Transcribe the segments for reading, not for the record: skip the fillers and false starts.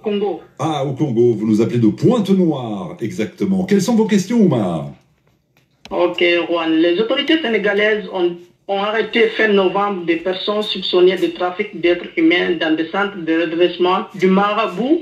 Congo. Ah, au Congo, vous nous appelez de Pointe-Noire, exactement. Quelles sont vos questions, Oumar? Ok, Juan. Les autorités sénégalaises ont arrêté fin novembre des personnes soupçonnées de trafic d'êtres humains dans des centres de redressement du marabout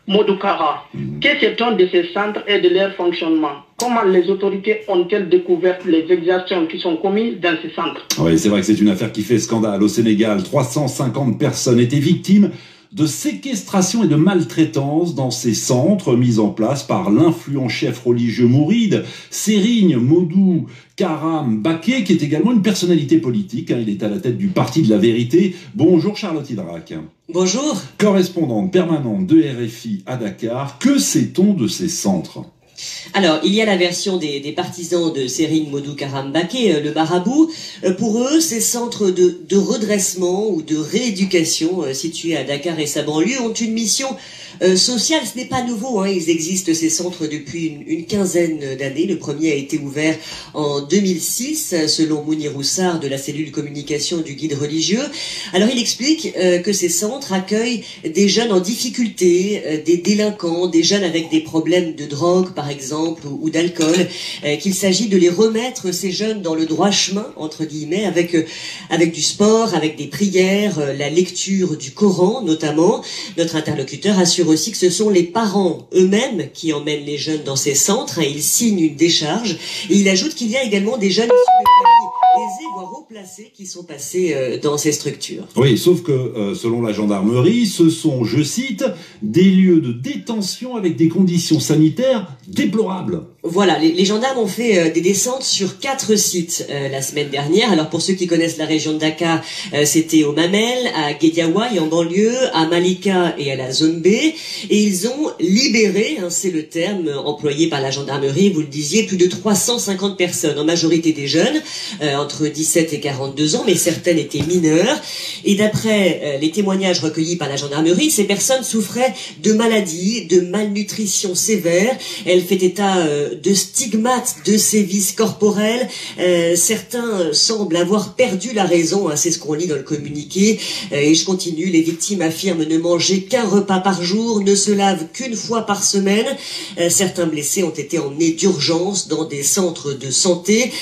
Modou-Kara. Que sait-on de ces centres et de leur fonctionnement? Comment les autorités ont-elles découvert les exactions qui sont commises dans ces centres? Oui, c'est vrai que c'est une affaire qui fait scandale. Au Sénégal, 350 personnes étaient victimes de séquestration et de maltraitance dans ces centres mis en place par l'influent chef religieux mouride, Serigne Modou Kara Mbacké, qui est également une personnalité politique. Il est à la tête du Parti de la Vérité. Bonjour Charlotte Hydrac. Bonjour. Correspondante permanente de RFI à Dakar, que sait-on de ces centres? Alors, il y a la version des partisans de Serigne Modou Kara Mbacké, le marabout. Pour eux, ces centres de redressement ou de rééducation situés à Dakar et sa banlieue ont une mission sociale. Ce n'est pas nouveau, ils existent ces centres depuis une quinzaine d'années. Le premier a été ouvert en 2006, selon Mounir Roussard de la cellule communication du guide religieux. Alors, il explique que ces centres accueillent des jeunes en difficulté, des délinquants, des jeunes avec des problèmes de drogue, par exemple, ou d'alcool, qu'il s'agit de les remettre, ces jeunes, dans le droit chemin, entre guillemets, avec du sport, avec des prières, la lecture du Coran, notamment. Notre interlocuteur assure aussi que ce sont les parents eux-mêmes qui emmènent les jeunes dans ces centres. Ils signent une décharge. Et il ajoute qu'il y a également des jeunes issus de familles aisées, voire haut placés, qui sont passés dans ces structures. Oui, sauf que, selon la gendarmerie, ce sont, je cite, des lieux de détention avec des conditions sanitaires déplorables. Voilà, les gendarmes ont fait des descentes sur 4 sites la semaine dernière. Alors pour ceux qui connaissent la région de Dakar, c'était au Mamel, à Guédiawaye en banlieue, à Malika et à la zone B. Et ils ont libéré, c'est le terme employé par la gendarmerie, vous le disiez, plus de 350 personnes, en majorité des jeunes, entre 17 et 42 ans, mais certaines étaient mineures. Et d'après les témoignages recueillis par la gendarmerie, ces personnes souffraient de maladies, de malnutrition sévère. Elles fait état de stigmates, de sévices corporels. Certains semblent avoir perdu la raison, c'est ce qu'on lit dans le communiqué. Et je continue, les victimes affirment ne manger qu'un repas par jour, ne se lavent qu'une fois par semaine. Certains blessés ont été emmenés d'urgence dans des centres de santé.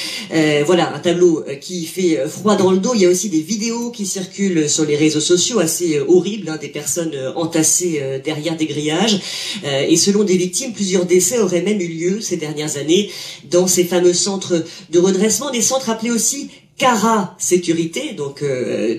Voilà, un tableau qui fait froid dans le dos. Il y a aussi des vidéos qui circulent sur les réseaux sociaux, assez horribles, des personnes entassées derrière des grillages. Et selon des victimes, plusieurs décès auraient même eu lieu ces dernières années dans ces fameux centres de redressement, des centres appelés aussi Kara Sécurité, donc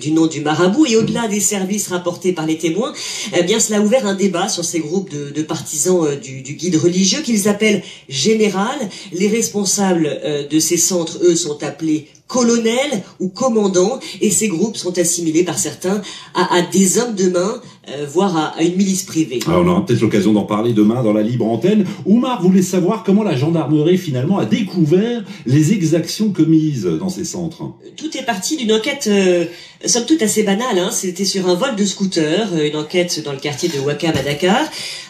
du nom du marabout. Et au-delà des services rapportés par les témoins, cela a ouvert un débat sur ces groupes de partisans du guide religieux qu'ils appellent général. Les responsables de ces centres, eux, sont appelés colonels ou commandants, et ces groupes sont assimilés par certains à des hommes de main, voire à une milice privée. Alors on aura peut-être l'occasion d'en parler demain dans la libre antenne. Oumar voulait savoir comment la gendarmerie finalement a découvert les exactions commises dans ces centres. Tout est parti d'une enquête somme toute assez banale. C'était sur un vol de scooter, une enquête dans le quartier de Ouakam à Dakar.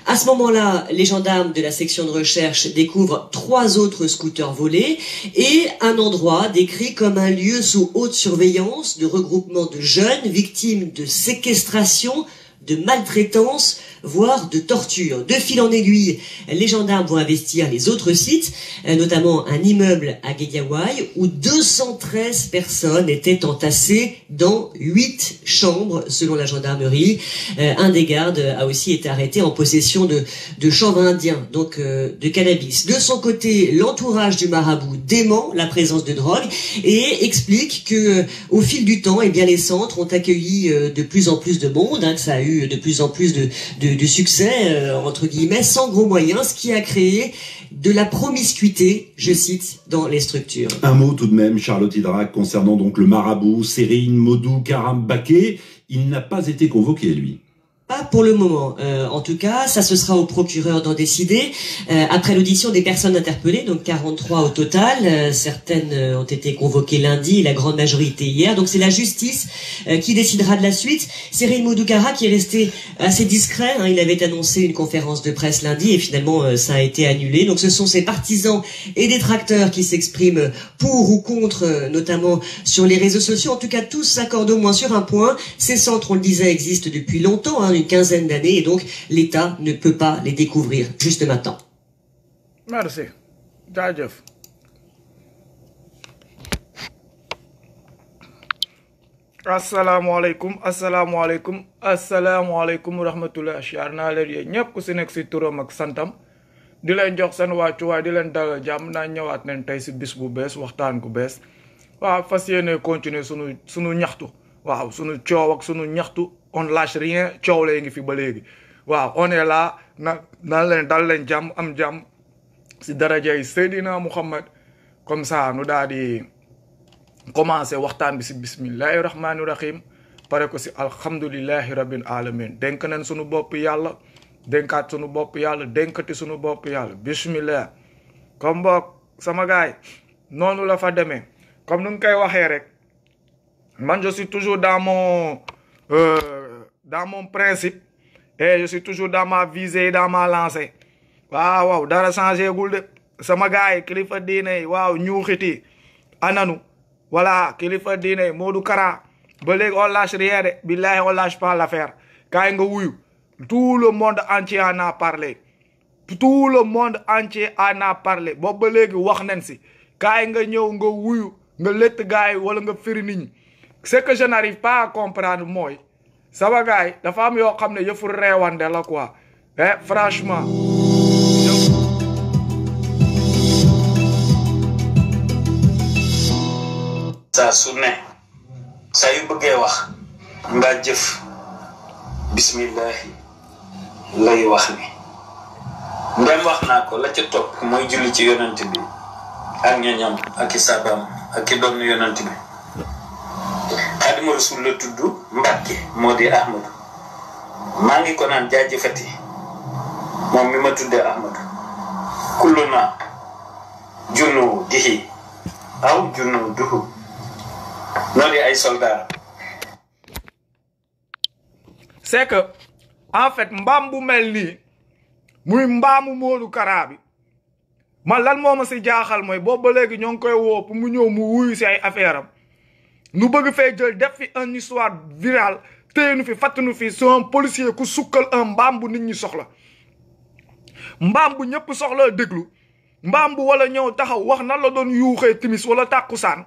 À ce moment-là, les gendarmes de la section de recherche découvrent 3 autres scooters volés et un endroit décrit comme un lieu sous haute surveillance de regroupement de jeunes victimes de séquestration, de maltraitance, voire de torture. De fil en aiguille, les gendarmes vont investir les autres sites, notamment un immeuble à Guédiawaye où 213 personnes étaient entassées dans 8 chambres, selon la gendarmerie. Un des gardes a aussi été arrêté en possession de chanvre indien, donc de cannabis. De son côté, l'entourage du marabout dément la présence de drogue et explique que au fil du temps, les centres ont accueilli de plus en plus de monde, que ça a eu de plus en plus de succès, entre guillemets, sans gros moyens, ce qui a créé de la promiscuité, je cite, dans les structures. Un mot tout de même, Charlotte Hydrac, concernant donc le marabout Serigne Modou Kara Mbacké. Il n'a pas été convoqué, lui. Pas pour le moment. En tout cas, ça ce sera au procureur d'en décider. Après l'audition des personnes interpellées, donc 43 au total, certaines ont été convoquées lundi, la grande majorité hier. Donc c'est la justice qui décidera de la suite. Serigne Modou Kara qui est resté assez discret. Il avait annoncé une conférence de presse lundi et finalement ça a été annulé. Donc ce sont ses partisans et détracteurs qui s'expriment pour ou contre, notamment sur les réseaux sociaux. En tout cas, tous s'accordent au moins sur un point. Ces centres, on le disait, existent depuis longtemps. une quinzaine d'années et donc l'État ne peut pas les découvrir juste maintenant. Merci. Jaajëf. Asalaamaaleykum wa rahmatullah. Siyaar naa leen yéen ñëpp ku si nekk si turam ak santam di leen jox seen wàccuwaay di leen dalal jàmm naa ñëwaat nañ tey si bis bu bees waxtaan ku bees waaw fas yéene continuer sunu ñaxtu waaw sunu coow ak sunu ñaxtu on lâche rien coow lay ngi fi ba léegi waaw on est là na leen dal leen jàmm am jàmm si darajay Seydina Muhammad comme ça nu daal di commencé waxtaan bi si bismillahi rahmaani rahim pare ko si alhamdulillahi rabbil alamin dénk nañ sunu bopp yàlla dénkaat sunu bopp yàlla dénkati sunu bopp yàlla bismillah comme boog sama gaay noonu la fa demee comme nu ngi koy waxee rek man je suis toujours dans mon principe et je suis toujours dans ma visée dans ma lancée waaw dara changé gul de sama gaay kilifa diine waaw ñuuxiti ananu voilà kilifa diine Modou Kara ba léegi on lâche rien de billahi on lâche pas l'affaire kaay nga wuyu tout le monde entier en a parlé tout le monde entier en a parlé boobu ba léegi wax nañ si kaay nga ñëw nga wuyu nga lett gaay wala nga firi nit ñi ce que je n'arrive pas à comprendre mooy sama gaay dafa am yoo xam ne yëfu reewande la quoi franchement saa su ne saa yu bëggee wax mbaa jëf bismillahi lay wax ni ndem wax naa ko la ca topp mooy julli ci yonent bi ak ñoñam ak i saabam ak i doon yonent bi Xaadimu Rasuul la tudd Mbàkke moo di Ahmadu maa ngi ko naan jaajëfati moom mi ma tuddee Ahmadu kullu na junnu dihi aw junnu duhu noo di ay soldat. C'est que en fait mbaam bu mel nii muy mbaamu Modou Kara bi man lan moo ma si jaaxal mooy boobu ba léegi ñoo ngi koy woo pour mu ñëw mu wuyu si ay affaire am nu bëgg fee jël def fi une histoire virale téye nu fi fàtt nu fi c'est un policier ku sukkal un mbaam bu nit ñi soxla mbaam bu ñëpp soxla déglu mbaam bu wala ñëw taxaw wax nan la doon yuuxee timis wala tàkkusaan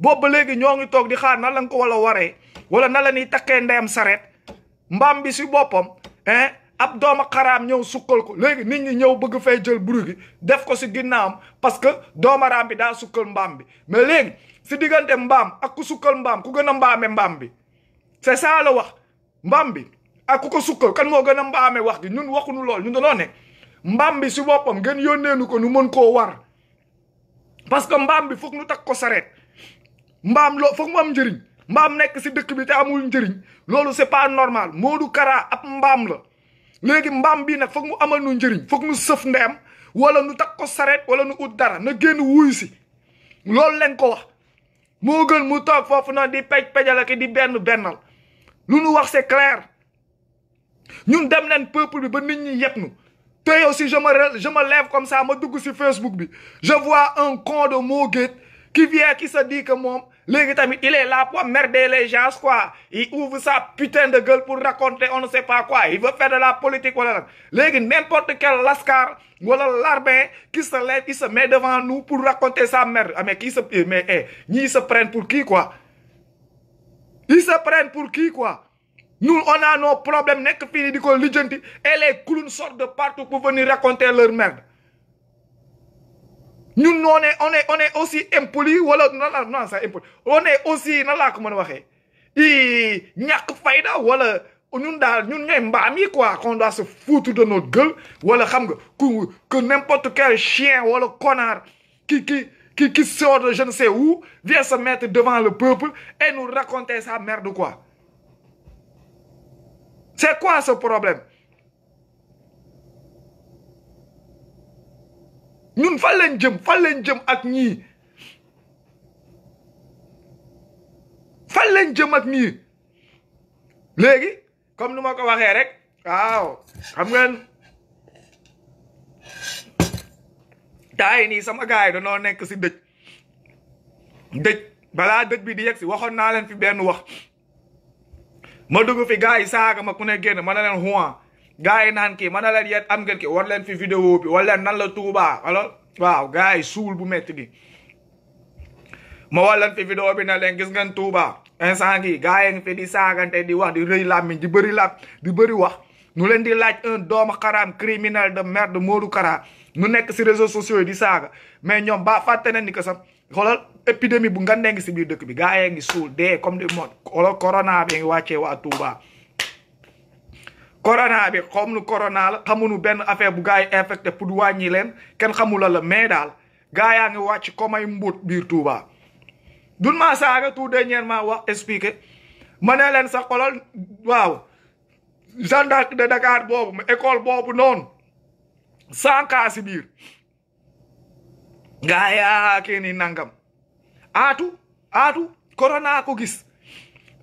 boobu ba léegi ñoo ngi toog di xaar nan lañ ko wala waree wala nan la ñuy takkee ndeyam sareet mbaam bi si boppam ab dooma xaraam ñëw sukkal ko léegi nit ñi ñëw bëgg fay jël buru gi def ko si ginnaawam parce que doomaraam bi daa sukkal mbaam bi mais léegi si diggante mbaam ak ku sukkal mbaam ku gën a mbaame mbaam bi c'est ça la wax mbaam bi ak ku ko sukkal kan moo gën a mbaame wax gi ñun waxuñu lool ñun dañoo ne mbaam bi si boppam ngeen yónneenu ko nu mën koo war parce que mbaam bi foog nu takk ko sareet mbaam loo foog mu am njëriñ mbaam nekk si dëkk bi te amul njëriñ loolu c'est pas normal Modou Kara ab mbaam la léegi mbaam bii nag foog mu amal nu njëriñ foog nu sëf ndeyam wala nu takk ko sareet wala nu ut dara na génn wuyu si loolu leen ko wax moo gën mu toog foofu noonu di pejal ki di bennal lu nu wax c'est clair ñun dem leen peuple bi ba nit ñi yëpp nu te yow si je me lève comme ça ma dugg si Facebook bi je vois un con de Mo Gates qui vient qui se dit que moom léegi tamit il est là pour merder les gens quoi il ouvre sa putain de gueule pour raconter on ne sait pas quoi il veut faire de la politique wala nag léegi n'importe quel lascar wala larbin qui se lève il se met devant nous pour raconter sa merde mais ñii se prennent pour qui quoi ils se prennent pour qui quoi nous on a nos problèmes nekk fii di ko lijjanti et les clowns sortent de partout pour venir raconter leur merde ñun on est aussi impoli wala non ça impoli on est aussi nan laa ko mën a waxee ñàkk fayda wala ñun daal ñun ñooy mbaam yi quoi qu'on doit se foutre de notre gueule wala xam nga que n'importe quel chien wala connard qui sort de je ne sais où vient se mettre devant le peuple et nous raconter sa merde quoi c'est quoi ce problème ñun fan leen jëm ak ñii léegi comme nu ma ko waxee rek waaw xam ngeen taay nii sama gars yi dañoo nekk si dëj balaa dëj bi di yegg si waxoon naa leen fi benn wax ma dugg fi gars yi saaga ma ku ne génn ma ne leen Juan gars yi naan kii ma ne leen yéen am ngeen ki war leen fi vidéo bi wala leen nan la Touba alors waaw gars yi suul bu métti gi ma war leen fi vidéo bi ne leen gis ngeen Touba instant gi gars yi ngi fi di saagante di wax di rëy làmmiñ di bëri wax nu leen di laaj un doomu xaraam criminel de merde Modou Kara nu nekk si réseaux sociaux yi di saaga mais ñoom ba fàtte na ni que sax xoolal épidémie bu nga ngi si biir dëkk bi gars yi ngi suul dee comme des mots xoolal corona bi ngi wàccee waa Touba corona bi xam nu corona la xamuñu benn affaire bu gars yi infecté pour wàññi leen kenn xamula la mais daal gars yaa ngi wàcc comme ay mbóot biir Touba dun maa saaga tout dernièrement wax expliqué ma ne leen sax xoolal waaw gendarme de Dakar boobu école boobu noonu 100 cas si biir gaa yaa kii ni nangam aatu corona ko gis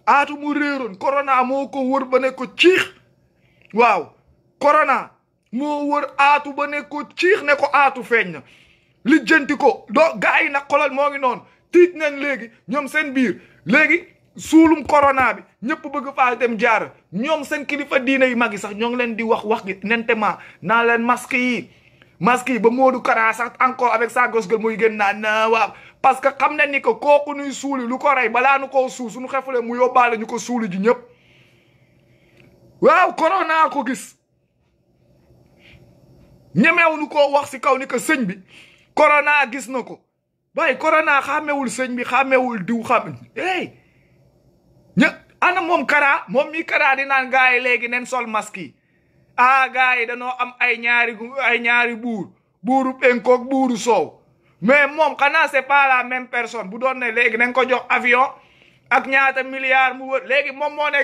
aatu mu réeroon corona moo ko wër ba ne ko ciix waaw corona moo wër aatu ba ne ko ciix ne ko aatu feeñ na lijjanti ko doo gaa yi nag xolal moo ngi noonu tiit nañ léegi ñoom seen biir léegi suulum corona bi ñëpp bëgg faa dem jaar ñoom seen kilifa diine yi mag yi sax ñoo ngi leen di wax gi nentement naa leen masque yi ba Modou Kara sax encore avec sa gosse gueule muy gën naan na waaw parce que xam na ni que kooku nuy suuli lu ko rey balaa nu koo suul suñu xefulee mu yóbbaale ñu ko suuli ji ñëpp waaw corona ko gis ñemeew nu koo wax si kaw ni que sëñ bi corona gis na ko waaye corona xàmmewul sëñ bi xàmmewul diw ana moom Kara moom mi Kara di naan gars yi léegi nen sol masque yi gars yi danoo am ay ñaari buuru penkook buuru soow mais moom xanaa c'est pas la même personne bu doon ne léegi nañ ko jox avion ak ñaata milliards mu wër léegi moom moo ne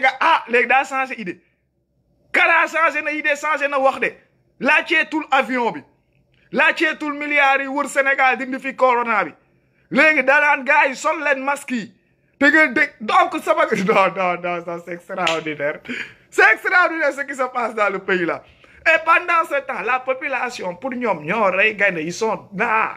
léegi daa changé idée Kara changé na idée changé na wax de laaceetul avion bi laaceetul milliards yi wër Sénégal dindi fi corona bi léegi danaan gars yi sol leen masque yi te ngeen dégg donc sama non ça c'est extraordinaire ce qui se passe dans le pays là et pendant ce temps la population pour ñoom ñoo rey gaynde ils sont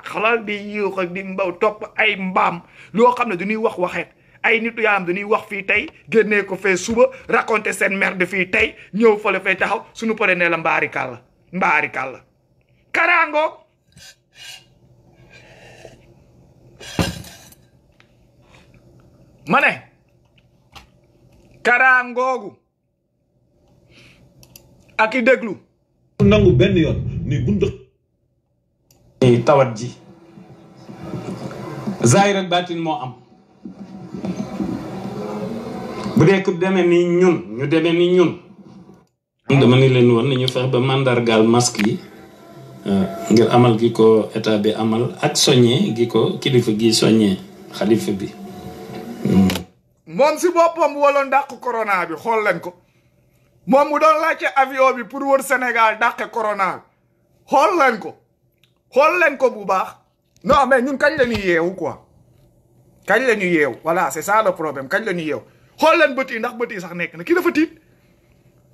xalal di yuux ak di mbaw topp ay mbaam loo xam ne dañuy wax waxeet ay nitu yaam dañuy wax fii tey génnee ko fee suba raconter seen merde fii tey ñëw fale fay taxaw suñu paree ne la mbaari kàlla Karaangoog ma ne Karaangoogu ak i déglu nangu benn yoon ni bund tawat ji zahir ak baatin moo am bu dee ku demee ni ñun ñu demee ni ñun dama ni leen woon nañu fex ba mandargaal masque yi ngir amal gi ko état bi amal ak soññee gi ko kilifa gi soññee xalifa bi moom si boppam waloon dàq corona bi xool leen ko moom mu doon laajte avion bi pour wër Sénégal dàqe corona bi xool leen ko bu baax non mais ñun kañ la ñuy yeewu quoi kañ la ñuy yeewu voilà c'est ça le problème kañ la ñuy yeewu xool leen bët yi ndax bët yi sax nekk na kii dafa tiit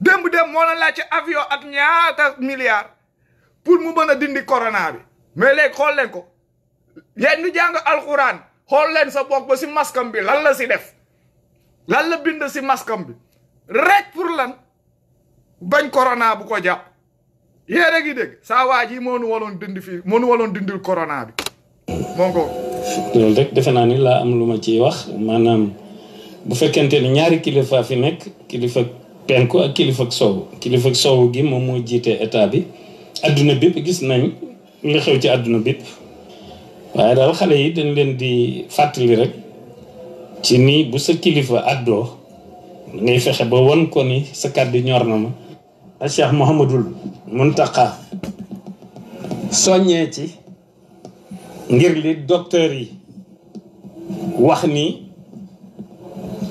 démb moo na laajte avion ak ñaata milliards pour mu mën a dindi corona bi mais léegi xool leen ko yéen ñu jàng alxuraan xool leen sa bopp ba si maskam bi lan la si def lan la bind si maskam bi rek pour lan bañ corona bu ko jàpp yéen a ngi dégg saa waa ji moo nu waloon dindi fii moo nu waloon dindil corona bi moo ko loolu rek defe naa ni laa am lu ma ciy wax maanaam bu fekkente ni ñaari kilifa fi nekk kilifa penku ak kilifa soowu gi moom moo jiite état bi adduna bépp gis nañ li xew ci adduna bépp waaye daal xale yi dañ leen di fàttali rek ci ni bu sa kilifa addoo ngay fexe ba won ko ni sa kàddu ñor na ma a Cheikh Mouhamadul Muntaqa soññee ci ngir li docteur yi wax ni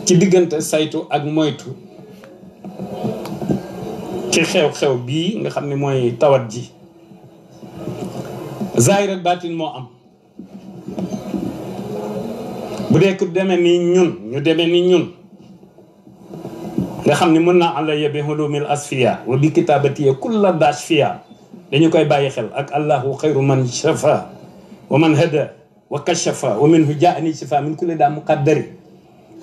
ci diggante saytu ak moytu ci xew-xew bii nga xam ne mooy tawat ji zahir ak baatin moo am bu dee ku demee ni ñun ñu demee ni ñun nga xam ne mën naa àlla yebi hulumil asfiya wa bi kitabatiye kulla dash fiya dañu koy bàyyi xel ak allahu xayru man shafa wa man hada wa kashafa wa minhu jaani shifa min kulli daa muqaddari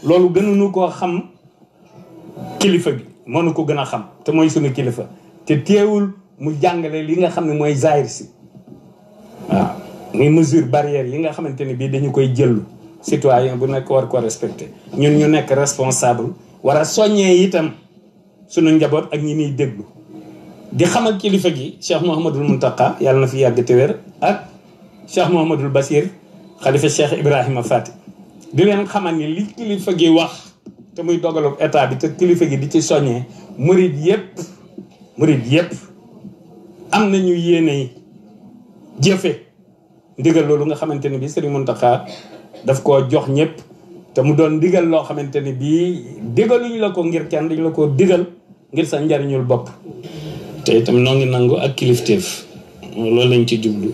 loolu gënuñu koo xam kilifa bi moo nu ko gën a xam te mooy sunu kilifa te teewul mu jàngale li nga xam ne mooy zahir si waaw muy mesure barrière yi nga xamante ne bii dañu koy jëllu citoyen bu nekk war ko respecté ñun ñu nekk responsable war a soññee itam sunu njaboot ak ñi niy déglu di xamal kilifa gi Cheikh Mouhamadul Mountakha yàlla na fi yàgg te wér ak Cheikh Mouhamadul Basir xalifa Cheikh Ibrahima Fati di leen xamal ni li kilifa gi wax te muy dogalu état bi te kilifa gi di ci soññee murid yépp am nañu yéene jëfe ndigal loolu nga xamante ne bii Serigne Mountakha daf koo jox ñëpp te mu doon digal loo xamante ne bii digaluñu la ko ngir kenn dañu la ko digal ngir sa njariñul bopp te itam noo ngi nangu ak kilifteef loolu lañ ci jublu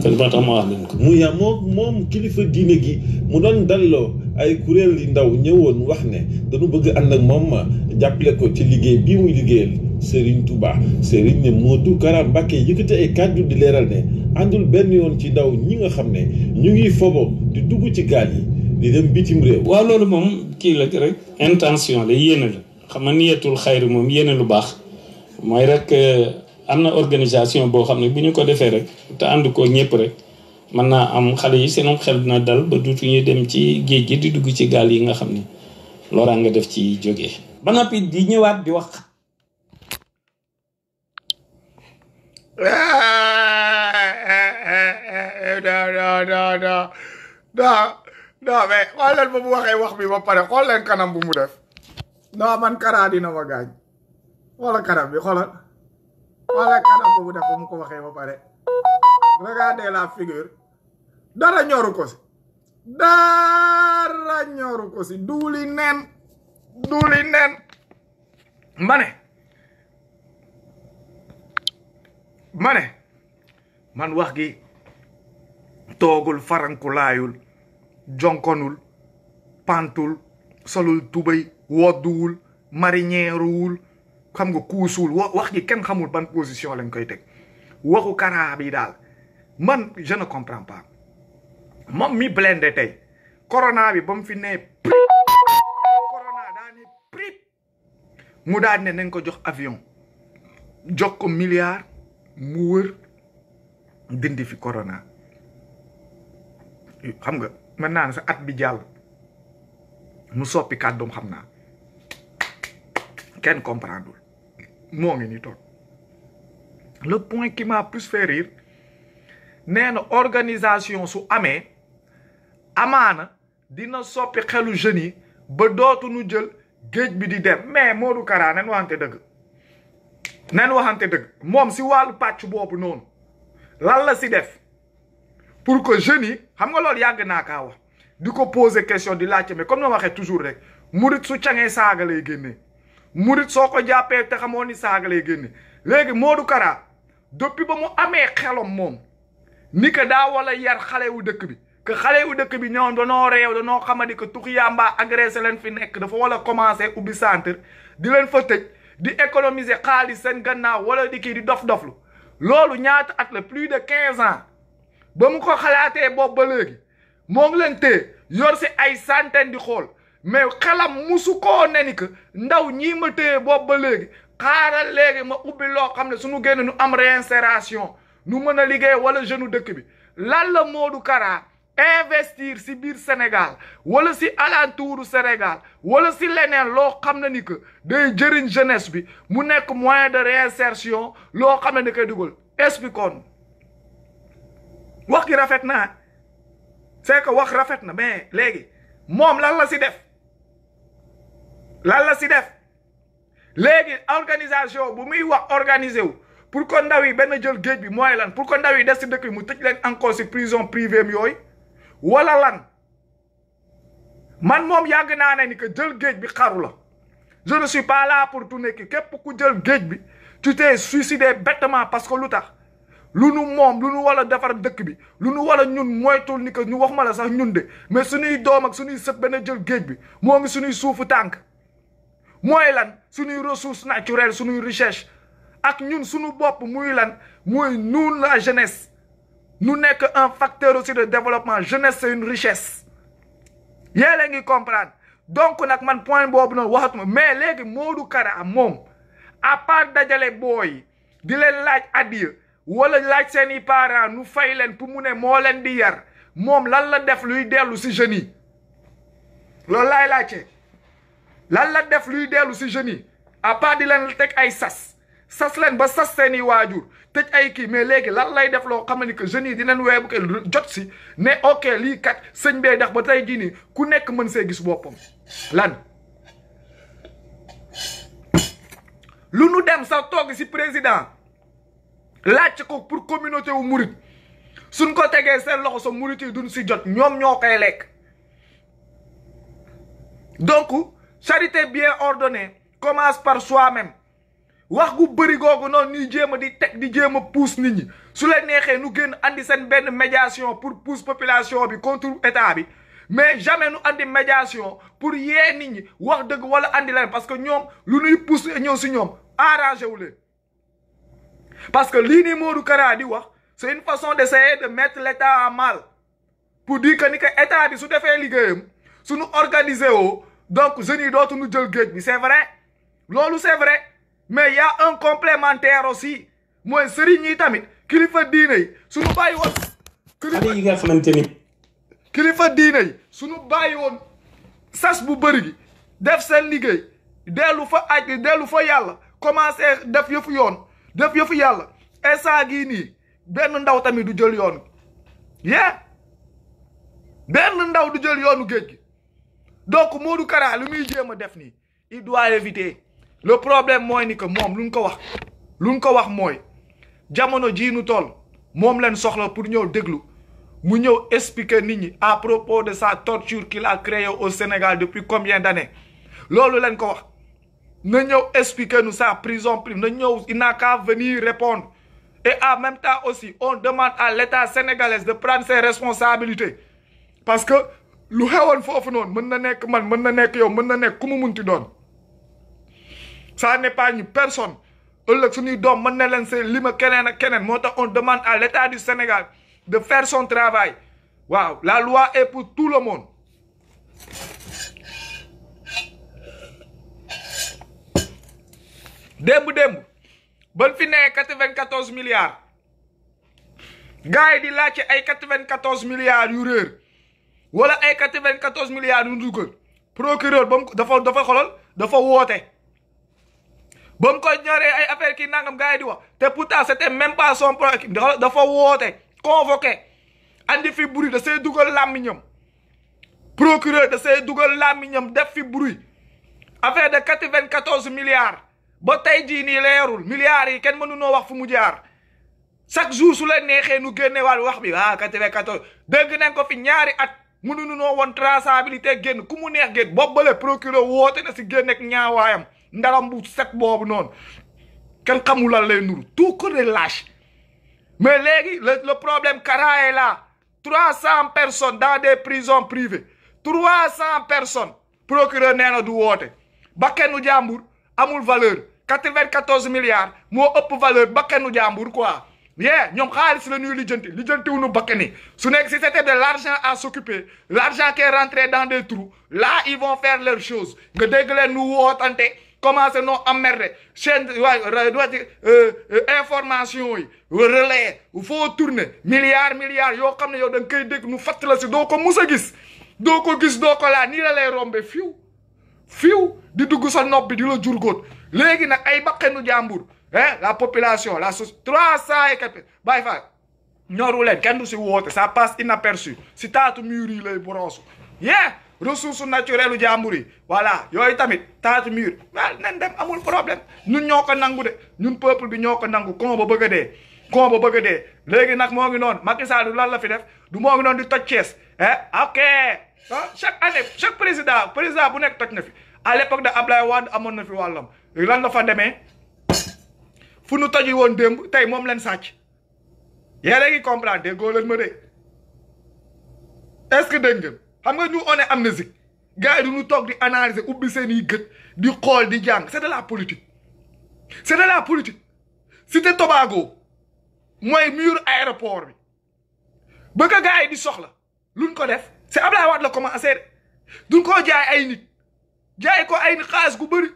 kon moo tax ma wax leen ko mu yaa moom kilifa diine gi mu doon dalloo ay kuréel yi ndaw ñëwoon wax ne dañu bëgg ànd ak moom jàppale ko ci liggéey bii muy liggéeyal Serigne Touba Serigne Modou Kara Mbacké yëkkati ay kàddu di leeral ne àndul benn yoon ci ndaw ñi nga xam ne ñu ngi fobo di dugg ci gaal yi di dem bitim réew. waaw loolu moom kii la rek intention la yéene la xam nga niyatul xayri moom yéene lu baax mooy rek am na organisation boo xam ne bu ñu ko defee rek te ànd ko ñëpp rek mën naa am xale yi seenam xel dina dal ba duutu ñu dem ci géej gi di dugg ci gaal yi nga xam ne looraa nga def ci jógee. ba noppi di ñëwaat di wax. non mais xool leen ba mu waxee wax bi ba pare xool leen kanam bu mu def non man Kara dina ma gaañ xoola kanam bi xoolal kanam bu mu def ba mu ko waxee ba pare regardez la figure dara ñoru ko si duuli nen ma ne man wax gi toogul farankulaayul jonkonul pantul solul tubay wodduwul mariñeeruwul xam nga kuusul wax gi kenn xamul ban position lañ koy teg waxu Kara bi daal man je ne comprends pas moom mi blende tey corona bi ba mu fi ne corona daa ne prip mu daal ne nañ ko jox avion jox ko milliard mu wër dindi fi corona xam nga mën naa ne sa at bi jàll mu soppi kàddoom xam naa kenn comprendre moo ngi ni toog le point qui m'a plus fait rire nee na organisation su amee amaana dina soppi xelu jeunes yi ba dootuñu jël géej bi di dem mais Modou Kara nen waxante dëgg moom si wàllu pàcc boobu noonu lan la si def pour que jeunes yi xam nga loolu yàgg naa kaa wax di ko poser question di laajte mais comme na waxee toujours rek murit su cangee saaga lay génnee murit soo ko jàppee te xamoo ni saaga lay génne léegi Modou Kara depuis ba mu amee xelom moom ni que daa wala yar xale wu dëkk bi que xale wu dëkk bi ñoom danoo réew danoo xamadi que tux yamba agressé leen fi nekk dafa wala commencé ubbi centre di leen fa tëj di économiser xaalis seen gannaaw wala di kii di dof-doflu loolu ñaata at la plus de 15 ans ba mu ko xalaatee boobu ba léegi moo ngi leen téye yor si ay centaine di xool mais xelam musu koo ne ni que ndaw ñii ma téye boobu ba léegi xaaral léegi ma ubbi loo xam ne suñu génn nu am réinsération nu mën a liggéey wala jeune dëkk bi lan la Modou Kara investir si biir Sénégal wala si alentouru Sénégal wala si leneen loo xam ne ni que day jëriñ jeunesse bi mu nekk moyen de réinsertion loo xam ne ni koy dugal expliquons wax gi rafet na c'est que wax rafet na mais léegi moom lan la si def léegi organisation bu muy wax organiser wu pour que ndaw yi benn jël géej bi mooy lan pour que ndaw yi des si dëkk bi mu tëj leen encore si prison privée yooyu wala lan man moom yàgg naa ne ni que jël géej bi xaru la je ne suis pas là pour tout nekk képp ku jël géej bi tu t'es suicidé bêtement parce que lu tax lu nu moom lu nu wala defar dëkk bi lu nu wala ñun moytul ni que ñu wax ma la sax ñun de mais suñuy doom ak suñuy sët benn jël géej bi moo ngi suñuy suufu tànk mooy lan suñuy ressources naturelles suñuy recherche ak ñun suñu bopp muy lan muy nous la jeunesse nous nekk un facteur aussi de développement jeunesse c'est une richesse yéen a ngi comprendre donc nag man point boobu noonu waxatuma mais léegi Modou Kara moom à part dajale booy di leen laaj addiya wala laaj seeni parents nu fay leen pour mu ne moo leen di yar moom lan la def luy dellu si jeunes yi loolu laay laajte lan la def luy dellu si jeunes yi à part di leen teg ay sas leen ba sas seeni waajur tëj ay kii mais léegi lan lay def loo xam ne que jeunes yi dinañ weebu ke jot si ne ok lii kat sëñ bee ndax ba tey jii nii ku nekk mën see gis boppam lan lu nu dem sax toog si président laaj ko pour communauté wu murit suñ ko tegee seen loxo sa murit yi duñ si jot ñoom ñoo koy lekk donc charité bien ordonnée commence par soi-même wax gu bëri googu noonu ñuy jéem a di teg di jéem a pousse nit ñi su leen neexee nu gën andi seen benn médiation pour pousse population bi contre état bi mais jamais nu andi médiation pour yee nit ñi wax dëgg wala andi leen parce que ñoom lu ñuy pousse ñëw si ñoom arrangé wu leen parce que lii nii Modou Kara di wax c'est une façon d'essayer de mettre l'état en mal pour dire que ni que état bi su defee liggéeyam suñu organiser woo donc jeunes yi dootuñu jël géej bi c'est vrai loolu c'est vrai mais y a un complémentaire aussi mooy sëriñ yi tamit kilifa diine yi suñu bàyyi woon yi nga xamante ni kilifa diine yi suñu bàyyi woon sas bu bëri gi def seen liggéey dellu fa aj dellu fa yàlla commencé def yëfu yoon def yëfu yàlla instant gii nii benn ndaw tamit du jël yoon benn ndaw du jël yoonu géej gi donc Modou Kara lu muy jéem a def nii il doit éviter le problème mooy ni que moom lu ñu ko wax mooy jamono jii nu toll moom leen soxla pour ñëw déglu mu ñëw expliquer nit ñi à propos de sa torture qu'il a créée au Sénégal depuis combien d'années loolu leen ko wax na ñëw expliquer nous sa prison prime na ñëw il n'a qu'à venir répondre et en même temps aussi on demande à l'État sénégalais de prendre ses responsabilités parce que lu xewoon foofu noonu mën na nekk man mën na nekk yow mën na nekk ku mu munti doon ça n'épargne personne ëllëg suñuy doom mën na leen see lima keneen ak keneen moo tax on demande à l'État du Sénégal de faire son travail waaw la loi est pour tout le monde démb ban fi nee 94 milliards gars yi di laajte ay 94 milliards yu réer wala ay 94 milliards yu dugal procureur ba mu dafa xolal dafa woote ba mu ko ñoree ay affaire kii nangam gars yi di wax te pourtant c'était même pas son problème dafa woote convoqué andi fi bruit da say dugal làmmiñam procureur da say dugal làmmiñam def fi bruit affaire de 94 milliards ba tey jii nii leerul milliards yi kenn mënunoo wax fu mu jaar chaque jour su la neexee nu génne wàllu wax bi 94 dégg nañ ko fi ñaari at mënunoo woon traçabilité génn ku mu neex génn boobu bale procureur woote na si génn ak ñaawaayam ndaram bu set boobu noonu kenn xamul lan lay nuru tout que des lâches mais léegi le problème Kara est là 300 personnes dans des prisons privées 300 personnes procureur nee na du woote bakkenu jàmbur amul valeur 94 milliards moo ëpp valeur bakkenu jàmbur quoi ñoom xaalis la ñuy lijjanti wuñu bakkeni su nekk si c'était de l'argent à s'occuper l'argent qui est rentré dans des trous là ils vont faire leurs choses nga dégg leen nu wootante commencé noo emmerder chaîne information yi relais faut tourner milliards yoo xam ne yow da nga koy dégg nu fatt la si doo ko mus a gis doo ko gis doo ko laa nii la lay rombe fiw di dugg sa nopp bi di la jurgóot léegi nag ay bakkenu jàmbur la population la 300 et quelques bàyyi fa ñoru leen kenn du si woote ça passe inaperçu si taatu mur yi lay bronsu ressources naturelles u jàmbur yi voilà yooyu tamit taatu mur waaw nen dem amul problème ñun ñoo ko nangu de ñun peuple bi ñoo ko nangu kon ba bëgg a dee léegi nag moo ngi noonu Macky Sall lan la fi def du moo ngi noonu di toj Thiès ok chaque année chaque président bu nekk toj na fi à l'époque de Ablaye Wade amoon na fi wàllam lan la fa demee fu nu toji woon démb tey moom leen sàcc yéen a ngi comprendre déggoo leen ma de est-ce que dégg ngeen xam nga ñu on est amnésique gars yi du ñu toog di analyser ubbi seen i gët di xool di jàng c'est de la politique Cité Tobago mooy mur aéroport bi bëgg gars yi di soxla luñ ko def c'est Ablaye Wade la commencé duñ koo jaay ay nit jaay ko ay xaalis gu bëri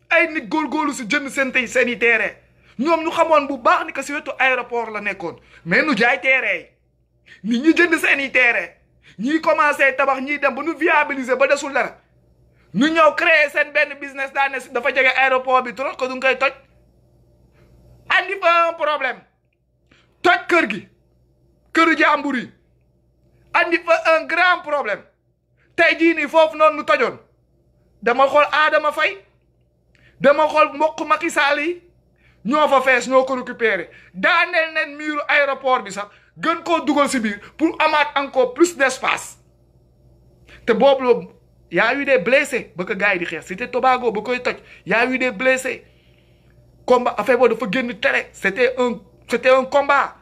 ay nit góorgóorlu si jënd seen i terrain ñoom ñu xamoon bu baax ni que si wetu aéroport la nekkoon mais nu jaay terrain yi nit ñi jënd seen i terrain ñii commencé tabax ñiy dem ba nu viabiliser ba desul dara ñu ñëw créer seen benn business daa ne dafa jege aéroport bi trop ko du nga koy toj andi fa un problème toj kër gi këru jàmbur yi andi fa un grand problème tey jii nii foofu noonu nu tojoon dama xool Adama Faye dama xool mbokk Macky Sall yi ñoo fa fees ñoo ko récupéré daaneel neen miiru aéroport bi sax gën koo dugal si biir pour amaat encore plus d'espace te boobu la y a eu des blessés ba ko gars yi di xeex c'était Tobago ba koy toj y a eu des blessés combat affaire boobu dafa génn télé c'était un combat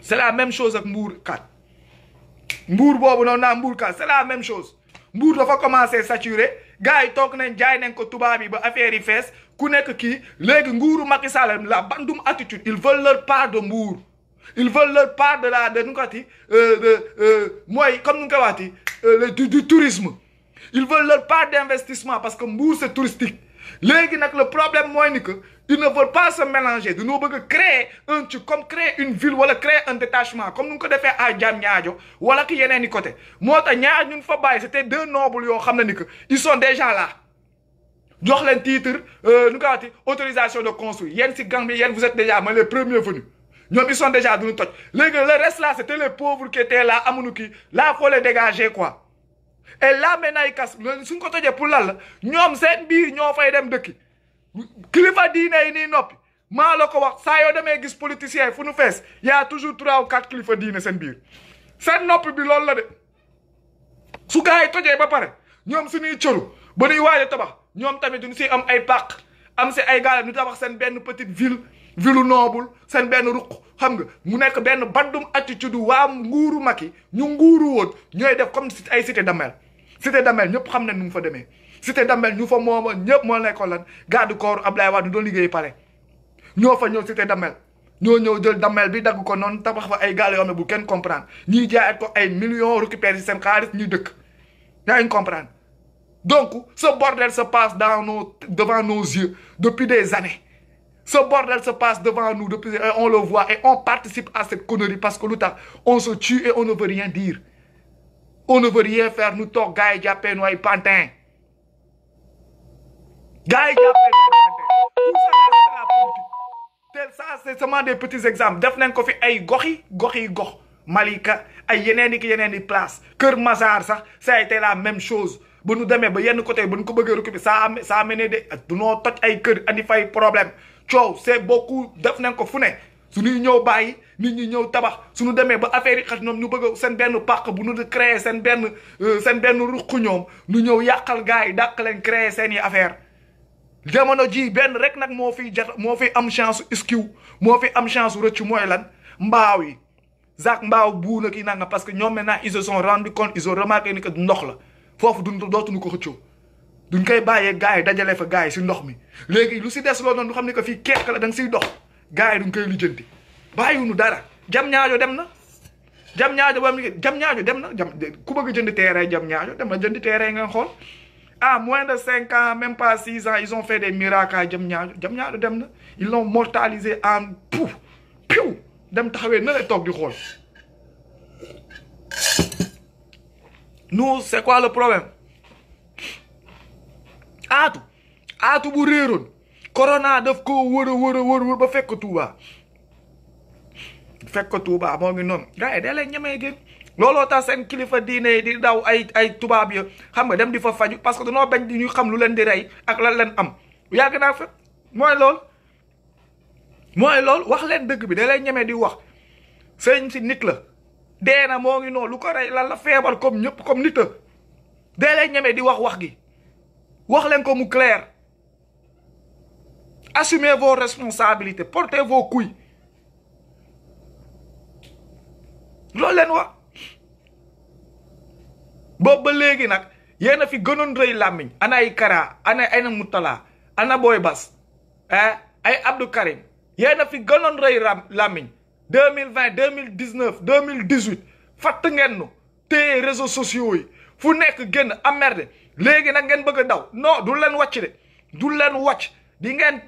c'est la même chose ak Mbour 4 Mbour boobu noonu naa Mbour 4 c'est la même chose Mbour dafa commencé saturé gars yi toog nañ jaay nañ ko tubaab yi ba affaire yi fees ku nekk kii léegi nguuru Macky Sall la bandum attitude ils veulent leur part de Mbour ils veulent leur part de la de nu ko waxati mooy comme nu ko waxati du tourisme ils veulent leur part d'investissement parce que Mbour c'est touristique léegi nag le problème mooy ni que ils ne veulent pas se mélanger dañoo bëgg a créer un truc comme créer une ville wala créer un détachement comme nu ko defee à Diamniadio wala ki yeneen i côté moo tax ñaar ñun fa bàyyi c'était deux nobles yoo xam ne ni que ils sont déjà là jox leen titre nu ko waxati autorisation de construire yéen si gang bi yéen vous êtes déjà les premiers venus ñoom ils sont déjà duñu toj léegi le reste là c'était les pauvres qui étaient là amuñu kii là faut les dégager quoi et là maintenant ay kas suñ ko tojee pour lan la ñoom seen biir ñoo fay dem dëkki kilifa diine yi nii noppi maa la ko wax saa yoo demee gis politiciens yi fu nu fees y a toujours 3 ou 4 kilifa diine seen biir seen noppi bi loolu la de su gars yi tojee ba pare ñoom suñuy cëru ba nuy waaj a tabax ñoom tamit duñu si am ay pàq am si ay gaale ñu tabax seen benn petite ville noble seen benn ruq xam nga mu nekk benn bandum attitude waa nguuru Macky ñu nguuru woon ñooy def comme ay cité Damel ñëpp xam ne nu mu fa demee cité Damel ñu fa mooma ñëpp moo nekkoon lan garde corps Abdoulaye Wade doon liggéey pare ñoo fa ñëw cité Damel ñoo ñëw jël Damel bi dagg ko noonu tabax fa ay gaale yoo xam ne bu kenn comprendre ñiy jaayat ko ay millions récupérer seen xaalis ñuy dëkk yaa ngi comprendre donc ce bordel se passe devant nos yeux depuis des années ce bordel se passe devant nous depuis on le voit et on participe à cette connerie parce que lu tax on se tue et on ne veut rien dire on ne veut rien faire nous toog gars yi jàppee nu ay pantin gars yi jàppee nu ay pantin tout ça c'est la politique tel ça c'est seulement des petits exemples def nañ ko fi ay gox Malika ay yeneen i place Kër Massar sax ça a été la même chose ba nu demee ba yenn côté ba nu ko bëggee récupérer ça a mené de dunoo toj ay kër andi fay problème coow c'est beaucoup def nañ ko fu ne suñuy ñëw bàyyi nit ñi ñëw tabax suñu demee ba affaire yi xat ñoom ñu bëgg seen benn pàq bu nu créer seen benn ruq ñoom ñu ñëw yàqal gars yi dàq leen créer seen i affaire jamono ji benn rek nag moo fi am chance iskiw moo fi am chance rëcc mooy lan mbaaw yi Zak mbaaw buuna kii nanga parce que ñoom maintenant ils se sont rendu compte ils ont remarqué ni que ndox la foofu dootuñu ko xëccoo duñ koy bàyyee gars yi dajale fa gars yi si ndox mi léegi lu si des loolu noonu du xam ne que fii kekk la da nga siy dox gars yi duñ koy lijjanti bàyyiwuñu dara Diamniadio dem na Diamniadio dem na ku bëgg jënd terrain Diamniadio dem na jënd terrain nga xool à moins de 5 ans même pas 6 ans ils ont fait des miracles à Diamniadio dem na ils l'ont mortalisé en piou dem taxawee na lay toog di xool nous c'est quoi le problème aatu bu réeroon corona daf ko wër ba fekk Touba moo ngi noonu gars yi da lay ñemee gën looloo tax seen kilifa diine di daw ay tubaab ya xam nga dem di fa faju parce que dañoo bañ di ñu xam lu leen di rey ak lan leen am yàgg naa fa mooy lool wax leen dëgg bi da lay ñemee di wax sëñ si nit la dee na moo ngi noonu lu ko rey lan la feebar comme ñëpp comme nit a da lay ñemee di wax gi wax leen ko mu clair assumez vos responsabilités portez vos couilles loolu leen wax boobu ba léegi nag yéen a fi gënoon rëy làmmiñ ana ay Kara ana Moutala ana Boy Bass ay Abdou Karim yéen a fi gënoon rëy làmmiñ 2020 2019 2018 fatt ngeen nu téye réseaux sociaux yi fu nekk génn emmerdé léegi nag ngeen bëgg a daw non du leen wàcc de du leen wàcc di ngeen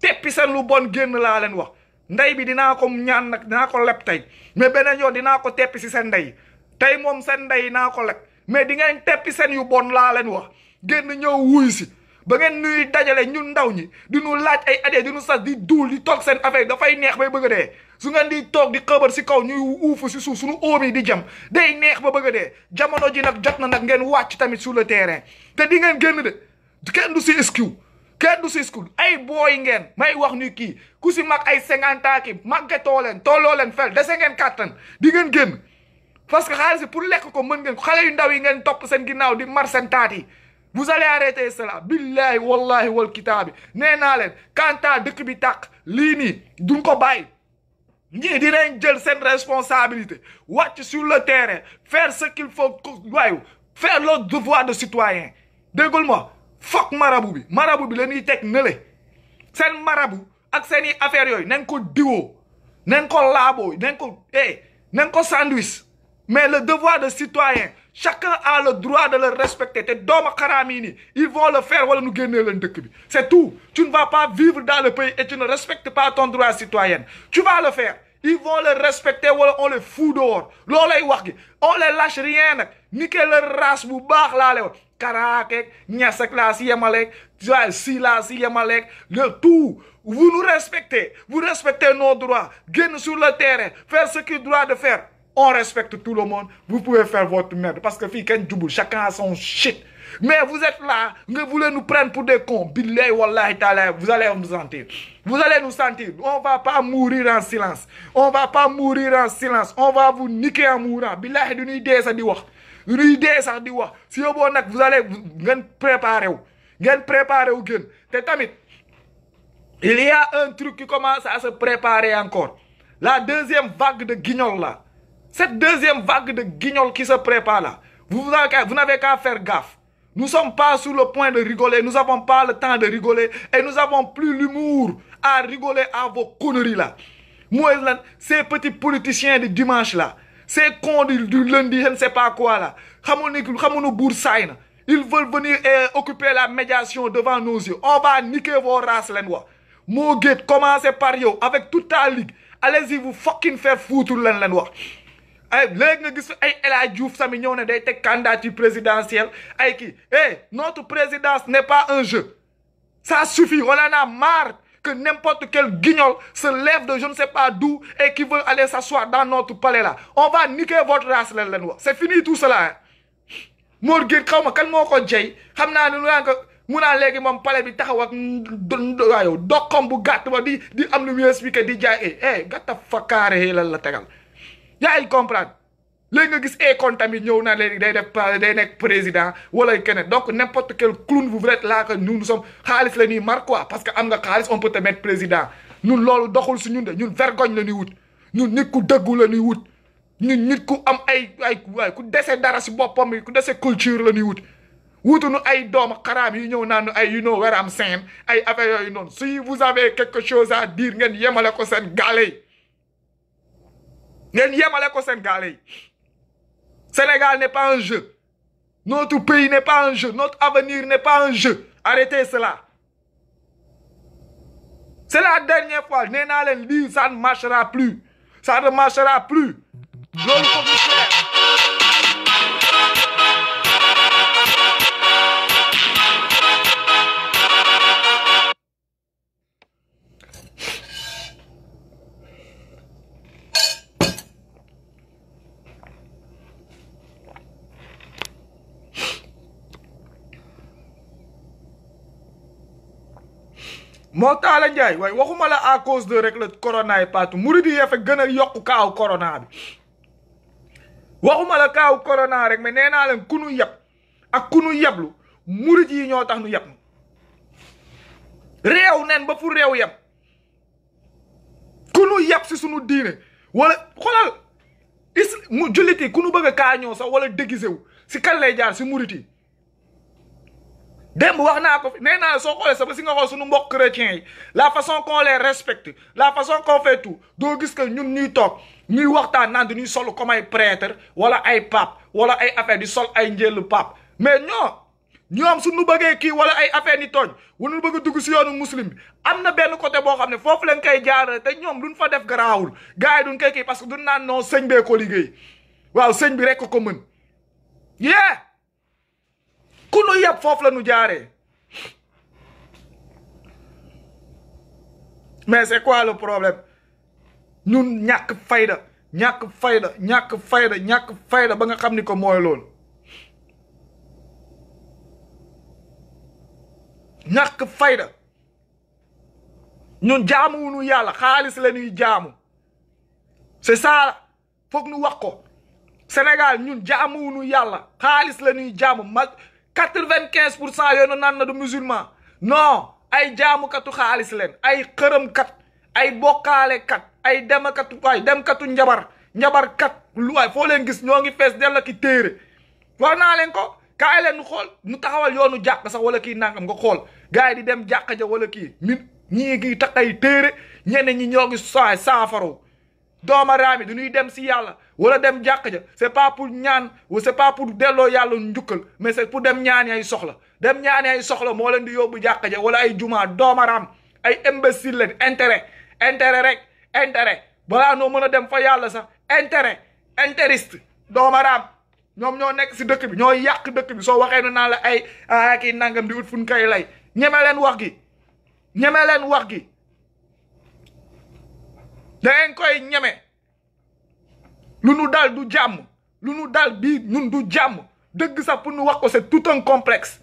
teppi seen lu bon génn laa leen wax ndey bi dinaa ko ñaan nag dinaa ko leb tey mais beneen yoon dinaa ko teppi si seen ndey tey moom seen ndey naa ko leb mais di ngeen teppi seen yu bon laa leen wax génn ñëw wuy si ba ngeen nuy dajale ñun ndaw ñi di ñu laaj ay adee di ñu sas di duul di toog seen affaire dafay neex bay bëgg a dee su ngeen di toog di xëbar si kaw ñuy uufu si suuf suñu óom yi di jam day neex ba bëgg a dee jamono ji nag jot na nag ngeen wàcc tamit sur le terrain te di ngeen génn de kenn du si excuse kenn du si excuse ay booy ngeen may wax ni kii ku si mag ay 50 ans ki màggetoo leen tolloo leen fel dese ngeen kàttan di ngeen génn parce que xaalis pour lekk ko mën ngeen ko xale yu ndaw yi ngeen topp seen ginnaaw di mar seen taat yi vous allez arrêter cela billahi wallahi wal kitaabi nee naa leen kanta dëkk bi tàq lii nii duñ ko bàyyi ñii dinañ jël seen responsabilité wàcc sur le terrain faire ce qu'il faut waaye faire le devoir de citoyen déggul ma foog marabu bi la ñuy teg nële seen marabu ak seen i affaires yooyu nañ ko diwoo nañ ko laaboo nañ ko sandwich mais le devoir de citoyen chacun a le droit de le respecter te dooma xaraam yi nii ils vont le faire wala nu génnee leen dëkk bi c'est tout tu ne vas pas vivre dans le pays et tu ne respectes pas ton droit citoyen tu vas le faire ils vont le respecter wala on les fout dehors loolay wax gi on les lâche rien nag niquer leur race bu baax laa lay wax karaakeeg ñas ak laa si yemaleeg si laa si yemaleeg le tout vous nous respectez vous respectez nos droits génn sur le terrain faire ce qu'il doit de faire on respecte tout le monde vous pouvez faire votre merde parce que fii kenn jubul chacun a son shit mais vous êtes là nga voulez nous prendre pour des cons billahi wallahi taala vous allez nous sentir on va pas mourir en silence on va va vous niquer en mourant billahi du ñuy dee sax di wax si yóbboo nag vous allez ngeen préparer wu gën te tamit il y a un truc qui commence à se préparer encore la deuxième vague de guignol là. Cette deuxième vague de guignols qui se prépare là, vous n'avez qu'à faire gaffe. Nous ne sommes pas sur le point de rigoler, nous n'avons pas le temps de rigoler et nous n'avons plus l'humour à rigoler à vos conneries là. Moi, ces petits politiciens du dimanche là, ces cons du lundi, je ne sais pas quoi là, ils veulent venir occuper la médiation devant nos yeux. On va niquer vos races les noirs. Moguet, commencez par yo avec toute ta ligue. Allez-y vous fucking faire foutre les noirs. Léegi nga gis ay El Hadj Diouf sami ñëw ne day teg candidature présidentielle ay kii notre présidence n'est pas un jeu ça suffit on en a marre que n'importe quel guignol se lève de je ne sais pas d'où et qui veut aller s'asseoir dans notre palais là on va niquer votre race leen wax c'est fini tout cela Mor Gueye xaw ma kan moo ko jey xam naa ne mu naan léegi moom palais bi taxaw ak waayo doxam bu gàtt ba di am lu muy expliquer di jaay gàtta fakkaare lan la tegal yaa ngi comprendre léegi nga gis tamit ñëw na léegi day nekk président wala keneen donc n'importe quel clown vous êtes là que nous sommes xaalis la ñuy mar quoi parce que am nga xaalis on peut te mettre président ñun loolu doxul si ñun de ñun vergogne la ñuy wut ñun nit ku dëggu la ñuy wut ñun nit ku am ay ku dese dara si boppam bi ku dese culture la ñuy wut wutuñu ay doomu xaraam yi ñëw naan ay you know where I'm saying ay affaire yooyu noonu si vous avez quelque chose à dire ngeen yemale ko seen gaale yi Sénégal n'est pas un jeu. Notre pays n'est pas un jeu. Notre avenir n'est pas un jeu. Arrêtez cela. C'est la dernière fois. Ça ne marchera plus. Ça ne marchera plus. moo taala Njaay waaye waxuma la à cause de rek le corona et partout murid yi fa gën a yokk kaaw corona bi waxuma la kaaw corona rek mais nee naa leen ku nu yab ak ku nu yablu murid yi ñoo tax nu yab réew nen ba fu réew yab ku nu yab si sunu diine wala xoolal mu julliti ku nu bëgg a kaañoo sax wala déguisé wu si kan lay jaar si murid yi démb wax naa ko nee naa soo xoolee sa ba si nga xool suñu mbokk chrétiens yi la façon qu'on les respecte la façon qu'on fait tout doo gis que ñun ñuy toog ñuy waxtaan naan dañuy sol comme ay prêtre wala ay pape wala ay affaire di sol ay njëllu pape mais non ñoom suñu bëggee kii wala ay affaire ni tooñ wala bëgg a dugg si yoonu muslim bi am na benn côté boo xam ne foofu lañ koy jaarale te ñoom duñ fa def garaawul gars yi duñ koy kii parce que duñ naan non sëñ bee ko liggéey waaw sëñ bi rek ko mën yee ku nu yeb foofu la nu jaaree mais c'est quoi le problème ñun ñàkk fayda ba nga xam ni ko mooy loolu ñàkk fayda ñun jaamuwuñu yàlla xaalis la ñuy jaamu c'est ça foog nu wax ko Sénégal ñun jaamuwuñu yàlla xaalis la ñuy jaamu ma 95% yooyu naan na du musulman non ay jaamukatu xaalis leen ay xërëmkat ay bokkaalekat ay demkatu njabarkat lu waay foo leen gis ñoo ngi fees dell ki téere wax naa leen ko kaay leen nu xool nu taxawal yoonu jàkk sax wala kii nangam nga xool gars yi di dem jàkka ja wala kii ñii ngi tax ay téere ñeneen ñi ñoo ngi saafaro dooma raami dañuy dem si yàlla wala dem jàkka ja c'est pas pour ñaan ou c'est pas pour delloo yàlla njukkal mais c'est pour dem ñaani ay soxla dem ñaani ay soxla moo leen di yóbbu jàkka ja wala ay jumaa dooma raam ay imbécile leen intérêt balaa noo mën a dem fa yàlla sax intériste dooma raam ñoom ñoo nekk si dëkk bi ñoo yàq dëkk bi soo waxee ne naa la ay kii nangam di ut fu ñu koy lay ñeme leen wax gi da ngeen koy ñeme lu nu dal du jàmm lu nu dal bii ñun du jàmm dëgg sax pour nu wax ko c'est tout un complexe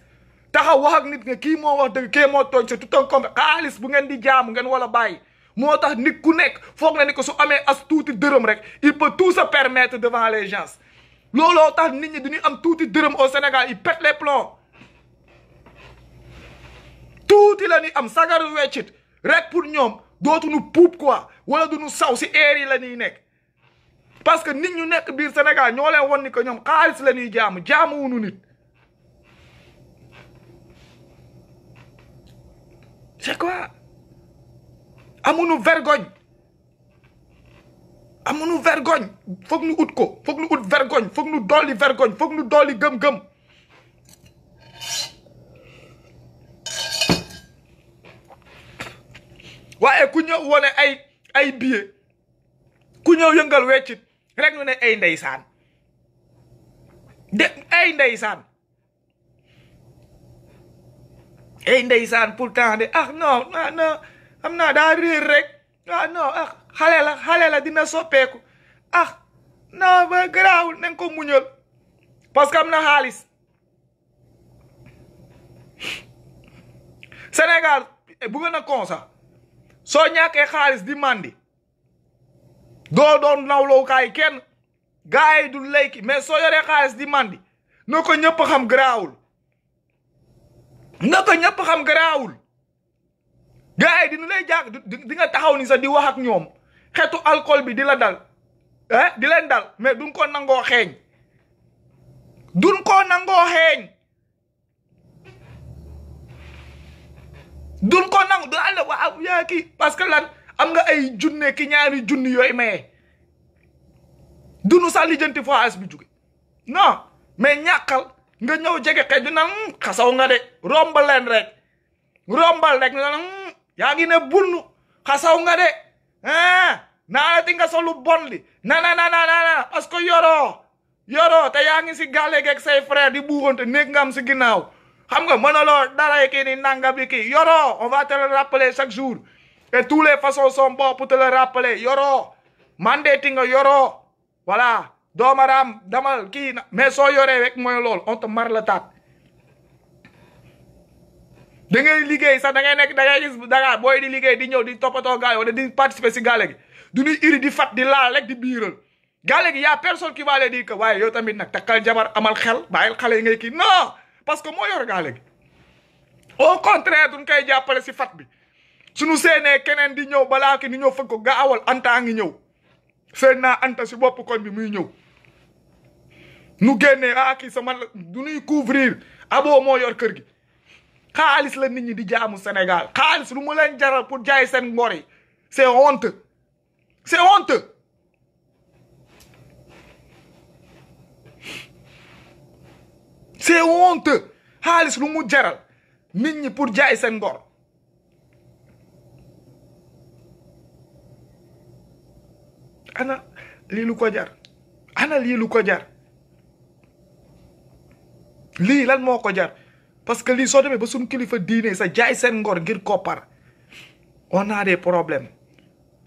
taxaw wax ak nit nga kii moo wax dëgg kii moo tooñ c'est tout un complexe xaalis bu ngeen di jaamu ngeen wala bàyyi moo tax nit ku nekk foog na ni ko su amee as tuuti dërëm rek il peut tout se permettre devant les gens looloo tax nit ñi dañuy am tuuti dërëm au Sénégal ils pètent les plombs tuuti la ñuy am sagaru weccit rek pour ñoom dootuñu puub quoi wala duñu saw si air yi la ñuy nekk parce que nit ñu nekk biir Sénégal ñoo leen won ni que ñoom xaalis la ñuy jaamuwuñu nit c'est quoi amuñu vergogne foog nu ut ko foog nu ut vergogne foog nu dolli vergogne foog nu dolli gëm-gëm waaye ku ñëw wone ay billet ku ñëw yëngal weccit rek ñu ne ay ndeysaan pourtant de non xam naa daa réer rek non xale la dina soppeeku non ba garaawul nañ ko muñal parce que am na xaalis Sénégal bu gën a konsa soo ñàkkee xaalis di mandi doo doon nawlookaay kenn gars yi du léegi mais soo yoree xaalis di mandi na ko ñëpp xam garaawul gars yi dina lay jàpp di nga taxaw ni sax di wax ak ñoom xetu alcool bi di la dal di leen dal mais duñ ko nangoo xeeñ du àll waaw yaa kii parce que lan am nga ay junne ki ñaari junni yooyu maye dunu sax lijjanti fois bi jóge non mais ñàkkal nga ñëw jege xeej dina xasaw nga de rombal rek yaa ngi ne bunnu xasaw nga de naa ti nga solu bon li na parce que yoroo te yaa ngi si gàlle geeg say frère di buuxante néeg nga am si ginnaaw xam nga mënaloo dara kii ni nanga bi kii yoroo on va te le rappeler chaque jour et tous les façons sont bons pour te le rappeler yoroo mandeti nga yoroo voilà doomaraam damal kii na mais soo yoree rek mooy loolu on te mar la taat da ngay liggéey sax da ngay gis Dakar booy di liggéey di ñëw di toppatoo gaale wala di participer si gaale gi du ñuy iri di fat di laal rek di biiral gaale gi y a personne qui va le dire que waaye yow tamit nag takkal jabar amal xel bàyyil xale yi ngay kii non parce que moo yor gaale gi au contraire duñ koy jàppale si fat bi suñu seenee keneen di ñëw balaa ki ni ñëw fëgg ko gaawal anta ngi ñëw seen naa anta si bopp koñ bi muy ñëw nu génnee kii sama du ñuy couvrir aboo moo yor kër gi xaalis la nit ñi di jaamu Sénégal xaalis lu mu leen jaral pour jaay seen ngor yi c'est honteux c'est honteux xaalis lu mu jaral nit ñi pour jaay seen ngor ana lii lu ko jar ana lii lu ko jar lii lan moo ko jar parce que lii soo demee ba suñu kilifa diine sa jaay seen ngor ngir koppar on a des problèmes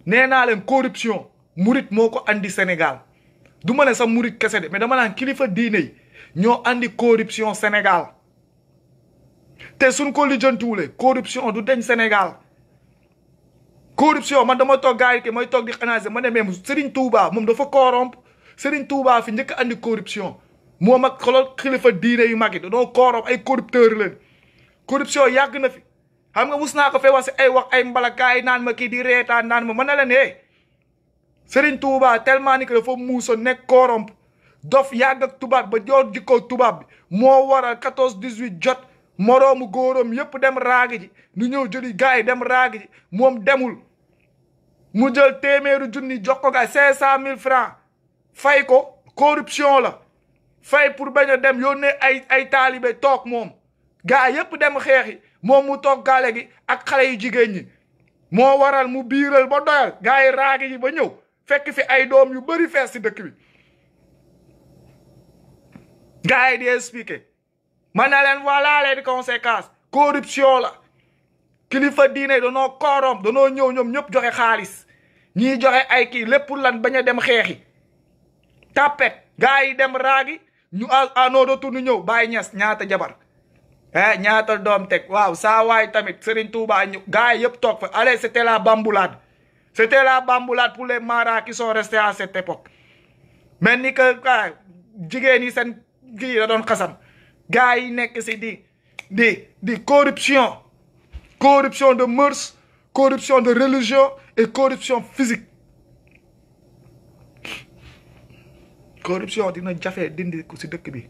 nee naa leen corruption murit moo ko andi Sénégal du ma ne sax murit kese de mais dama naan kilifa diine yi ñoo andi corruption Sénégal te suñ ko lijjantiwulee corruption du deñ Sénégal corruption man dama toog gars yi mooy toog di analyser ma ne même Serigne Touba moom dafa corrompre Serigne Touba fi njëkk andi corruption moom ak xoolal kilifa diine yu mag yi dañoo corrompre ay corrupteur leen corruption yàgg na fi xam nga mus naa ko fee wax si ay wax ay mbalakaay naan ma kii di reetaan naan ma mën na leen Serigne Touba tellement ni que dafa muusa nekk corrompre dof yàgg ak tubaab ba joor jikko tubaab bi moo waral 14-18 jot moroomu góoram yépp dem raagi ji ñu ñëw jëli gars yi dem raagi ji moom demul mu jël téeméeru junni jox ko gars 500 000 francs fay ko corruption la fay pour bañ a dem yónnee ay taalibe toog moom gars yépp dem xeexi moom mu toog gaale gi ak xale yu jigéen ñi moo waral mu biiral ba doyal gars yi raagi ji ba ñëw fekk fi ay doom yu bari fees ci dëkk bi gars yi di expliquer man na leen voilà les conséquences corruption la kilifa diine danoo corrompre danoo ñëw ñoom ñëpp joxe xaalis ñii joxe ay kii lépp pour lan bañ a dem xeexi tapet gars yi dem raagi ñu à nos retours ñu ñëw Baye Niass ñaata jabar ñaata doom teg waaw saa waay tamit Serigne Touba ñu gars yi yëpp toog fa allez c'était la bamboulade pour les maras qui sont restés à cette époque mel ni que jigéen yi seen kii la doon xasam gars yi nekk si di corruption de mœurs corruption de religion et corruption physique corruption dina jafe dindi ko si dëkk bi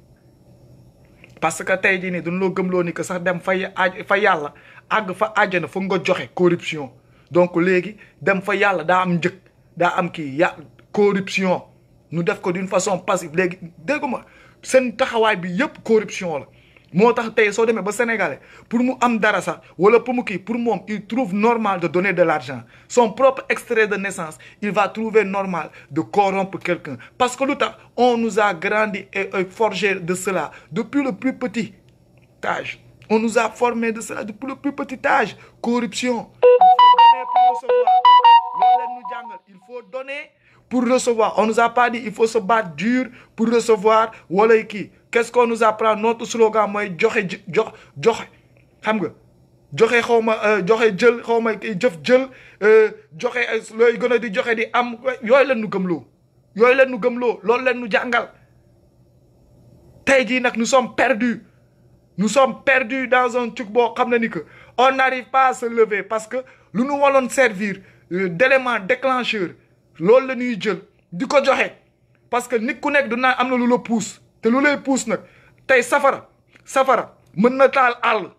parce que tey jii nii duñ loo gëmloo ni que sax dem fa yàlla àgg fa àjjana foog nga joxe corruption donc léegi dem fa yàlla daa am njëkk daa am kii corruption ñu def ko d'une façon passive léegi dégg ma seen taxawaay bi yëpp corruption la moo tax tey soo demee ba sénégalais pour mu am dara sax wala pour mu kii pour moom il trouve normal de donner de l'argent son propre extrait de naissance il va trouver normal de corrompre quelqu'un parce que lu tax on nous a grandi et forgé de cela depuis le plus petit âge on nous a formé de cela depuis le plus petit âge corruption il faut donner pour recevoir on nous a pas dit il faut se battre dur pour recevoir wala kii qu'est-ce qu'on nous apprend notre slogan mooy joxe xam nga joxe xawma joxe jël xawma jëf jël joxe looy gën a di joxe di am yooyu leen nu gëmloo loolu leen nu jàngal tey jii nag nous sommes perdus dans un truc boo xam ne ni que on n'arrive pas à se lever parce que lu nu waloon servir d'élément déclencheur loolu la ñuy jël di ko joxe parce que nit ku nekk du naan am na lu la pousse te lu lay pousse nag tey safara mën na taal àll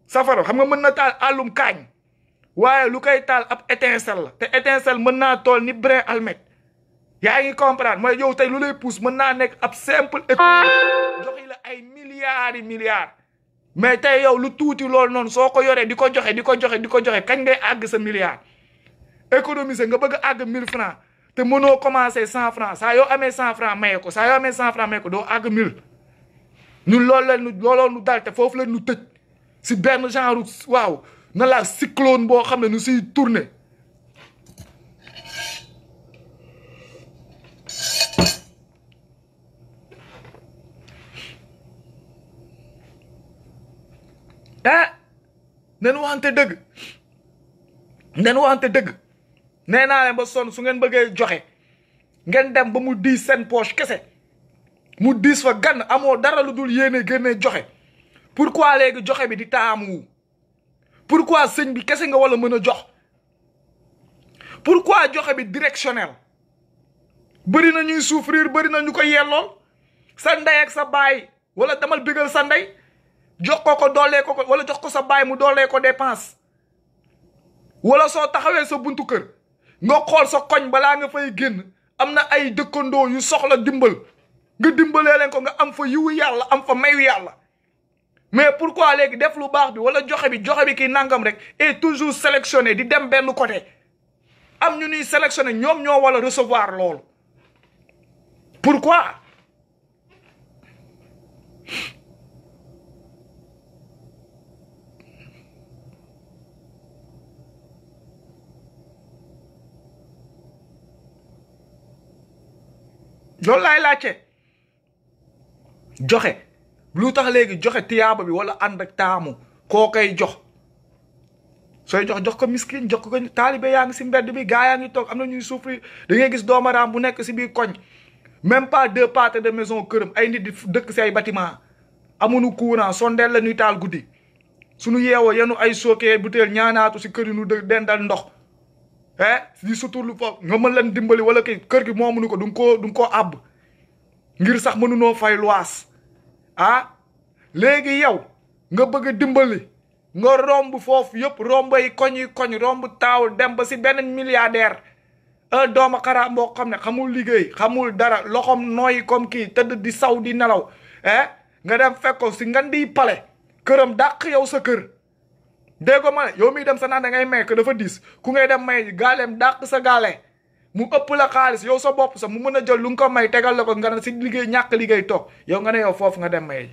safara xam nga mën na taal àllum kaañ waaye lu koy taal ab étincelle la te étincelle mën naa tool ni brin almet yaa ngi comprendre mooy yow tey lu lay pousse mën naa nekk ab simple économie joxe la ay milliards mais tey yow lu tuuti loolu noonu soo ko yoree di ko joxe kañ ngay àgg sa milliard économiser nga bëgg a àgg 1000 francs te mënoo commencer 100 francs saa yoo amee 100 francs maye ko saa yoo amee 100 francs maye ko doo àgg 1000 ñun looloo nu dal te foofu la ñu tëj si benn genre waaw na la cyclone boo xam ne nu siy tourner nen waxante dëgg nee naa leen ba sonn su ngeen bëggee joxe ngeen dem ba mu diis seen poche kese mu diis fa gann amoo dara lu dul yéene génne joxe pourquoi léegi joxe bi di taamu pourquoi sëñ bi kese nga wala mën a jox pourquoi joxe bi directionnel bëri na ñuy souffrir bëri na ñu ko yellool sa ndey ak sa baay wala demal bégal sa ndey jox ko doolee ko wala jox ko sa baay mu doolee ko dépense wala soo taxawee sa buntu kër nga xool sa koñ balaa nga fay génn am na ay dëkkandoo yu soxla dimbal nga dimbalee leen ko nga am fa yiwu yàlla am fa mayu yàlla mais pourquoi léegi def lu baax bi wala joxe bi kii nangam rek est toujours sélectionné di dem benn côté am ñu ñuy sélectionné ñoom ñoo wala recevoir loolu pourquoi loolu laay laajte joxe lu tax léegi joxe tiyaaba bi wala ànd ak taamu koo koy jox sooy jox ko miskin jox ko taalibe yaa ngi si mbedd bi gaa yaa ngi toog am na ñuy souffrir da ngay gis doomaraam bu nekk si biir koñ même pas 2 pâtés de maison këram ay nit di dëkk si ay bâtiment amuñu courant sondeel la ñuy taal guddi suñu yeewoo yenu ay sookee butéel ñaanaatu si kër yi nu dendal ndox di suturlu foofu nga mën leen dimbali wala kër gi moomuñu ko du nga koo àbb ngir sax mënunoo fay luwaas léegi yow nga bëgg a dimbali nga romb foofu yëpp romb ay koñ romb taawul dem ba si benn milliardaire dooma xaraam boo xam ne xamul liggéey xamul dara loxom nooyi comme kii tëdd di saw di nelaw nga dem fekko si ngan di pale këram dàq yow sa kër déggo ma ne yow miy dem sa naan da ngay may que dafa diis ku ngay dem may gaaleem dàq sa gaale mu ëpp la xaalis yow sa bopp sax mu mën a jël lu nga ko may tegal la ko nga ne si liggéey ñàkk liggéey toog yow nga ne yow foofu nga dem may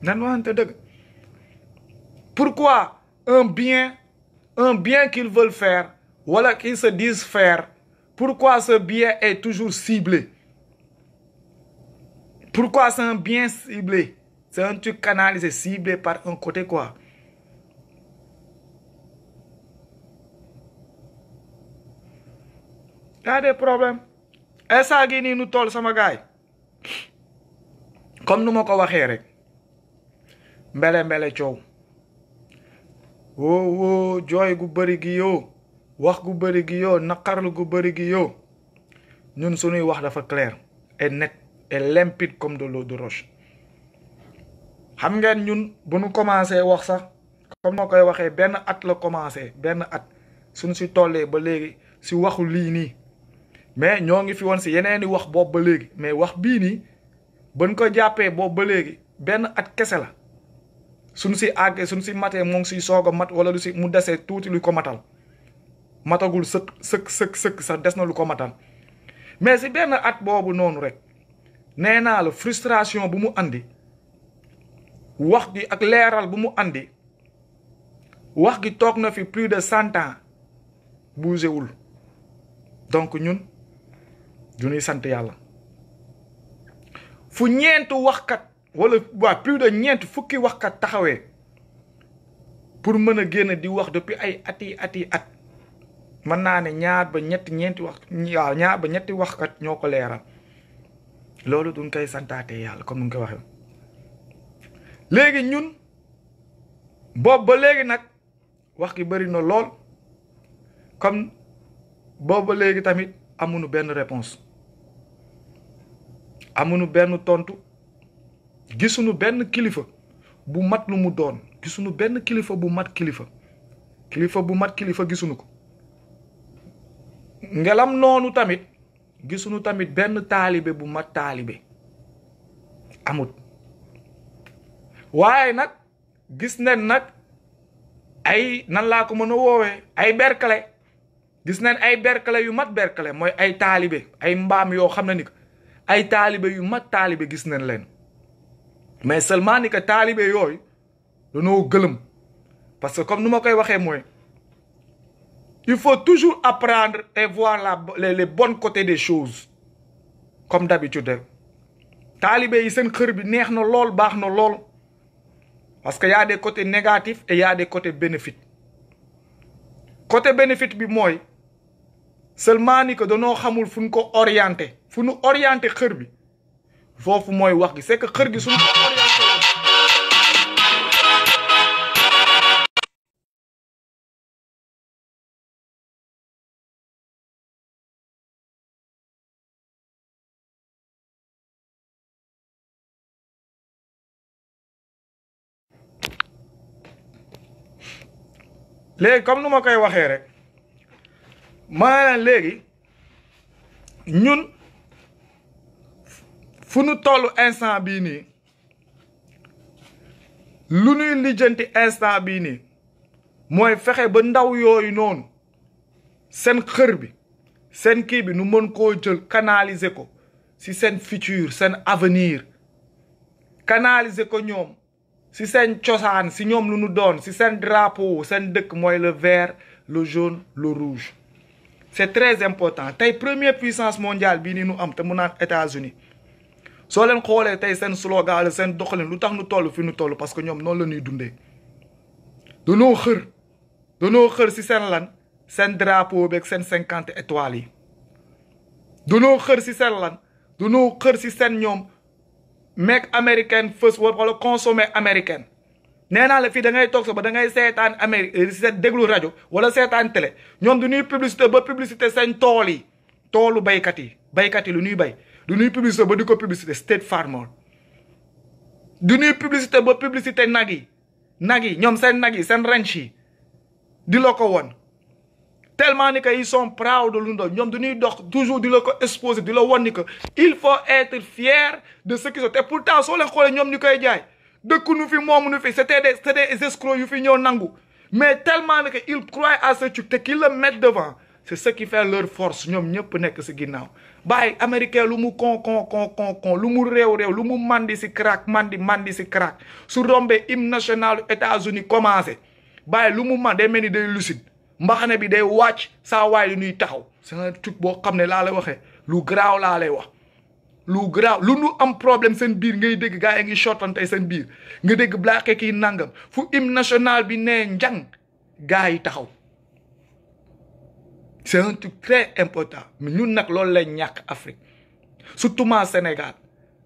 nan wante dëgg pourquoi un bien qu'ils veulent faire voilà qu'ils se disent faire pourquoi ce bien est toujours ciblé pourquoi c'est un bien ciblé c'est un truc canalisé ciblé par un côté quoi y a des problèmes esa gi nii nu toll sama gaay comme nu ma ko waxee rek mbele coow woo jooy gu bëri gi yow wax gu bëri gi yow naqarlu gu bëri gi yow ñun suñuy wax dafa clair et net et limpide comme de l'eau de roche xam ngeen ñun bu nu commencé wax sax comme moo koy waxee benn at la commencé benn at suñ si tollee ba léegi si waxu lii nii mais ñoo ngi fi woon si yeneeni wax boobu ba léegi mais wax bii nii bañ ko jàppee boobu ba léegi benn at kese la suñ si àggee suñ si matee moo ngi siy soog a mat wala lu si mu desee tuuti lu ko matal matagul sëkk sax des na lu ko matal mais si benn at boobu noonu rek nee naa la frustration bu mu andi wax gi ak leeral bu mu andi wax gi toog na fi plus de 100 ans bougéwul donc ñun du ñuy sant yàlla fu ñeent waxkat wala waa plus de ñeent fukki waxkat taxawee pour mën a génn di wax depuis ay at mën naa ne ñaar ba ñeenti waxkat ñoo ko leeral loolu duñ koy santaatee yàlla comme nu koy waxee léegi ñun boobu ba léegi nag wax gi bëri na lool comme boobu ba léegi tamit amuñu benn réponse amuñu benn tontu gisuñu benn kilifa bu mat lu mu doon gisuñu benn kilifa bu mat kilifa bu mat kilifa gisuñu ko ngelam noonu tamit gisuñu tamit benn taalibe bu mat taalibe amut waaye nag gis nañ nag ay nan laa ko mën a woowee ay berkele gis nañ ay berkele yu mat berkele mooy ay taalibe ay mbaam yoo xam ne ni ay taalibe yu mat taalibe gis nañ leen mais seulement ni que taalibe yooyu dañoo gëlëm parce que comme nu ma koy waxee mooy il faut toujours apprendre et voir les bons côtés des choses comme d'habitude taalibe yi seen xër bi neex na lool baax na lool parce que y a des côtés négatifs et y a des côtés bénéfiques côté bénéfique bi mooy seulement ni que danoo xamul fu ñu ko orienté xër bi foofu mooy wax gi c'est que xër gi suñu ko orienté léegi comme nu ma koy waxee rek ma léegi ñun fu nu toll instant bii nii lu ñuy lijjanti instant bii nii mooy fexe ba ndaw yooyu noonu seen xër bi seen kii bi nu mën koo jël canaliser ko si seen futur seen avenir canaliser ko ñoom si seen cosaan si ñoom lu nu doon si seen drapeau seen dëkk mooy le vert le jaune le rouge c'est très important tey première puissance mondiale bii nii nu am te mu naan États-Unis soo leen xoolee tey seen slogan la seen doxalin lu tax nu toll fi nu toll parce que ñoom noonu la ñuy dundee danoo xër si seen lan seen drapeau beeg seen 50 étoiles yi danoo xër si seen lan danoo xër si seen ñoom make américaine first wala consommer américaine nee naa la fii da ngay toog sa ba da ngay seetaan Amérique seet déglu rajo wala seetaan télé ñoom du ñuy publicité ba publicité seen tool yi toolu baykat yi lu ñuy bay du ñuy publicité ba di ko publicité State Farm du ñuy publicité ba publicité nag yi ñoom seen nag yi seen ranch yi di la ko won tellement ni que ils sont proud de lu doon ñoom du ñuy dox toujours di la ko exposer di la won ni que il faut être fier de ce qu'ils sont te pourtant soo leen xoolee ñoom ñu koy jaay dëkku nu fi moomu nu fi c'était des escrocs yu fi ñëw nangu mais tellement ni que ils croient à ce truc te qu'ils le mettent devant c'est ce qui fait leur force ñoom ñëpp nekk si ginnaaw bàyyi américain lu mu kon lu mu réew lu mu mandi si crack mandi si crack su rombee hymne national États-Unis commencé bàyyi lu mu man day mel ni day lucide mbaxane bi day wàcc saa waay li ñuy taxaw c'est un truc boo xam ne laa lay waxee lu garaaw laa lay wax lu garaaw lu nu am problème seen biir ngay dégg gars yi ngi shortante seen biir nga dégg blaake kii nangam fu hymne national bi nee njang gars yi taxaw c'est un truc très important mais ñun nag loolu lañ ñàkk Afrique surtout ma Sénégal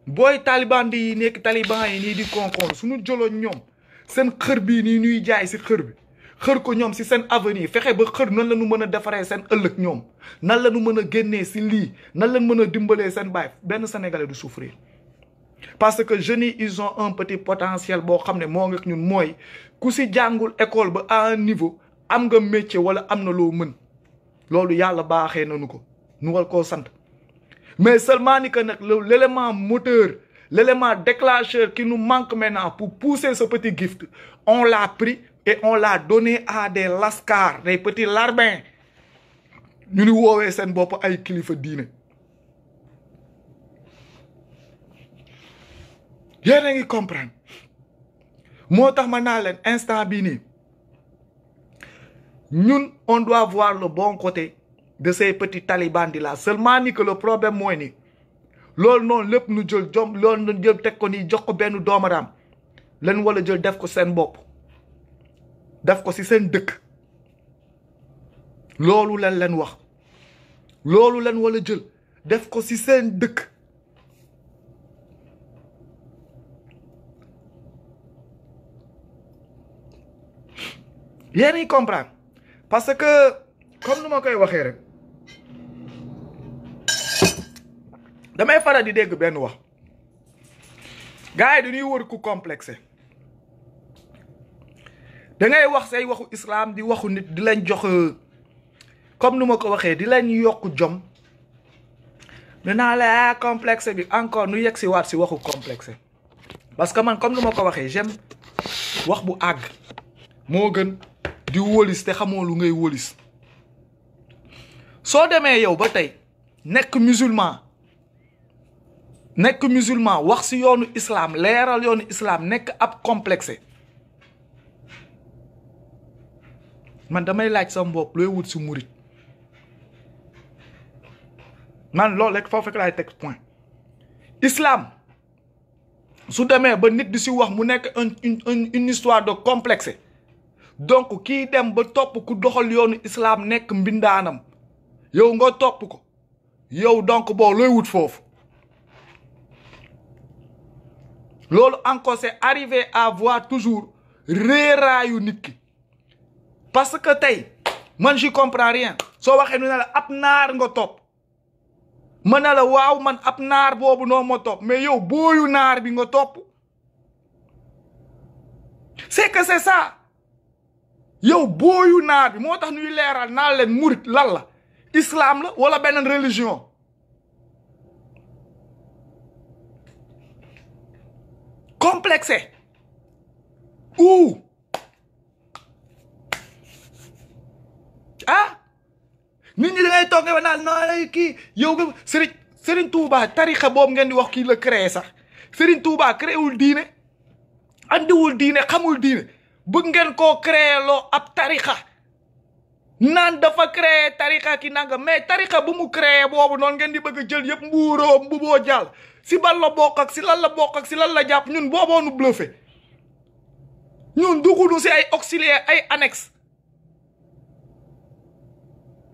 booy taliban yi nekk taliban yi nii di konkon suñu jëloon ñoom seen xër bii nii ñuy jaay si xër bi xër ko ñoom si seen avenir fexe ba xër nan la ñu mën a defaree seen ëllëg ñoom nan la ñu mën a génnee si lii nan lañ mën a dimbalee seen baay benn Sénégalais du souffrir parce que jeunes yi ils ont un petit potentiel boo xam ne moo ngi ñun mooy ku si jàngul école ba à un niveau am nga métier wala am na loo mën loolu yàlla baaxee nañu ko nu war koo sant mais seulement ni que nag l'élément moteur l'élément déclencheur qui nous manque maintenant pour pousser ce petit gift on l'a pris et on l'a donné à des lascars des petits larbins ñu ni woowee seen bopp ay kilifa diine yéen a ngi comprendre moo tax ma naa leen instant bii nii ñun on doit voir le bon côté de ces petits talibans là seulement ni que le problème mooy ni loolu noonu lépp nu jël jom loolu nu jël teg ko nii jox ko benn doomaraam leen wala jël def ko seen bopp def ko si seen dëkk loolu leen leen wax loolu leen wala jël def ko si seen dëkk yéen a comprendre parce que comme nu ma koy waxee rek damay faral di dégg benn wax gars yi dañuy wër ku complexé da ngay wax say waxu islam di waxu nit di leen jox comme nu ma ko waxee di leen yokk jom danaa la complexe bi encore nu yegg si waat si waxu complexé parce que man comme nu ma ko waxee j'aime wax bu àgg moo gën di wólis te xamoo lu ngay wólis soo demee yow ba tey nekk musulman wax si yoonu islam leeral yoonu islam nekk ab complexé man damay laaj sama bopp looy wut si murit man loolu rek foofu fekk laay teg point islam su demee ba nit di si wax mu nekk une histoire de complexé donc kii dem ba topp ku doxal yoonu islam nekk mbindaanam yow nga topp ko yow donc boo looy wut foofu loolu encore c'est arrivé à voir toujours réeraayu nit ki parce que tey man j'y comprends rien soo waxee nu ne la ab naar nga topp ma ne la waaw man ab naar boobu noo ma topp mais yow booyu naar bi nga topp c'est que c'est ça yow booyu naar bi moo tax ñuy leeral naa leen murit lan la islam la wala beneen religion complexé ou ah nit ñi da ngay toog nga naan non kii yow nga Serigne Touba tarixa boobu ngeen di wax kii la créé sax Serigne Touba créewul diine andiwul diine xamul diine bëgg ngeen koo créé loo ab tarixa naan dafa créé tarixa ki nanga mais tarixa bu mu créé boobu noonu ngeen di bëgg a jël yëpp mbuboo jàll si ban la bokk ak si lan la bokk ak si lan la jàpp ñun booboo nu bluffé ñun dugunu si ay auxiliaire ay annexe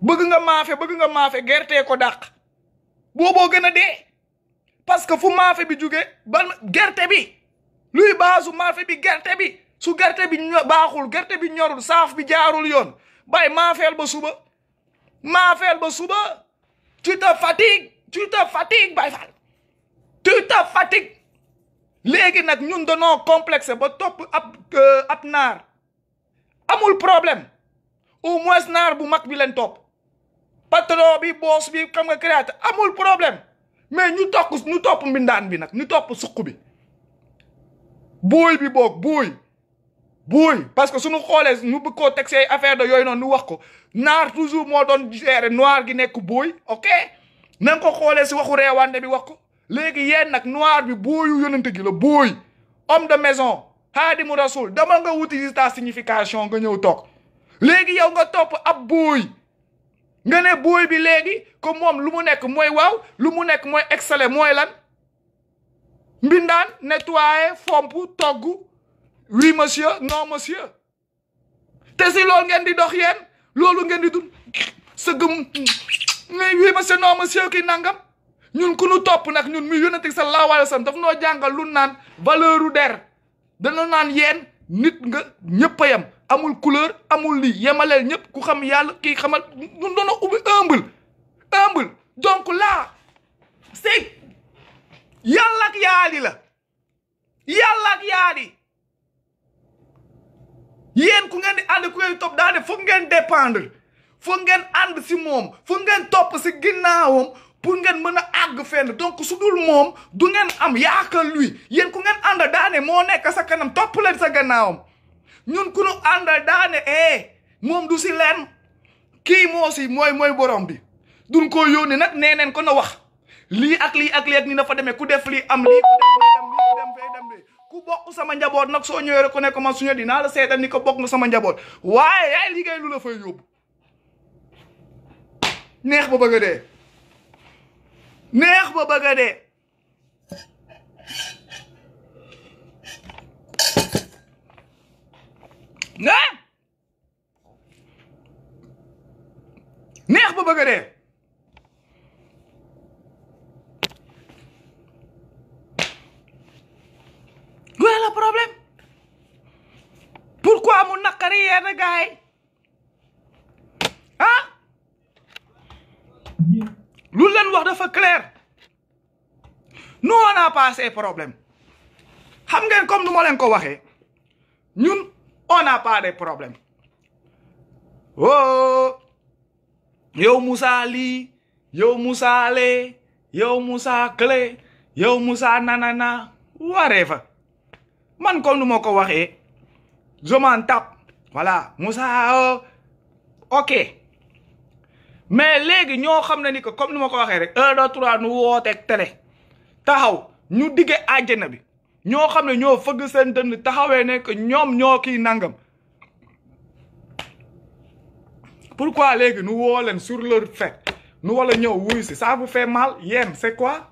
bëgg nga maafe gerte ko dàq booboo gën a dee parce que fu maafe bi jóge ban gerte bi luy baasu maafe bi gerte bi su gerte bi baaxul gerte bi ñorul saaf bi jaarul yoon bay maafeel ba suba tu te fatigues bay fal tu te fatigues léegi nag ñun danoo complexe ba topp ab naar amul problème au moins naar bu mag bi leen topp patron bi boss bi xam nga créateur amul problème mais ñu topp mbindaan bi nag ñu topp suq bi booy bi boog booy parce que suñu xoolee ñu bëgg koo teg say affaire de yooyu noonu ñu wax ko naar toujours moo doon gérer noir gi nekk booy ok na nga ko xoolee si waxu reewande bi wax ko léegi yéen nag noir bi booyu yonente gi la booy homme de maison Xaadimu Rasul dama nga wuti ta signification nga ñëw toog léegi yow nga topp ab booy nga ne booy bi léegi comme moom lu mu nekk mooy waaw lu mu nekk mooy exceller mooy lan mbindaan nettoyer fomp togg oui monsieur non monsieur te si loolu ngeen di dox yéen loolu ngeen di dund sëgëm mais oui monsieur non monsieur ki nangam ñun ku nu topp nag ñun mi yonent sallallahu alayhi wa sallam daf noo jàngal lu naan valeur u der dana naan yéen nit nga ñëpp a yem amul couleur amul lii yemaleel ñëpp ku xam yàlla kii xamal ñun doona ubbi humble donc là c'est yàlla ak yaali la yàlla ak yaali yéen ku ngeen di ànd ku ngeen di topp daa ne foog ngeen dépendre foog ngeen ànd si moom foog ngeen topp si ginnaawam pour ngeen mën a àgg fenn donc su dul moom du ngeen am yaakaar lui yéen ku ngeen ànd daa ne moo nekk sa kanam topp leen sa gannaawam ñun ku nu ànd daa ne moom du si leen kii moo si mooy borom bi duñ ko yónni nag nee neen ko na wax lii ak ni na fa demee ku def lii am lii ku dem fee dem de ku bokk sama njaboot nag soo ñëwee rek ku nekk man suñu dinaa la seetal ni ko bokk nga sama njaboot waaye yaay liggéey lu la fay yóbbu neex ba bëgg a dee neex ba bëgg a dee neex ba bëgg a dee voilà le problème pourquoi mu naqari yenn gars yi ah lu leen wax dafa clair nous on a pas ces problèmes xam ngeen comme nu ma leen ko waxee ñun on n'a pas de problème oh yow Moussa lii yow Moussa lee yow Moussa clé yow Moussa nanana whatever man comme nu ma ko waxee je m'en tape voilà Moussa ok mais léegi ñoo xam ne ni que comme ni ma ko waxee rek 1 2 3 nu wooteeg télé taxaw ñu digge àjjana bi ñoo xam ne ñoo fëgg seen dënn taxawee ne que ñoom ñoo kii nangam pourquoi léegi nu woo leen sur leur fait nu wala ñëw wuy si ça vous fait mal yéen c'est quoi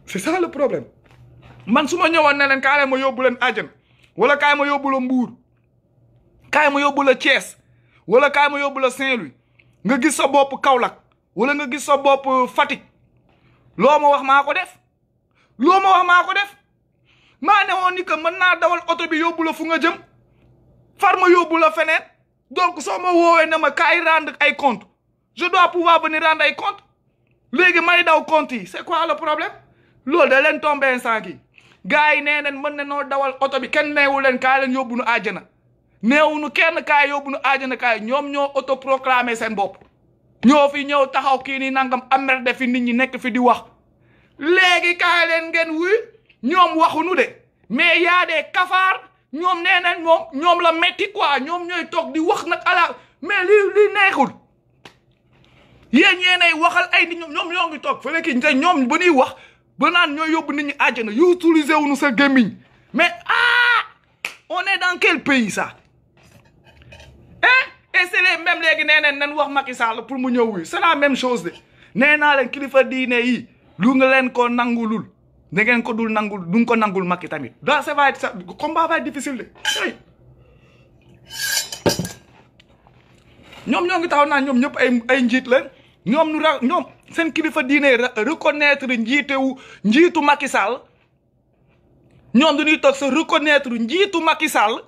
c'est ça le problème man su ma ñëwoon ne leen kaay ma yóbbu leen àjjana wala kaay ma yóbbu la Mbuur kaay ma yóbbu la Thiès wala kaay ma yóbbu la Saint-Louis nga gis sa bopp Kaolack wala nga gis sa bopp Fatick loo ma wax maa ko def loo ma wax maa ko def maa ne woon ni que mën naa dawal oto bi yóbbu la fu nga jëm far ma yóbbu la feneen donc soo ma woowee ne ma kaay rendre ay compte je dois pouvoir venir rendre ay compte léegi may daw compte yi c'est quoi le problème loolu da leen tombé instant gi gars yi nee neen mën na noo dawal oto bi kenn neewu leen kaay leen yóbbu nu àjjana néewuñu kenn kaay yóbbu nu àjjana kaay ñoom ñoo autoproclamé seen bopp ñoo fi ñëw taxaw kii ni nangam amerde fi nit ñi nekk fi di wax léegi kaay leen ngeen wuy ñoom waxuñu de mais yaa des cafards ñoom nee nañ moom ñoom la metti quoi ñoom ñooy toog di wax nag ala mais lii neexul yéen yéenay waxal ay nit ñoom ñoo ngi toog fële kii te ñoom ba ñuy wax ba naan ñooy yóbbu nit ñi àjjana yu utiliser wuñu sa gémmiñ mais on est dans quel pays ça et c'est les mêmes léegi nee nañ wax Macky Sall pour mu ñëw wuy c'est la même chose de nee naa leen kilifa diine yi lu nga leen ko nangulul da ngeen ko dul nangul du ko nangul Macky tamit da ça va être ça combat va être difficile de ñoom ñoo ngi taxaw naa ñoom ñëpp ay njiit leen ñoom seen kilifa diine reconnaître njiitu Macky Sall ñoom dañuy toog sa reconnaître njiitu Macky Sall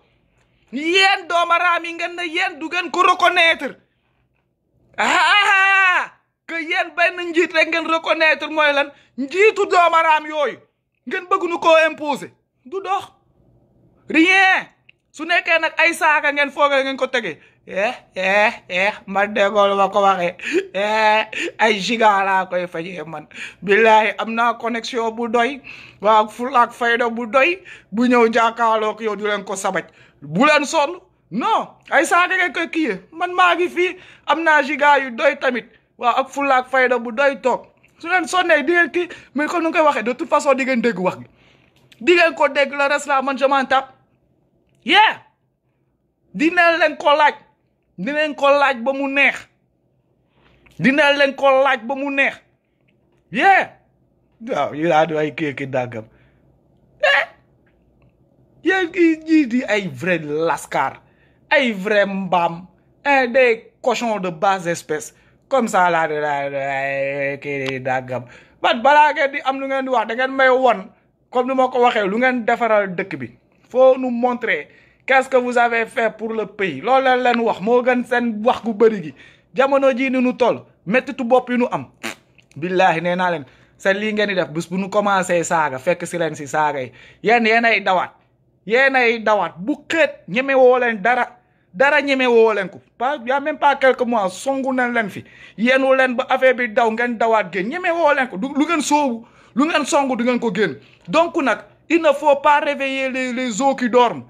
yéen doomaraam yi ngeen ne yéen du ngeen ko reconnaître que yéen benn njiit rek ngeen reconnaître mooy lan njiitu doomaraam yooyu ngeen bëgg nu koo imposer du dox rien su nekkee nag ay saaka ngeen foogee ngeen ko tegee ma déggoo ma ko waxee ay giga laa koy fajee man billahi am naa connexion bu doy waa fulaak fayda bu doy bu ñëw jàkkaarloog yow di leen ko sabaj bu leen sonn non ay saaka ngeen koy kiyee man maa ngi fii am naa giga yu doy tamit waaw ak fulaak fayda bu doy toog su leen sonnee di ngeen kii mais comme nu koy waxee de toute façon di ngeen dégg wax gi di ngeen ko dégg le reste là man je m'en tape dina leen ko laaj dinañ ko laaj ba mu neex dina leen ko laaj ba mu neex waaw yi laa di ay kéeki dàggam yéen ñii di ay vrai lascar ay vrai mbaam des cochons de basse espèce comme ça laa di kii dàggam balaa ngeen di am lu ngeen di wax da ngeen may won comme ni ma ko waxee lu ngeen defaral dëkk bi faut nous montrer qu'est-ce que vous avez fait pour le pays loolu la leen wax moo gën seen wax gu bëri gi jamono jii ni nu toll mettitu bopp yi nu am billahi nee naa leen seen lii ngeen di def bés bu nu commencé saaga fekk si leen si saaga yi yéenay dawaat bu xeet ñeme woo leen dara ñeme woo leen ko pas y a même pas quelques mois songu nañ leen fi yéenu leen ba affaire bi daw ngeen dawaat génn ñeme woo leen ko lu ngeen soobu lu ngeen songu du ngeen ko génn donc nag il ne faut pas réveiller les os qui dorment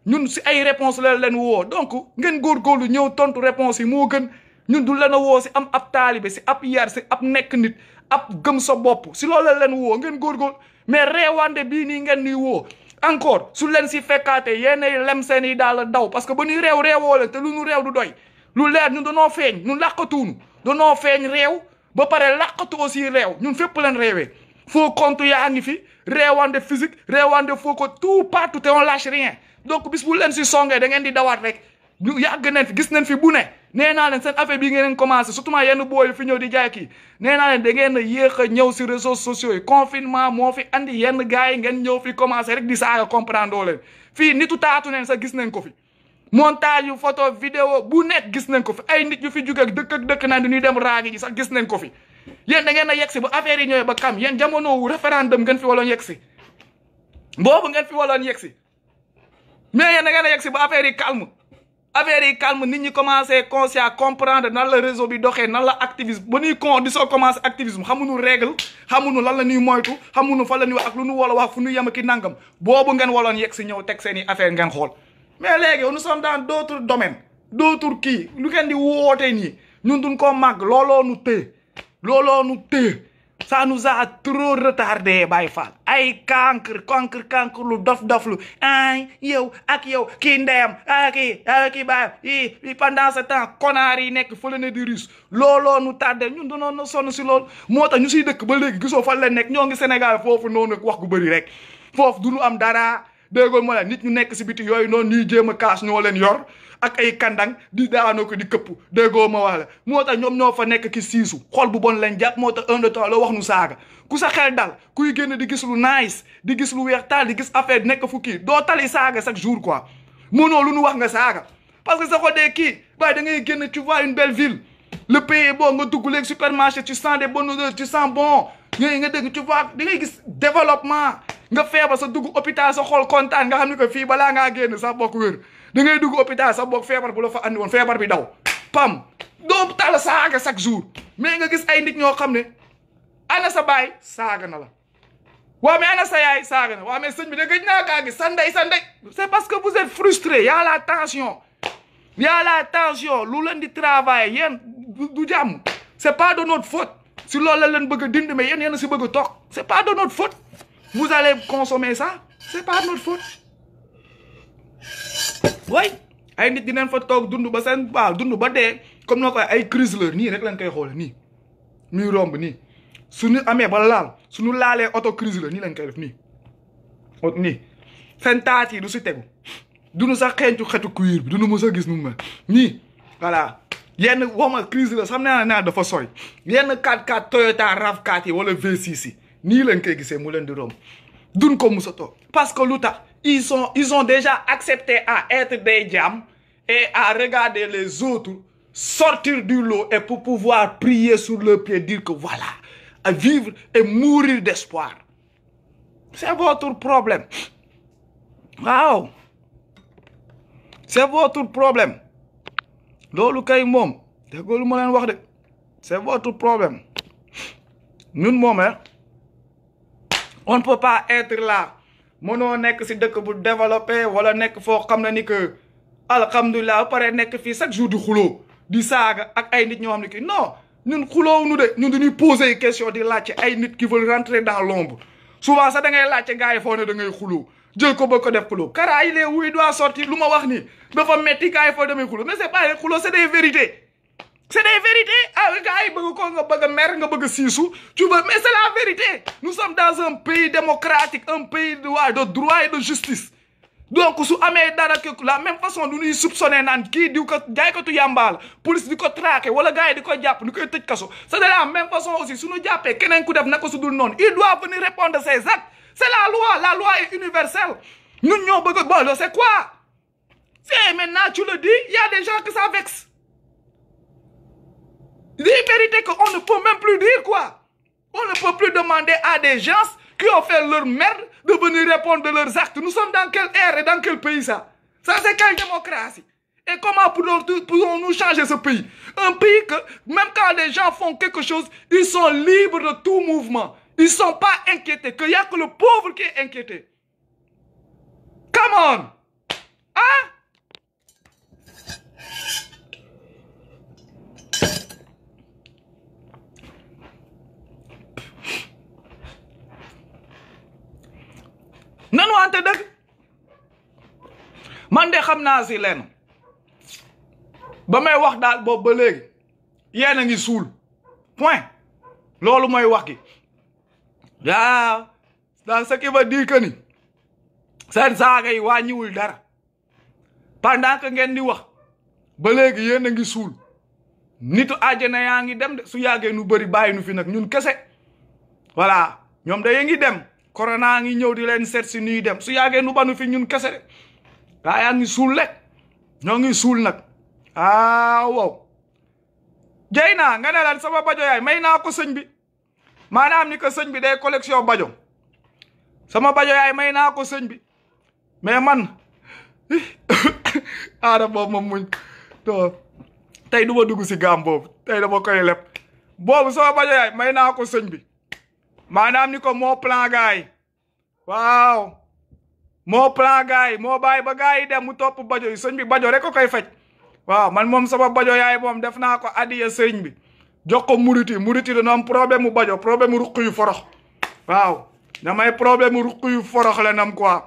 ñun si ay réponse la leen woo donc ngeen góorgóorlu ñëw tontu réponse yi moo gën ñun du leen a woo si am ab taalibe si ab yar si ab nekk nit ab gëm sa bopp si loolu la leen woo ngeen góorgóorlu mais reewande bii nii ngeen nuy woo encore su leen si fekkaate yéenay lem seen yi daal daw parce que ba ñuy reewoo leen te lu ñu reew du doy lu leer ñun danoo feeñ ñun làqatuunu danoo feeñ reew ba pare làqatu aussi reew ñun fépp leen reewee faux compte yaa ngi fi reewande physique reewande faux ko tout partout te on lâche rien donc bis bu leen si songee da ngeen di dawaat rek ñu yàgg nañ fi gis nañ fi bu ne nee naa leen seen affaire bi ngeen commencé surtout yenn booy fi ñëw di jaay kii nee naa leen da ngeen a yéex a ñëw si réseaux sociaux yi confinement moo fi andi yenn gars yi ngeen ñëw fi commencé rek di saaga comprendre leen fii nitu taatu neen sax gis nañ ko fi montage yu photo vidéo bu nekk gis nañ ko fi ay nit yu fi jóge dëkk naan di ñuy dem raagi ji sax gis nañ ko fi yéen da ngeen a yegg si bu affaire yi ñëwee ba kam yéen jamono wu référendum ngeen fi waloon yegg si boobu ngeen fi waloon yegg si mais yéen da ngeen a yegg si ba affaire yi calme nit ñi commencé conscient comprendre nan la réseau bi doxee nan la activisme ba ñuy di soo commencé activisme xamuñu règle xamuñu lan la ñuy moytu xamuñu fan la ñuy wax ak lu ñu wala wax fu ñu yem ki nangam boobu ngeen waloon yegg si ñëw teg seen i affaire ngeen xool mais léegi nous sommes dans d'autres domaines d'autres kii lu ngeen di wootee nii ñun duñ ko màgg looloo nu téye ça nous a trop retardé Baye Fall ay cancre lu dof lu ay yow ak yow kii ndeyam kii baay pendant ce temps connard yi nekk fële ne di russe looloo nu tardé ñun danoon na sonn si loolu moo tax ñu siy dëkk ba léegi gisoo fan la nekk ñoo ngi Sénégal foofu noonu wax gu bëri rek foofu du ñu am dara déggoon moo la nit ñu nekk si biti yooyu noonu ñuy jéem a kaas ñoo leen yor ak ay kandang di daanoo ko di këpp déggoo ma wax la moo tax ñoom ñoo fa nekk ki siisu xol bu bon leen jàpp moo tax un de temps la wax nu saaga ku sa xel dal kuy génn di gis lu nice di gis lu weex taal di gis affaire nekk fu kii doo tali saaga chaque jour quoi mënoo lu nu wax nga saaga parce que sa ko dee kii waaye da ngay génn tu vois une belle ville le pays est bon nga dugg léegi supermarché tu sens des bonnes odeurs tu sens bon nga dégg tu vois da ngay gis développement nga feebar sa dugg hôpital sa xol kontaan nga xam ni que fii balaa ngaa génn sax bokk wér da ngay dugg hôpital sax boog feebar bu la fa andi woon feebar bi daw pam doo tal saaga chaque jour mais nga gis ay nit ñoo xam ne ana sa baay saaga na la waa mais ana sa yaay saaga na waa mais sëñ bi da gëj naa kaa gis sa ndey c'est parce que vous êtes frustré y a la tension lu leen di travailler yéen du jàmm c'est pas de notre faute si loolu la leen bëgg a dindi mais yéen si bëgg a toog c'est pas de notre faute vous allez consommer ça c'est pas de notre faute way ay nit dinañ fa toog dund ba seen dund ba dee comme noo koy ay Chrysler nii rek lañ koy xoole nii muy romb nii suñu amee ba laal suñu laalee auto Chrysler nii lañ koy def nii seen taat yi du si tegu duñu sax xeeñcu xetu cuir bi duñu mës a gis nu mel nii voilà yenn woma Chrysler sax nee na dafa sooy yenn 4x4 Toyota RAV4 yi wala V6 yi nii lañ koy gisee mu leen di romb duñ ko mës a toog parce que lu tax ils ont déjà accepté à être des diams et à regarder les autres sortir du lot et pour pouvoir prier sur le pied, dire que voilà, à vivre et mourir d'espoir. C'est votre problème. Wow. C'est votre problème. C'est votre problème. Nous, on ne peut pas être là. Mono nek si deuk bu développer wala nek fo xamna ni que alhamdoulillah paré nek fi chaque jour du xulo di saga ak ay nit ñoo xamni ki non ñun xulo nu de ñun dañuy poser question di laacc ay nit qui veulent rentrer dans l'ombre souvent ça da ngay laacc gaay fo ne da ngay xulo jël ko ba ko def xulo kara il est où il doit sortir luma wax ni dafa metti gaay fo demay xulo mais c'est pas des xulo c'est des vérités. C'est des vérités. Ah, tu veux, mais c'est la vérité. Nous sommes dans un pays démocratique, un pays de droit et de justice. Donc, la même façon, nous nous soupçonnons qui dit que tu yambal, police dit que traque, ou le gars dit que diap, nous que tu kaso. C'est de la même façon aussi. Si nous diapé, il doit venir répondre à ses actes. C'est la loi. La loi est universelle. Nous n'avons pas bon, c'est quoi? C'est maintenant, tu le dis, il y a des gens que ça vexe. Des vérités qu'on ne peut même plus dire, quoi. On ne peut plus demander à des gens qui ont fait leur merde de venir répondre de leurs actes. Nous sommes dans quelle ère et dans quel pays, ça? Ça, c'est quelle démocratie? Et comment pouvons-nous changer ce pays? Un pays que, même quand les gens font quelque chose, ils sont libres de tout mouvement. Ils ne sont pas inquiétés, qu'il n'y a que le pauvre qui est inquiété. Come on! Hein? nanu ante deug man de xamna ci len ba may wax dal bo ba legui yena ngi sul point lolu moy wax gi ya dans ce qui veut dire que ni sen saga yi wañiwul dara pendant que ngeen di wax ba legui yena ngi sul nitu aljana yaangi dem de su yagge nu beuri bayinu fi nak ñun kesse voilà ñom da ngi dem corona ngi ñew di len set ci nuy dem su yagge nu banu fi ñun kesse ga ya ngi sul lek ñoo ngi sul nak ah wow jeyna nga ne lan sama bajo yaay may na ko señ bi manam ni ko señ bi day collection bajo sama bajo yaay may na ko señ bi mais man ara bob mom muñ to tay duma dugg ci gam bob tay dama koy lepp bobu sama bajo yaay may na ko señ bi manam ni ko mo plan gaay waaw mo plan gaay mo bay ba gaay dem mu top bajo yi señ bi bajo rek ko koy fajj waaw man mom sama bajo yaay mom def na ko adiya señ bi jox ko muriti da am problème mu bajo problème ruq yu forox waaw damay problème ruq yu forox la nam quoi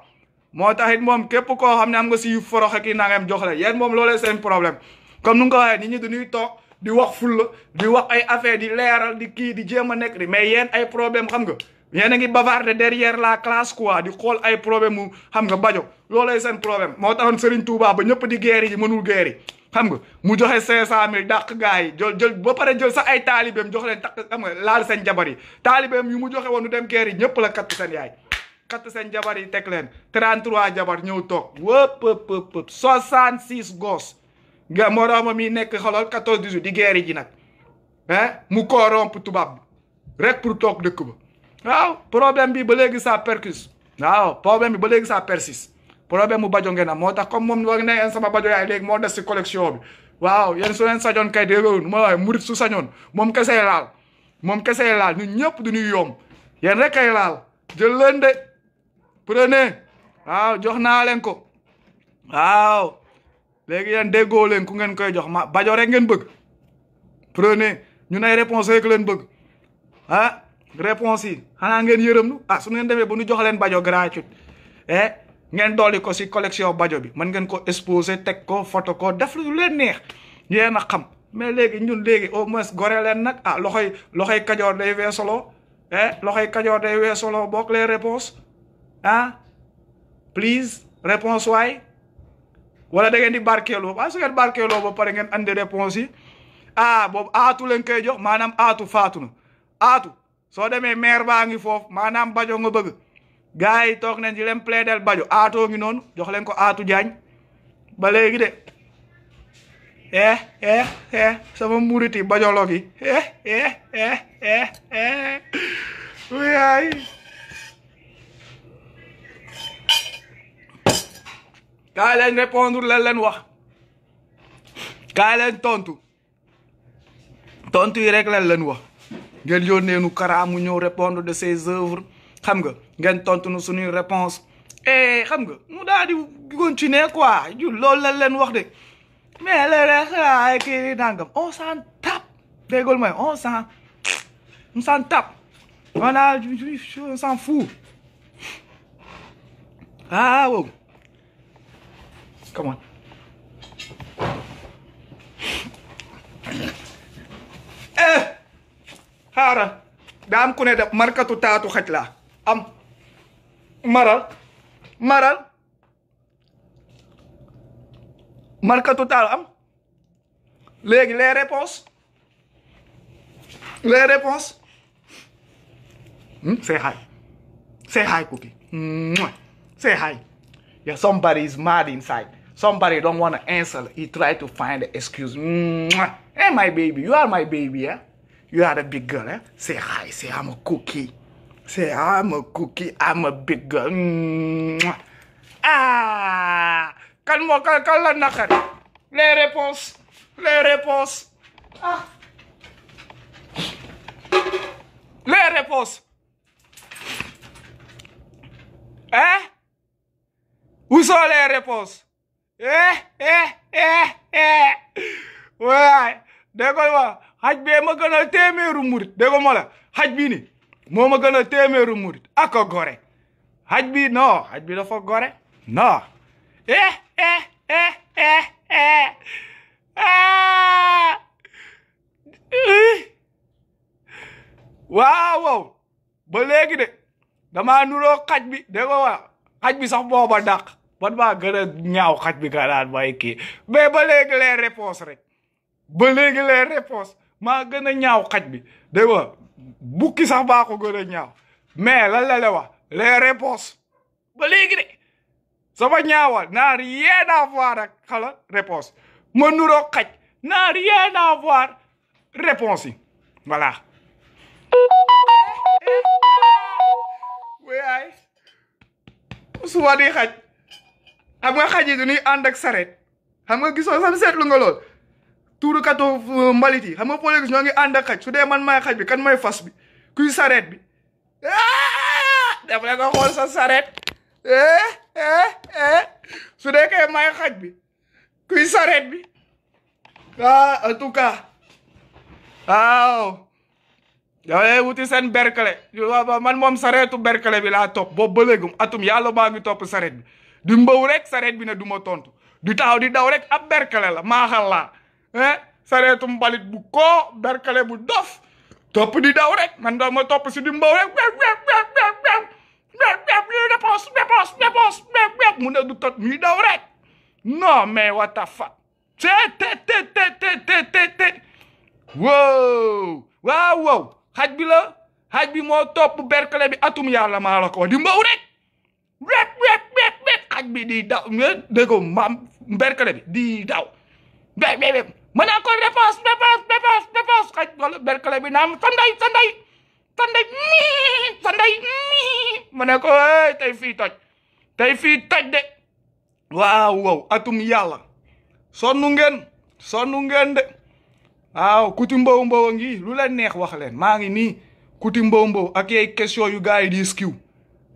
moo taxit mom képp ko xamne am nga ci yu forox ak nangam jox la yeen mom lolé seen problème comme nu nga waxe nit ñi dañuy tok di wax ful di wax ay affaire di leral di ki di jema nek di mais yeen ay problème xam nga yeen nga bavarder derrière la classe quoi di xol ay problème xam nga bajo lolay sen problème mo taxone Serigne Touba ba ñepp di guerre yi mënul guerre xam nga mu joxe 500000 dak gaay jël ba paré jël sa ay talibem jox len tak xam nga laal sen jabar yi talibem yu mu joxe wonu dem guerre ñepp la kat sen yaay kat sen jabar yi tek len 33 jabar ñew tok wop 66 gosses nga morama mi nek xolal 14 18 di guerre ji nak hein mu corrompre tubab rek pour tok dekk ba waaw problème bi ba légui ça percuse waaw problème bi ba légui ça persiste problème mu bajo ngeen am moo tax comme moom war ne sama bajo yaay léegi moo des si collection bi waaw yéen su leen sañoon kay déggoo ma waaye murit su sañoon moom kese laal ñun ñëpp du ñuy yomb yéen rek kay laal jël leen de prenez waaw jox naa leen ko waaw léegi yéen déggoo leen ku ngeen koy jox ma bajo rek ngeen bëgg prenez ñun ay réponse rek leen bëgg ah réponse yi xanaa ngeen yërëm nu su ngeen demee ba ñu jox leen bajo gratuit ngeen dolli ko si collection bajo bi mën ngeen ko exposer teg ko photo ko def lu leen neex yéen a xam mais léegi ñun léegi au moins gore leen nag loxoy kajoor day weesoloo loxoy kajoor day weesoloo bokk les réponses please réponse waay wala da ngeen di barkeeloo waaye su ngeen barkeeloo ba pare ngeen andi réponse yi boobu aatu leen koy jox maanaam aatu faatu na aatu soo demee maire baa ngi foofu maanaam bajo nga bëgg gars yi toog nañ ci leen plaidel bajo aatoo ngi noonu jox leen ko aatu jaañ ba léegi de sama muriti bajolog yi uyaay kaay leen répondre leen wax kaay leen tontu yi rek leen wax ngeen yónnee nu Kara mu ñëw répondre de ses œuvres xam nga ngeen tontu nu suñuy réponse xam nga mu daal di continuer quoi loolu leen wax de mais le rek kii nangam on s'en tape déggol mooy on s'en tape on s'en fout wow come on xaaral daa am ku ne def markatu taatu xaj la am maral markatu taatu am léegi les réponses say hi Cookie say hi yeah somebody is mad inside somebody don't want to answer he try to find the excuse hey my baby you are my baby you are a big girl say hi say I'm a cookie say I'm a cookie I'm a big girl kan la naqari les réponses les réponses où sont les réponses waay déggoo ma xaj bee ma gën a téeméeru murit déggoo ma la xaj bii ni moo ma gën a téeméeru murit ak a gore xaj bi non xaj bi dafa gore non waaw ba léegi de damaa nuroo xaj bi déggoo ma xaj bi sax booba dàq ban maa gën a ñaaw xaj bi nga daan may kii mais ba léegi les réponses rek ba léegi les réponses maa gën a ñaaw xaj bi dégg nga bukki sax baa ko gën a ñaaw mais lan la wax les réponses ba léegi de sama ñaawal n'a rien à voir ak xala réponse ma nuroo xaj n'a rien à voir réponse yi voilà waay suba di xaj xam nga xaj yi dañuy ànd ak saret xam nga gisoo sax seetlu nga lool tuurukatu mbalit yi xam nga foo gis ñoo ngi ànd ak xaj su dee man may xaj bi kan mooy fas bi kuy saret bi def la nga xool sa saret su dee kay may xaj bi kuy saret bi en tout cas waaw yow wuti seen berkele man moom sareetu berkele bi laa topp boobu ba léegi atum yàlla maa ngi topp saret bi di mbaw rek saret bi ne du ma tontu di taxaw di daw rek ab berkele la maaxal laa sareetu mbalit bu ko berkele bu dof topp di daw rek man doo ma topp si di mbaw rek réponse mu ne du tot muy daw rek non mais what the fuck waaw xaj bi la xaj bi moo topp berkele bi atum yàlla maa la ko di mbaw rek xaj bi di daw dégg nga maam berkele bi di daw ma naa ko réponse xaj wala berkele bi naam sa ndey ma ne ko tey fii toj de waaw atum yàlla sonnu ngeen de waaw kuti mbow ngi lu leen neex wax leen maa ngi nii kuti mbow ak ay question yu gars yi di skiw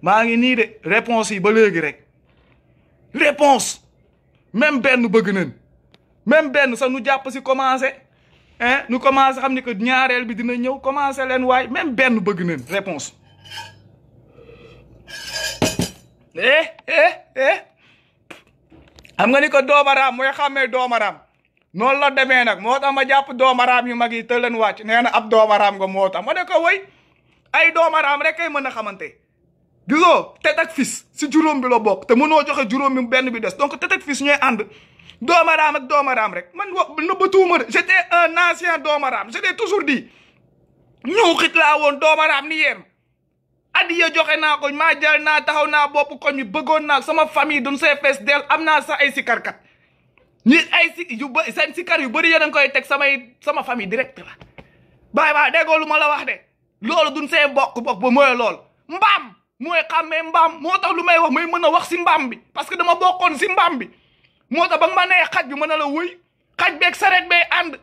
maa ngi nii de réponse yi ba léegi rek réponse même benn bëgg nañ même benn sax nu jàpp si commencé nu commencé xam ni que ñaareel bi dina ñëw commencé leen waay même benn bëgg nañ réponse xam nga ni ko doomaraam mooy xàmmee doomaraam noonu la demee nag moo tax ma jàpp doomaraam yu mag yi te leen wàcc nee na ab doomaraam nga moo tax ma ne ko woy ay doomaraam rek kay mën a xamante gisoo tet ak fils si juróom bi la bokk te mënoo joxe juróom bi benn bi des donc tet ak fils ñooy ànd doomaraam ak doomaraam rek man wax nëbbatuuma de j'étais un ancien doomaraam je l'ai toujours dit ñëw xit laa woon doomaraam ni yéen adiya joxe naa ko maa jël naa taxaw naa bopp koñ mi bëggoon naa sama famille duñ see fees del am naa sax ay sikarkat ñi ay si yu ba seen sikar yu bëri yéen a ngi koy teg sama famille direct la baa déggoo lu ma la wax de loolu duñ see bokk ba mooy loolu mbaam mooy xàmmee mbaam moo tax lu may wax may mën a wax si mbaam bi parce que dama bokkoon si mbaam bi moo tax ba nga ma nee xaj bi mën a la wëy xaj beeg saret bay ànd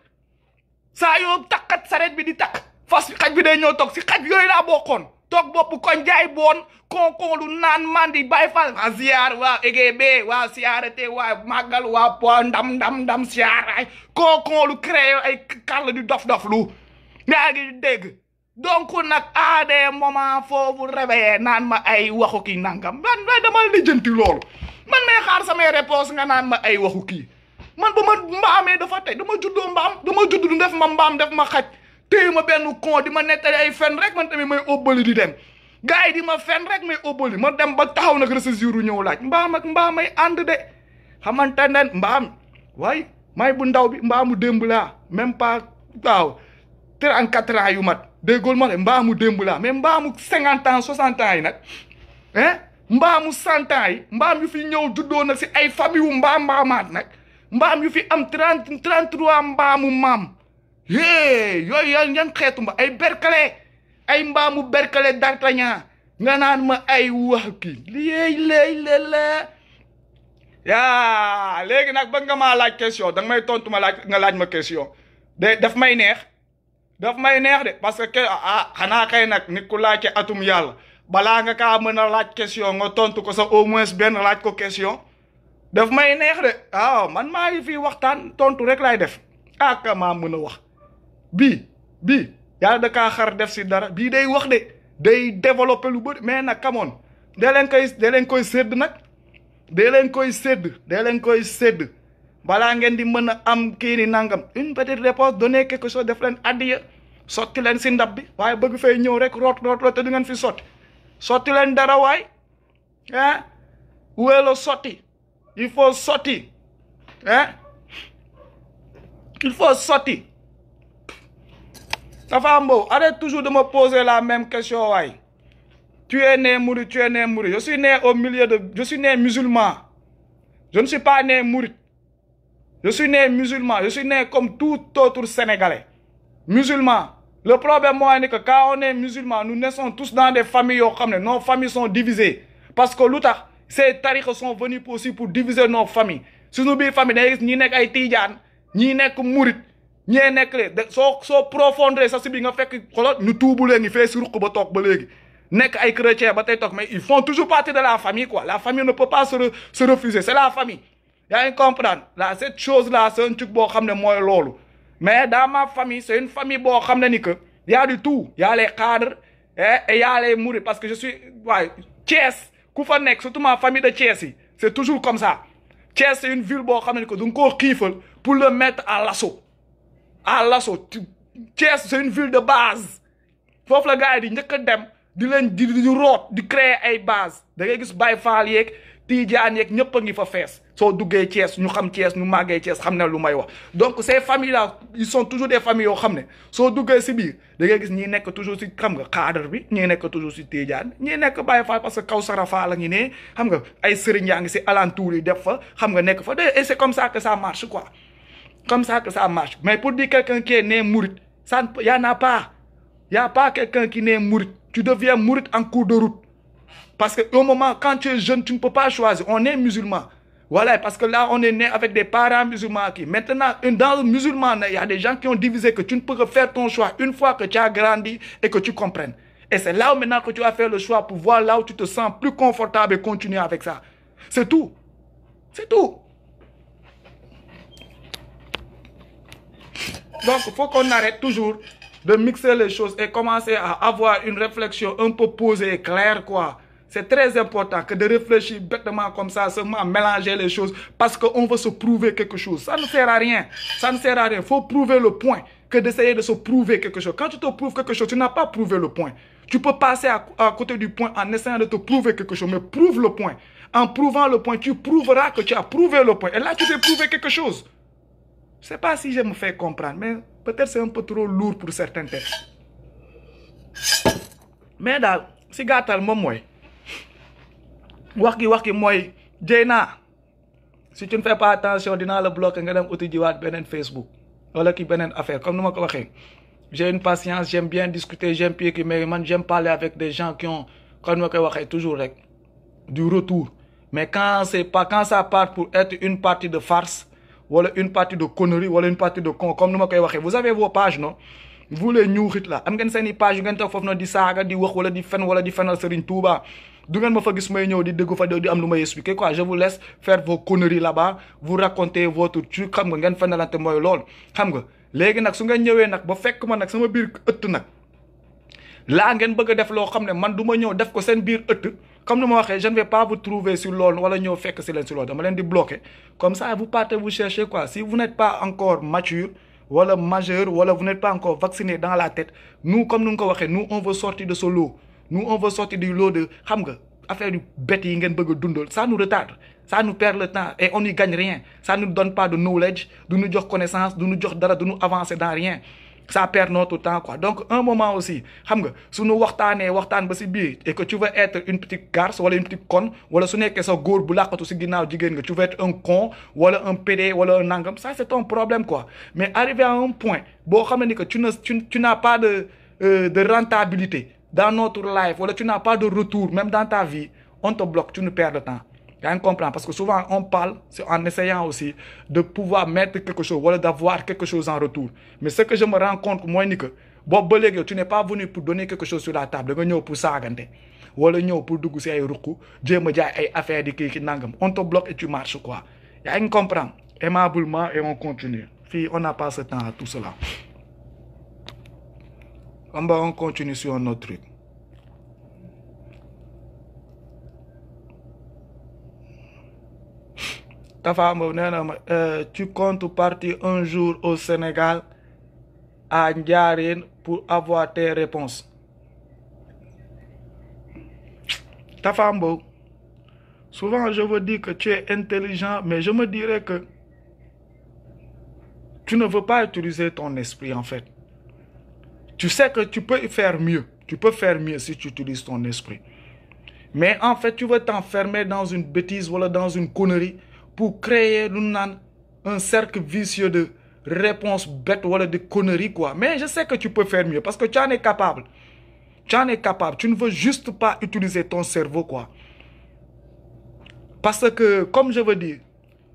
saa yoo takkat saret bi di takk fas xaj bi day ñëw toog si xaj yooyu laa bokkoon toog bopp koñ jaay boon konkon lu naan mandi bàyyi fa waa ziar waa EGB waa siyaarate waa màggal waa po ndam siyaaraay konkon lu créé ay kàll di dof lu yaa ngi dégg donc nag à des moments foofu réveillé naan ma ay waxu kii nangam man dama lijjanti loolu man may xaar samay réponse nga naan ma ay waxu kii man ba ma mbaamee dafa tey dama juddoo mbaam dama judd du def ma mbaam def ma xaj téye ma benn con di ma nettali ay fen rek man tamit may óbbali di dem gars yi di ma fen rek may óbbali ma dem ba taxaw nag ressaisir ñëw laaj mbaam ak mbaam ay ànd de xamante ne mbaam waaye may bu ndaw bi mbaamu démb laa même pas waaw 34 ans yu mat déggul ma ne mbaamu démb laa mais mbaamu 50 ans 60 ans yi nag mbaamu 100 ans yi mbaam yu fi ñëw juddoo nag si ay famille wu mbaamaat nag mbaam yu fi am 33 mbaamu maam yooyu yan xeetu mba ay berkale ay mbaamu berkale d'Artagnan nga naan ma ay wax kii léeg yaa léegi nag ba nga maa laaj question danga may tontu ma nga laaj ma question daf may neex de parce que xanaa kay nag nit ku laaj atum yàlla balaa nga kaa mën a laaj question nga tontu ko sax au moins benn laaj ko question daf may neex de waaw man maa ngi fii waxtaan tontu rek laay def ak maa mën a wax bii yàlla da kaa xar def si dara bii day wax de day développer lu bëri mais nag kamoon dee leen koy sédd nag dee leen koy sédd balaa ngeen di mën a am kii ni nangam une petite réponse donner quelque chose def leen addiya sotti leen si ndab bi waaye bëgg fay ñëw rek root te du ngeen fi sotti leen dara waay wéelo sotti il faut sotti Tafa Mbow, arrête toujours de me poser la même question, waay. Tu es né mouride. Je suis né je suis né musulman. Je ne suis pas né mouride. Je suis né musulman. Je suis né comme tout autre Sénégalais. Musulman. Le problème, moi, c'est que quand on est musulman, nous naissons tous dans des familles, nos familles sont divisées. Parce que ces tariqs sont venus aussi pour diviser nos familles. Si nous avons famille, nous sommes des Tidjane, nous sommes mourides. ñee nekk le soo profondre sa si bi nga fekk xolot ñu tuubu leen ñu fee si ruq ba toog ba léegi nekk ay chrétien ba tey toog mais ils font toujours partie de la famille quoi la famille ne peut pas se refuser c'est la famille yaa ngi comprendre là cette chose là c'est un truc boo xam ne mooy loolu mais dans ma famille c'est une famille boo xam ne ni que y a du tout y a les cadres et y a les mourides parce que je suis waaye Thiès ku fa nekk surtout ma famille de Thiès yi c'est toujours comme ça Thiès c'est une ville boo xam ne ni que du nga koo xiifal pour le mettre à l'assaut Thiès c'est une ville de base foofu la gars yi di njëkk a dem di root di créer ay base da ngay gis Baye Fall yeeg Tidiane yeeg ñëpp a ngi fa fees soo duggee Thiès ñu xam Thiès ñu màggee Thiès xam ne lu may wax donc ces familles là ils sont toujours des familles yoo xam ne soo duggee si biir da ngay gis ñi nekk toujours si xam nga cadre bi ñi nekk toujours si Tidiane ñi nekk Baye Fall parce que Kawsara Fall la ngi ne xam nga ay sëriñ yaa ngi si alentour yi def fa xam nga nekk fa et c'est comme ça que ça marche quoi comme ça que ça marche. Mais pour dire quelqu'un qui est né mouride, il n'y en a pas. Il n'y a pas quelqu'un qui est né mouride. Tu deviens mouride en cours de route. Parce qu'au moment, quand tu es jeune, tu ne peux pas choisir. On est musulman. Voilà, parce que là, on est né avec des parents musulmans qui... Maintenant, dans le musulman, il y a des gens qui ont divisé que tu ne peux faire ton choix une fois que tu as grandi et que tu comprennes. Et c'est là où maintenant que tu vas faire le choix pour voir là où tu te sens plus confortable et continuer avec ça. C'est tout. C'est tout. Donc, il faut qu'on arrête toujours de mixer les choses et commencer à avoir une réflexion un peu posée et claire, quoi. C'est très important que de réfléchir bêtement comme ça, seulement mélanger les choses parce qu'on veut se prouver quelque chose. Ça ne sert à rien. Ça ne sert à rien. Il faut prouver le point que d'essayer de se prouver quelque chose. Quand tu te prouves quelque chose, tu n'as pas prouvé le point. Tu peux passer à côté du point en essayant de te prouver quelque chose, mais prouve le point. En prouvant le point, tu prouveras que tu as prouvé le point. Et là, tu t'es prouvé quelque chose. Je ne sais pas si je me fais comprendre, mais peut-être c'est un peu trop lourd pour certains textes. Mais là, si gâtal moi, Waki moi, Jena, si tu ne fais pas attention, dina le bloc nga dem uti jiwaat benen Facebook wala ki benen affaire comme nous ma ko waxé. J'ai une patience, j'aime bien discuter, j'aime piquer, mais man j'aime parler avec des gens qui ont comme moi ko waxé toujours rek du retour. Mais quand ça part pour être une partie de farce wala une partie de connerie wala une partie de con comme nous ma koy waxé, vous avez vos pages non? Vous les ñuuxit là, am ngeen seeni page yu ngeen tok fofu non di saga di wax wala di fen wala di fenal Serigne Touba. Du ngeen ma fa gis may ñëw di dégg fa di am lu may expliquer quoi. Je vous laisse faire vos conneries là-bas, vous racontez votre truc xam nga ngeen fenalante mooy lool xam nga. Léegi nag su ngeen ñëwee nag ba fekk ma nag sama biir ëtt nag laa ngeen bëgg a def loo xam ne man du ma ñëw def ko seen biir ëtt comme ni ma waxee je ne vais pas vous trouver sur loolu wala ñëw fekk si leen si loolu dama leen di bloquer comme ça vous partez vous chercher quoi. Si vous n'êtes pas encore mature wala majeur wala vous n'êtes pas encore vacciné dans la tête, nous comme nous ko waxee nous on veut sortir de ce lot. Nous on veut sortir du lot de xam nga affaire du bête yi ngeen bëgg a dundal. Ça nous retarde, ça nous perd le temps et on n'y gagne rien. Ça ne nous donne pas de knowledge, de nous jox connaissance, de nous jox dara, de nous avancer dans rien. Ça perd notre temps quoi. Donc un moment aussi xam nga su ñu waxtaanee waxtaan ba si biir et que tu veux être une petite garce wala une petite conne wala su nekkee sa góor bu làqatu si ginnaaw jigéen nga tu veux être un con wala un pédé wala un nangam, ça c'est ton problème quoi. Mais arrivé à un point boo xam ne ni que tu n'as pas de rentabilité dans notre life, voilà, tu n'as pas de retour, même dans ta vie, on te bloque, tu nous perds le temps. Tu comprends? Parce que souvent, on parle en essayant aussi de pouvoir mettre quelque chose, voilà, d'avoir quelque chose en retour. Mais ce que je me rends compte, moi, c'est que tu n'es pas venu pour donner quelque chose sur la table, tu es venu pour ça, voilà, pour dougouser ay ruku, Dieu me dit ay affaire de qui nangam. On te bloque et tu marches quoi. Tu comprends? Aimablement et on continue. Fille, on n'a pas ce temps à tout cela. On continue sur un autre truc. Ta femme, tu comptes partir un jour au Sénégal à Ndiarène pour avoir tes réponses. Ta femme, souvent je veux dire que tu es intelligent, mais je me dirais que tu ne veux pas utiliser ton esprit en fait. Tu sais que tu peux faire mieux. Tu peux faire mieux si tu utilises ton esprit. Mais en fait, tu veux t'enfermer dans une bêtise ou dans une connerie pour créer un cercle vicieux de réponses bêtes ou de conneries quoi. Mais je sais que tu peux faire mieux parce que tu en es capable. Tu en es capable. Tu ne veux juste pas utiliser ton cerveau quoi. Parce que, comme je veux dire,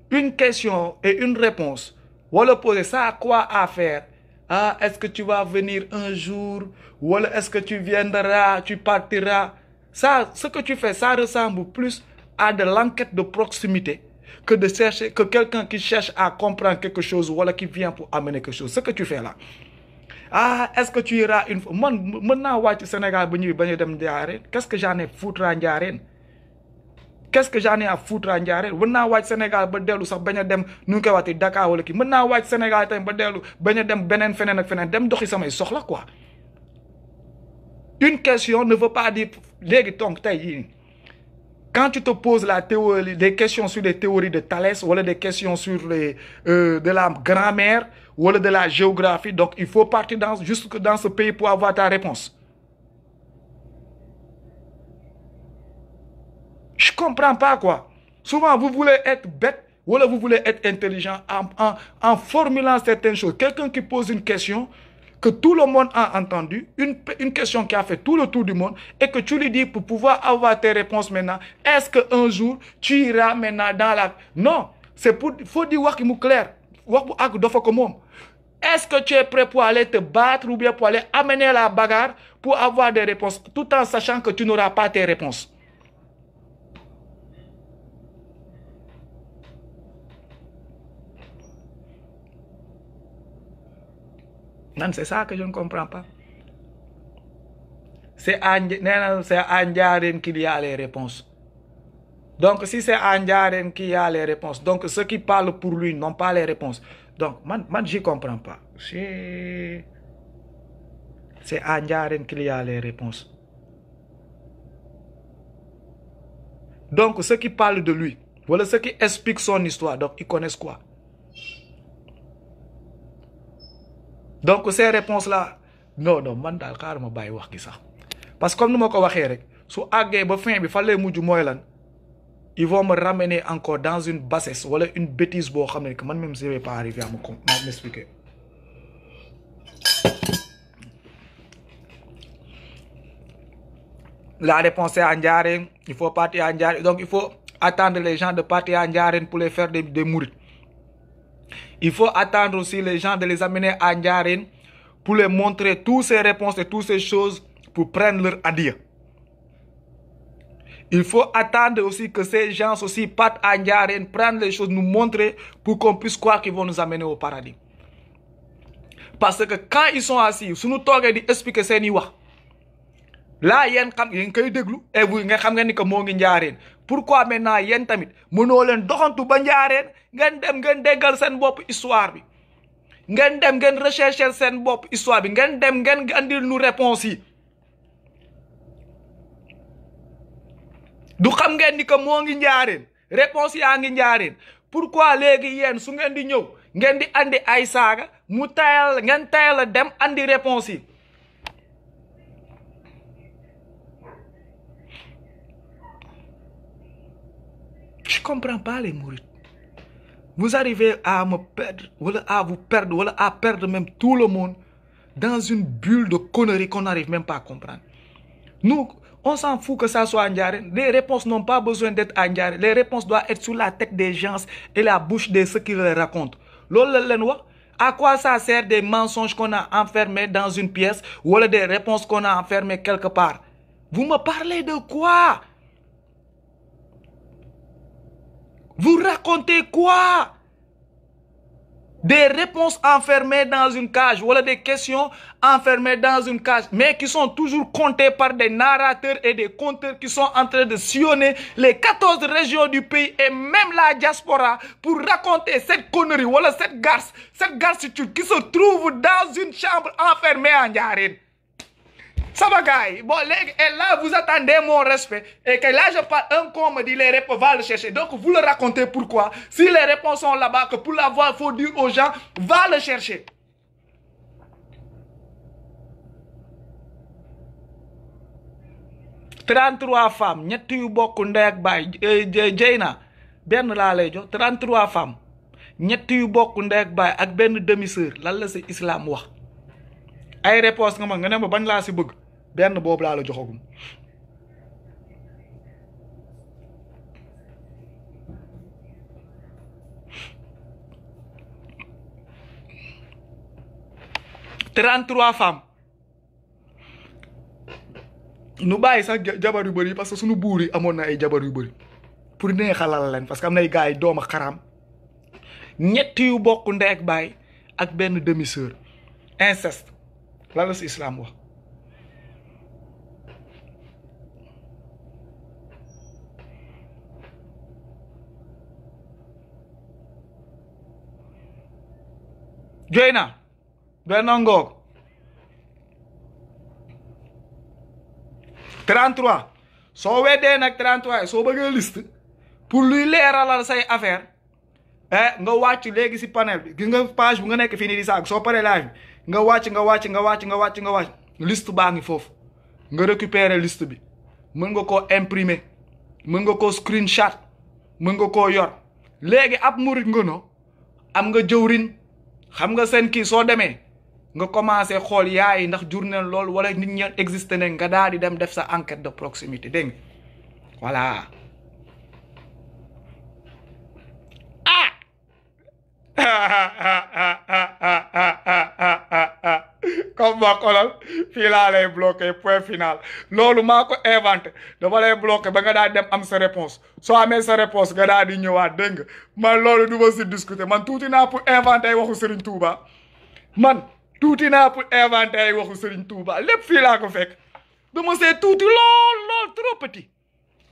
une question et une réponse, voilà poser ça à quoi à faire. Ah, est-ce que tu vas venir un jour? Ou est-ce que tu viendras, tu partiras? Ça, ce que tu fais, ça ressemble plus à de l'enquête de proximité que de chercher, que quelqu'un qui cherche à comprendre quelque chose ou qui vient pour amener quelque chose. Ce que tu fais là. Ah, est-ce que tu iras une fois? Moi, maintenant, au Sénégal, qu'est-ce que j'en ai foutre à Ndiarène? Qu'est-ce que j'en ai à foutre à Ndiarène? Maintenant, au Sénégal, sax baña dem nu koy wati Dakar wala ki. Maintenant, au Sénégal tam ba delu baña dem benen fenen ak fenen dem doxi samay soxla quoi. Une question ne veut pas dire légui tonk tay. Quand tu te poses la théorie, des questions sur les théories de Thalès ou des questions sur de la grammaire ou de la géographie, donc il faut partir jusque dans ce pays pour avoir ta réponse. Je comprends pas quoi. Souvent, vous voulez être bête ou vous voulez être intelligent en formulant certaines choses. Quelqu'un qui pose une question, que tout le monde a entendu, une question qui a fait tout le tour du monde, et que tu lui dis pour pouvoir avoir tes réponses maintenant, est-ce qu'un jour, tu iras maintenant dans la... Non, c'est pour... Il faut dire wax qui clair. Est-ce que tu es prêt pour aller te battre ou bien pour aller amener la bagarre pour avoir des réponses, tout en sachant que tu n'auras pas tes réponses? Non, c'est ça que je ne comprends pas. C'est à Ndiarène qu'il y a les réponses. Donc, si c'est à Ndiarène qu'il y a les réponses, donc ceux qui parlent pour lui n'ont pas les réponses. Donc, moi, je ne comprends pas. C'est à Ndiarène qu'il y a les réponses. Donc, ceux qui parlent de lui, voilà ceux qui expliquent son histoire, donc ils connaissent quoi? Donc, ces réponses-là, non, man dal carrément baye wax gi sax. Parce que comme nous m'avons dit, si il fallait ils vont me ramener encore dans une bassesse ou une bêtise que moi-même je ne vais pas arriver à m'expliquer. La réponse est à Ndiarène, il faut partir à Ndiarène. Donc, il faut attendre les gens de partir à Ndiarène pour les faire des mourir. Il faut attendre aussi les gens de les amener à Ndiarène pour les montrer toutes ces réponses et toutes ces choses pour prendre leur adieu. Il faut attendre aussi que ces gens aussi partent à Ndiarène, prendre les choses, nous montrer pour qu'on puisse croire qu'ils vont nous amener au paradis. Parce que quand ils sont assis, si nous toguons d'expliquer ce qu'ils wax, là, yen koy déglu et vous xam ngeen ni que moo ngi Ndiarène. Pourquoi maintenant yen tamit mënoo leen doxantu ba Ndiarène ngeen dem ngeen déggal seen bopp histoire bi, ngeen dem ngeen rechercher seen bopp histoire bi, ngeen dem ngeen andil nu réponse yi. Du xam ngeen ni que moo ngi Ndiarène, réponse yaa ngi Ndiarène. Pourquoi léegi yéen su ngeen di ñëw ngeen di andi ay saaga mu tayal ngeen tayal dem andi réponse yi. Je ne comprends pas les mourides. Vous arrivez à me perdre, ou à vous perdre, ou à perdre même tout le monde dans une bulle de conneries qu'on n'arrive même pas à comprendre. Nous, on s'en fout que ça soit à Ndiarène. Les réponses n'ont pas besoin d'être à Ndiarène. Les réponses doivent être sur la tête des gens et la bouche de ceux qui les racontent. À quoi ça sert des mensonges qu'on a enfermés dans une pièce ou des réponses qu'on a enfermées quelque part? Vous me parlez de quoi? Vous racontez quoi? Des réponses enfermées dans une cage, voilà des questions enfermées dans une cage, mais qui sont toujours comptées par des narrateurs et des conteurs qui sont en train de sillonner les 14 régions du pays et même la diaspora pour raconter cette connerie, voilà cette garcitude qui se trouve dans une chambre enfermée en Ndiarène. Ça va, gars. Bon, et là, vous attendez mon respect. Et que là, je parle un con me dit les réponses, va le chercher. Donc, vous le racontez pourquoi. Si les réponses sont là-bas, que pour l'avoir, il faut dire aux gens, va le chercher. « 33 femmes, ñett yu bokk ndey ak baay Jeyna benn laa lay jox 33 femmes ñett yu bokk ndey ak baay ak benn demi-sœur lan la ci islam wax ay réponse nga ne ma bañ laa ci bëgg benn boobu laa la joxagum. « 33 femmes. Nous bàyyi sax jabar yu bëri parce que suñu buur yi amoon na ay jabar yu bëri pour neexalal leen parce que am na ay gars yi doom ak xaram ñett yu bokk ndey ak baay ak benn demi-sœur inceste lan la ci islam wax. joy na benn ngoog 33 soo weddee nag 33 soo bëggee liste pour luy leeralal say affaire nga wàcc léegi ci panel bi gis nga page bu nga nekk fii nii di saag soo paree live nga wàcc liste baa ngi foofu nga récupérer liste bi mën nga koo imprimer mën nga koo screenshot mën nga koo yor léegi ab murit nga no am nga jëwrin xam nga seen kii soo demee nga commencé xool yaay ndax jur neen loolu wala nit ñi existé ne nga daal di dem def sa enquête de proximité dégg nga voilà comme ma xolal fii laa lay bloqué point final loolu maa ko inventé dama lay bloqué ba nga daal dem am sa réponse soo amee sa réponse nga daal di ñëwaat dégg nga man loolu du ma si discuter man tuuti naa pour inventer ay waxu Serigne Touba man tuuti naa pour inventer ay waxu Serigne Touba lépp fii laa ko fekk dama see tuuti lool trop petit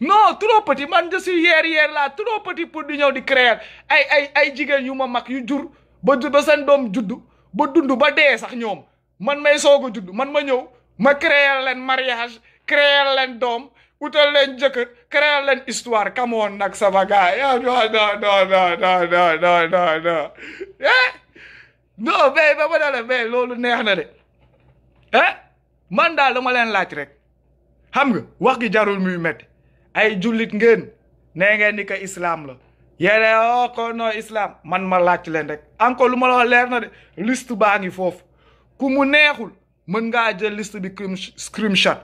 non trop petit man je suis hier là trop petit pour di ñëw di créer ay jigéen yu ma mag yu jur ba seen doom juddu ba dund ba dee sax ñoom man may soog a judd man ma ñëw ma créer leen mariage créer leen doom utal leen jëkkër créer leen histoire kamoon nag sama gars non mais ba ma dale mais loolu neex na de man daal dama leen laaj rek xam nga wax gi jarul muy metti ay jullit ngeen nee ngeen ni ko islam la yéene ko no islam man ma laaj leen rek encore lu ma la wax leer na de liste baa ngi foofu ku mu neexul mën ngaa jël liste bi screenshot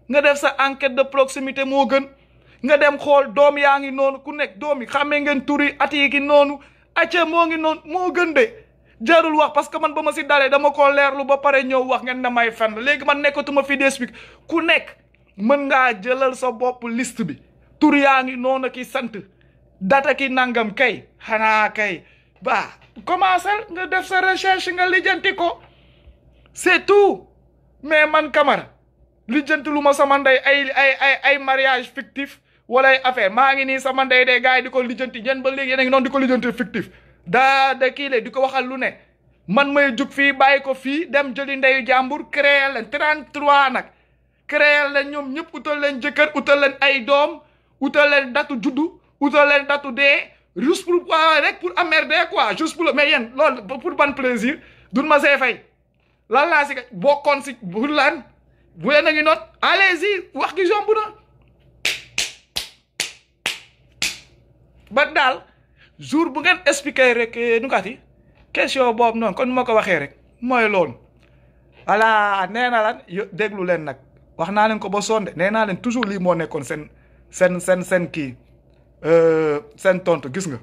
nga def sa enquête de proximité moo gën nga dem xool doom yaa ngi noonu ku nekk doom yi xamee ngeen turi at yi ki noonu acca moo ngi noonu moo gën de jarul wax parce que man ba ma si dalee dama ko leerlu ba pare ñëw wax ngeen na may fenn léegi man nekkatuma fi di explique ku nekk mën ngaa jëlal sa bopp liste bi tur yaa ngi noonu ki sant data ki nangam kay xanaa kay ba commencé nga def sa recherche nga lijjanti ko c'est tout mais man Camara lijjanti lu ma sama ndey ay mariage fictif wala ay affaire maa ngi nii sama ndey de gars yi di ko lijjanti ñen ba léegi yéen a ngi noonu di ko lijjanti fictif da kii le di ko waxal lu ne man may jug fii bàyyi ko fii dem jëli ndeyu jàmbur créer leen 33 nag créer leen ñoom ñëpp utal leen jëkkër utal leen ay doom utal leen datu juddu utal leen datu dee juste pour rek pour emmerder quoi juste pour mais yéen loolu pour ban plaisir dun ma see fay lan laa si bokkoon si bu lan bu leen a ngi noot allez-y wax gi jomb na ba daal jour bu ngeen expliquer rek nu kat yi question boobu noonu kon ma ko waxee rek mooy loolu voilà nee na lan déglu leen nag wax naa leen ko ba sonde nee naa leen toujours lii moo nekkoon seen kii seen tontu gis nga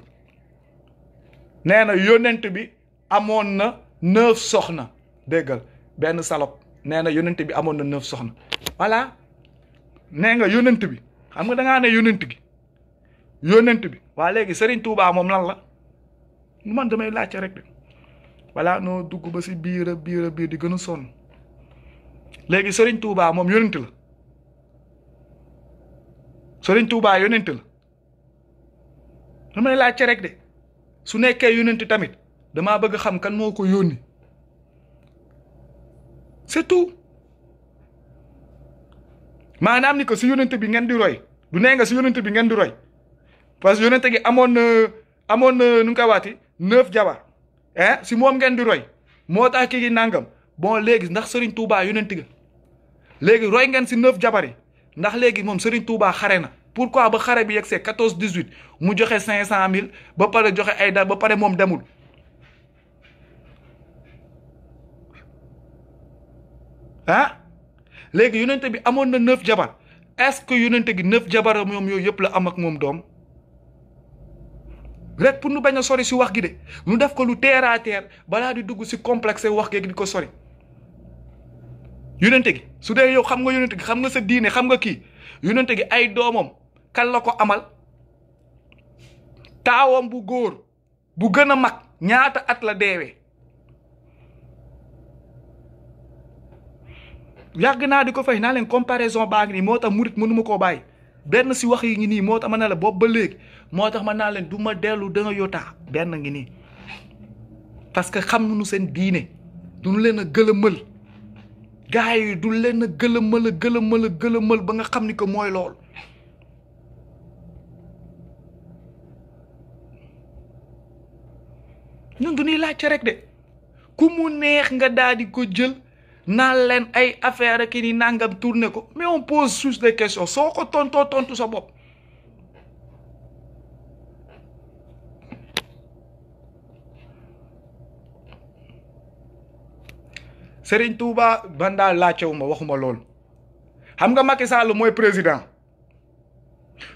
nee na yonent bi amoon na 9 soxna déggal benn salop nee na yonent bi amoon na 9 soxna voilà nee nga yonent bi xam nga da ngaa ne yonent bi waa léegi Serigne Touba moom lan la man damay laajte rek de voilà noo dugg ba si biir di gën a sonn léegi Serigne Touba moom yonent la Serigne Touba yonent la damay laajte rek de su nekkee yonent tamit damaa bëgg xam kan moo ko yónni c'est tout maanaam ni ko si yonent bi ngeen di roy du nee nga si yonent bi ngeen di roy parce que yonent gi amoon na nu nga koy waati 9 jabar si moom ngeen di roy moo tax kii gi nangam bon léegi ndax Serigne Touba yonent ga léegi roy ngeen si 9 jabar yi ndax léegi moom Serigne Touba xare na pourquoi ba xare bi yegsee 14 18 mu joxe 500 000 ba pare joxe ay da ba pare moom demul léegi yonent bi amoon na 9 jabar est-ce que yonent gi 9 jabar moom yooyu yëpp la am ak moom doom rek pour nu bañ a sori si wax gi de nu def ko lu terre à terre balaa di dugg si complexe wax gi di ko sori yonent gi su dee yow xam nga yonent gi xam nga sa diine xam nga kii yonent gi ay doomam kan la ko amal taawam bu góor bu gën a mag ñaata at la deewee yàgg naa di ko fay naa leen comparaison baa ngi nii moo tax murit mënuma koo bàyyi benn si wax yi ngi nii moo tax ma ne la boobu ba léegi moo tax ma naa leen du ma dellu da nga yotaa benn ngi nii parce que xam nañu seen diine duñu leen a gëlëmal gars yi du leen a gëlëmal ba nga xam ni que mooy lool ñun du ñuy laajte rek de ku mu neex nga daal di ko jël naan leen ay affaire ki ni nangam tourné ko mais on pose juste des questions soo ko tontu sa bopp Serigne Touba ban daal laajtewuma waxuma lool xam nga Macky Sall mooy président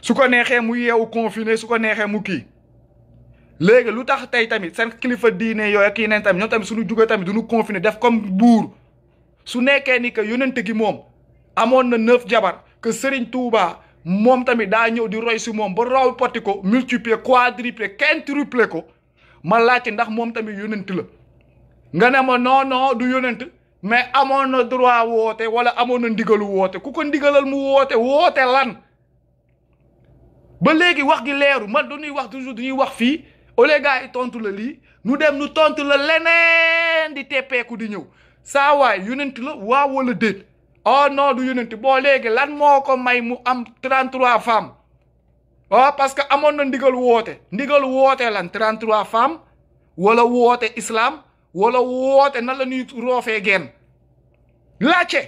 su ko neexee mu yeewu confiné su ko neexee mu kii léegi lu tax tey tamit seen kilifa diine yooyu ak yeneen tamit ñoom tamit suñu jugee tamit duñu confiné def comme buur su nekkee ni que yonente gi moom amoon na 9 jabar que Serigne Touba moom tamit daa ñëw di roy si moom ba raw poti ko multiplier quadruplier quintuplier ko ma laajte ndax moom tamit yonent la nga ne ma non du yonent mais amoon na droit woote wala amoon na ndigalu woote ku ko ndigalal mu woote lan ba léegi wax gi leeru man du ñuy wax toujours du ñuy wax fii ole gars yi tontu la lii nu dem nu tontu la leneen di teppeeku di ñëw saa waay yonent la waaw wala déet oh non du yonent boo léegi lan moo ko may mu am 33 femmes oh parce que amoon na ndigalu woote lan 33 femmes wala woote islam wala woote nan la ñuy roofee genn laajte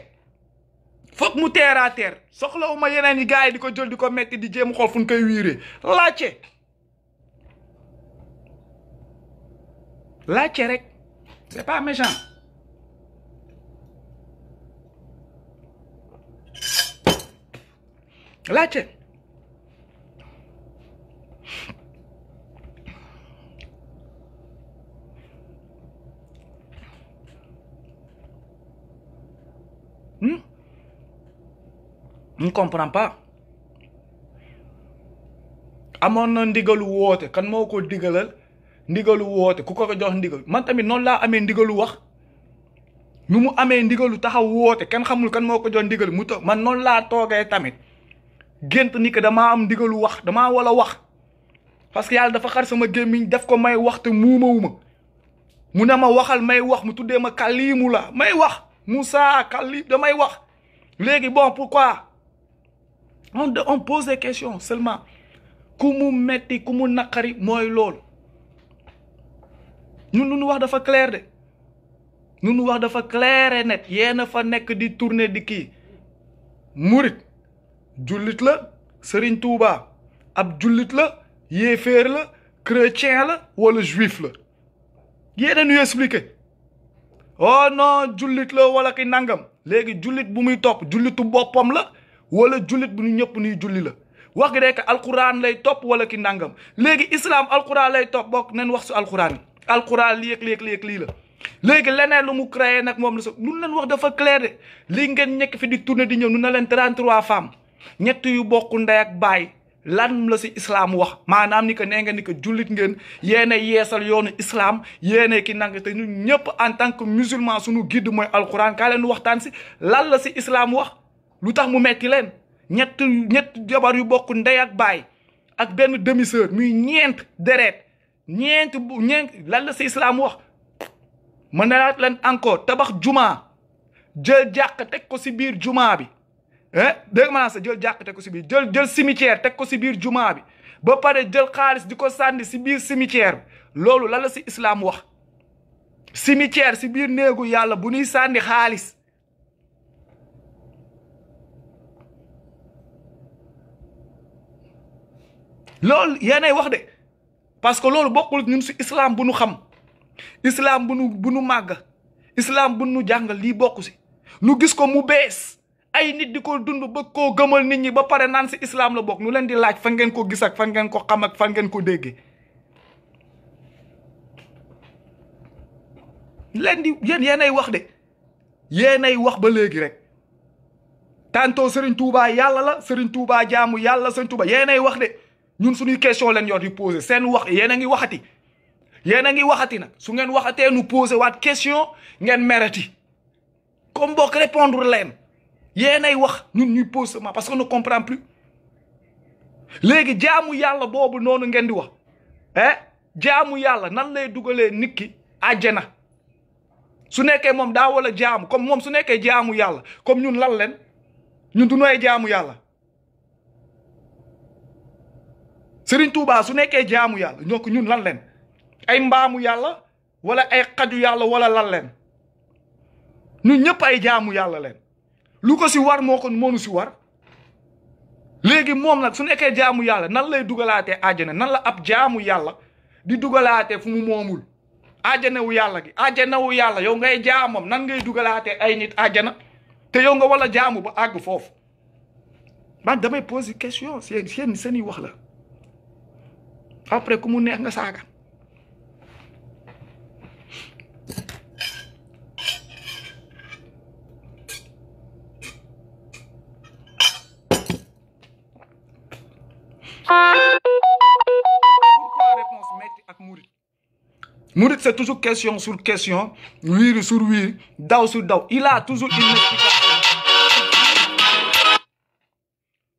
foog mu terre à terre soxlawuma yeneen yi gars yi di ko jël di ko metti di jéem xool fu ñu koy wiiree laajte rek c'est pas méchant laajte on ne comprend pas amoon na ndigalu woote kan moo ko digalal ndigalu woote ku ko jox ndigal man tamit noonu laa amee ndigalu wax nu mu amee ndigalu taxaw woote kenn xamul kan moo ko jox ndigal mu toog man noonu laa toogee tamit gént ni que damaa am ndigalu wax damaa wala wax parce que yàlla dafa xar sama gémmiñ def ko may wax te muumawuma mu ne ma waxal may wax mu tuddee ma kalimu la may wax Moussa Kalim damay wax léegi bon pourquoi on pose des questions seulement ku mu metti ku mu naqari mooy loolu nu wax dafa clair de nu wax dafa clair et net yéen a fa nekk di tourner di kii murit jullit la Serigne Touba ab jullit la yéeféer la chrétien la wala juif la yéen a ñu expliquer oh non jullit la wala ki nangam léegi jullit bu muy topp jullitu boppam la wala jullit bu ñu ñëpp nuy julli la wax gi rek alquran lay topp wala ki nangam léegi islam alquran lay topp bokk nañ wax su alquran yi alquran lii la léegi leneen lu mu créé nag moom la so nun leen wax dafa clair de lii ngeen nekk fi di tourner di ñëw nu na leen 33 femmes ñett yu bokk ndey ak baay lan la si islam wax maanaam ni que nee nga ni que jullit ngeen yéena yeesal yoonu islam yéena ki nang te ñun ñëpp en tant que musulman suñu guide mooy alquran kaa leen waxtaan si lan la si islam wax lu tax mu metti leen ñett jabar yu bokk ndey ak baay ak benn demi-sœur muy ñeent deret ñeent lan la si islam wax ma nelaat leen encore tabax juma jël jàkk teg ko si biir juma bi dégg ma naa sa jël jàkk teg ko si biir jël cimetière teg ko si biir juma bi ba pare jël xaalis di ko sànni si biir cimetière bi loolu lan la si islam wax cimetière si biir néegu yàlla bu ñuy sànni xaalis loolu yéenay wax de parce que loolu bokkul ñun si islam bu nu xam islam bu nu màgg islam bu nu jàngal lii bokku si nu gis ko mu bees ay nit di ko dund ba koo gëmal nit ñi ba pare naan si islam la bokk nu leen di laaj fan ngeen ko gis ak fan ngeen ko xam ak fan ngeen ko déggee leen di yéenay wax de yéenay wax ba léegi rek tantôt Serigne Touba yàlla la Serigne Touba jaamu yàlla Serigne Touba yéenay wax de ñun suñuy question leen yor di posé seen wax yéen a ngi waxati nag su ngeen waxatee nu posé waat question ngeen merati comme bokk répondre leen yéenay wax ñun ñuy posé seulement parce que ne comprend plus léegi jaamu yàlla boobu noonu ngeen di wax jaamu yàlla nan lay dugalee nit ki àjjana su nekkee moom daa wala jaamu comme moom su nekkee jaamu yàlla comme ñun lan leen ñun du nooy jaamu yàlla Serigne Touba su nekkee jaamu yàlla ñoo ko ñun lan leen ay mbaamu yàlla wala ay xaju yàlla wala lan leen ñun ñëpp ay jaamu yàlla leen lu ko si war moo ko moonu si war léegi moom nag su nekkee jaamu yàlla nan lay dugalaatee àjjana nan la ab jaamu yàlla di dugalaatee fu mu moomul àjjana wu yàlla gi àjjana wu yàlla yow ngay jaamam nan ngay dugalaatee ay nit àjjana te yow nga wala jaamu ba àgg foofu man damay poser question seeni wax la après ku mu neex nga saaga pourquoi réponse metti ak murit murit c'est toujours question sur question wiiri sur wiiri daw sur daw il a toujours une explication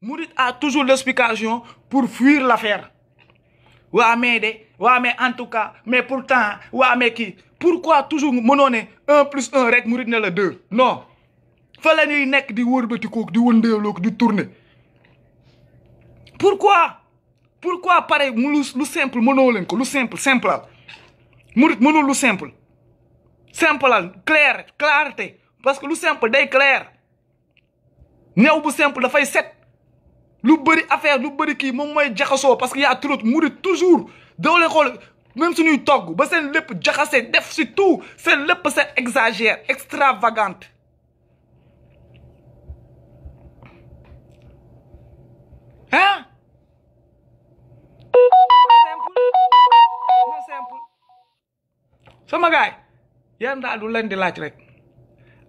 murit a toujours l'explication pour fuir l'affaire waa mais en tout cas mais pourtant waa mais kii pourquoi toujours mënoo ne 1 plus 1 rek murit ne la 2 non fa la ñuy nekk di wërbati di wëndeeloo di tourner pourquoi pare lu simple mënoo leen ko lu simple murit mënul lu simple clarté parce que lu simple day clair néew bu simple dafay set lu bëri affaire lu bëri kii moom mooy jaxasoo parce que y a trop murit toujours doo leen xool même suñuy togg ba seen lépp jaxase def si tout seen lépp c'est exagère extravagante hein simple sama gaay yéen daal du leen di laaj rek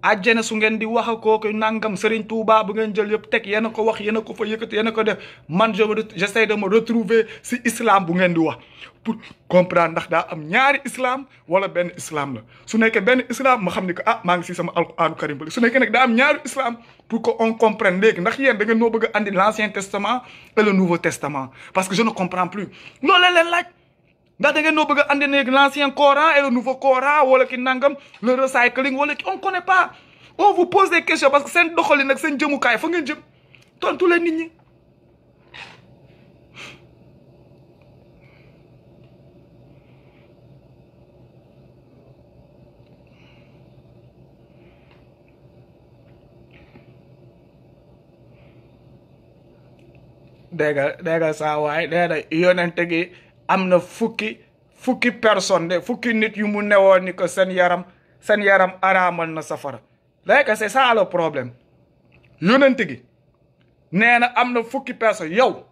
àjjana su ngeen di wax kooku nangam Serigne Touba bu ngeen jël yëpp teg yéen a ko wax yéen a ko fa yëkkati yéen a ko def man j'essaie de me retrouver si islam bu ngeen di wax pour comprendre ndax daa am ñaari islam wala benn islam la su nekkee benn islam ma xam ni que maa ngi si sama alquranu karim ba su nekkee nag daa am ñaari islam pour que on comprenne léegi ndax yéen da ngeen noo bëgg a andi l'ancien testament et le nouveau testament parce que je ne comprends plus loolu leen laaj ndax da ngeen noo bëgg a andi léegi l'ancien Coran et le nouveau Coran wala ki nangam le recycling wala ki on connaît pas on vous pose des questions parce que seen doxali nag seen jëmukaay fa ngeen jëm tontu leen nit ñi dégga saa waay deena yonente gi am na fukki personne de fukki nit yu mu newoon ni que seen yaram araamal na safara léegi c'est ça le problème yonente gi nee na am na fukki personne yow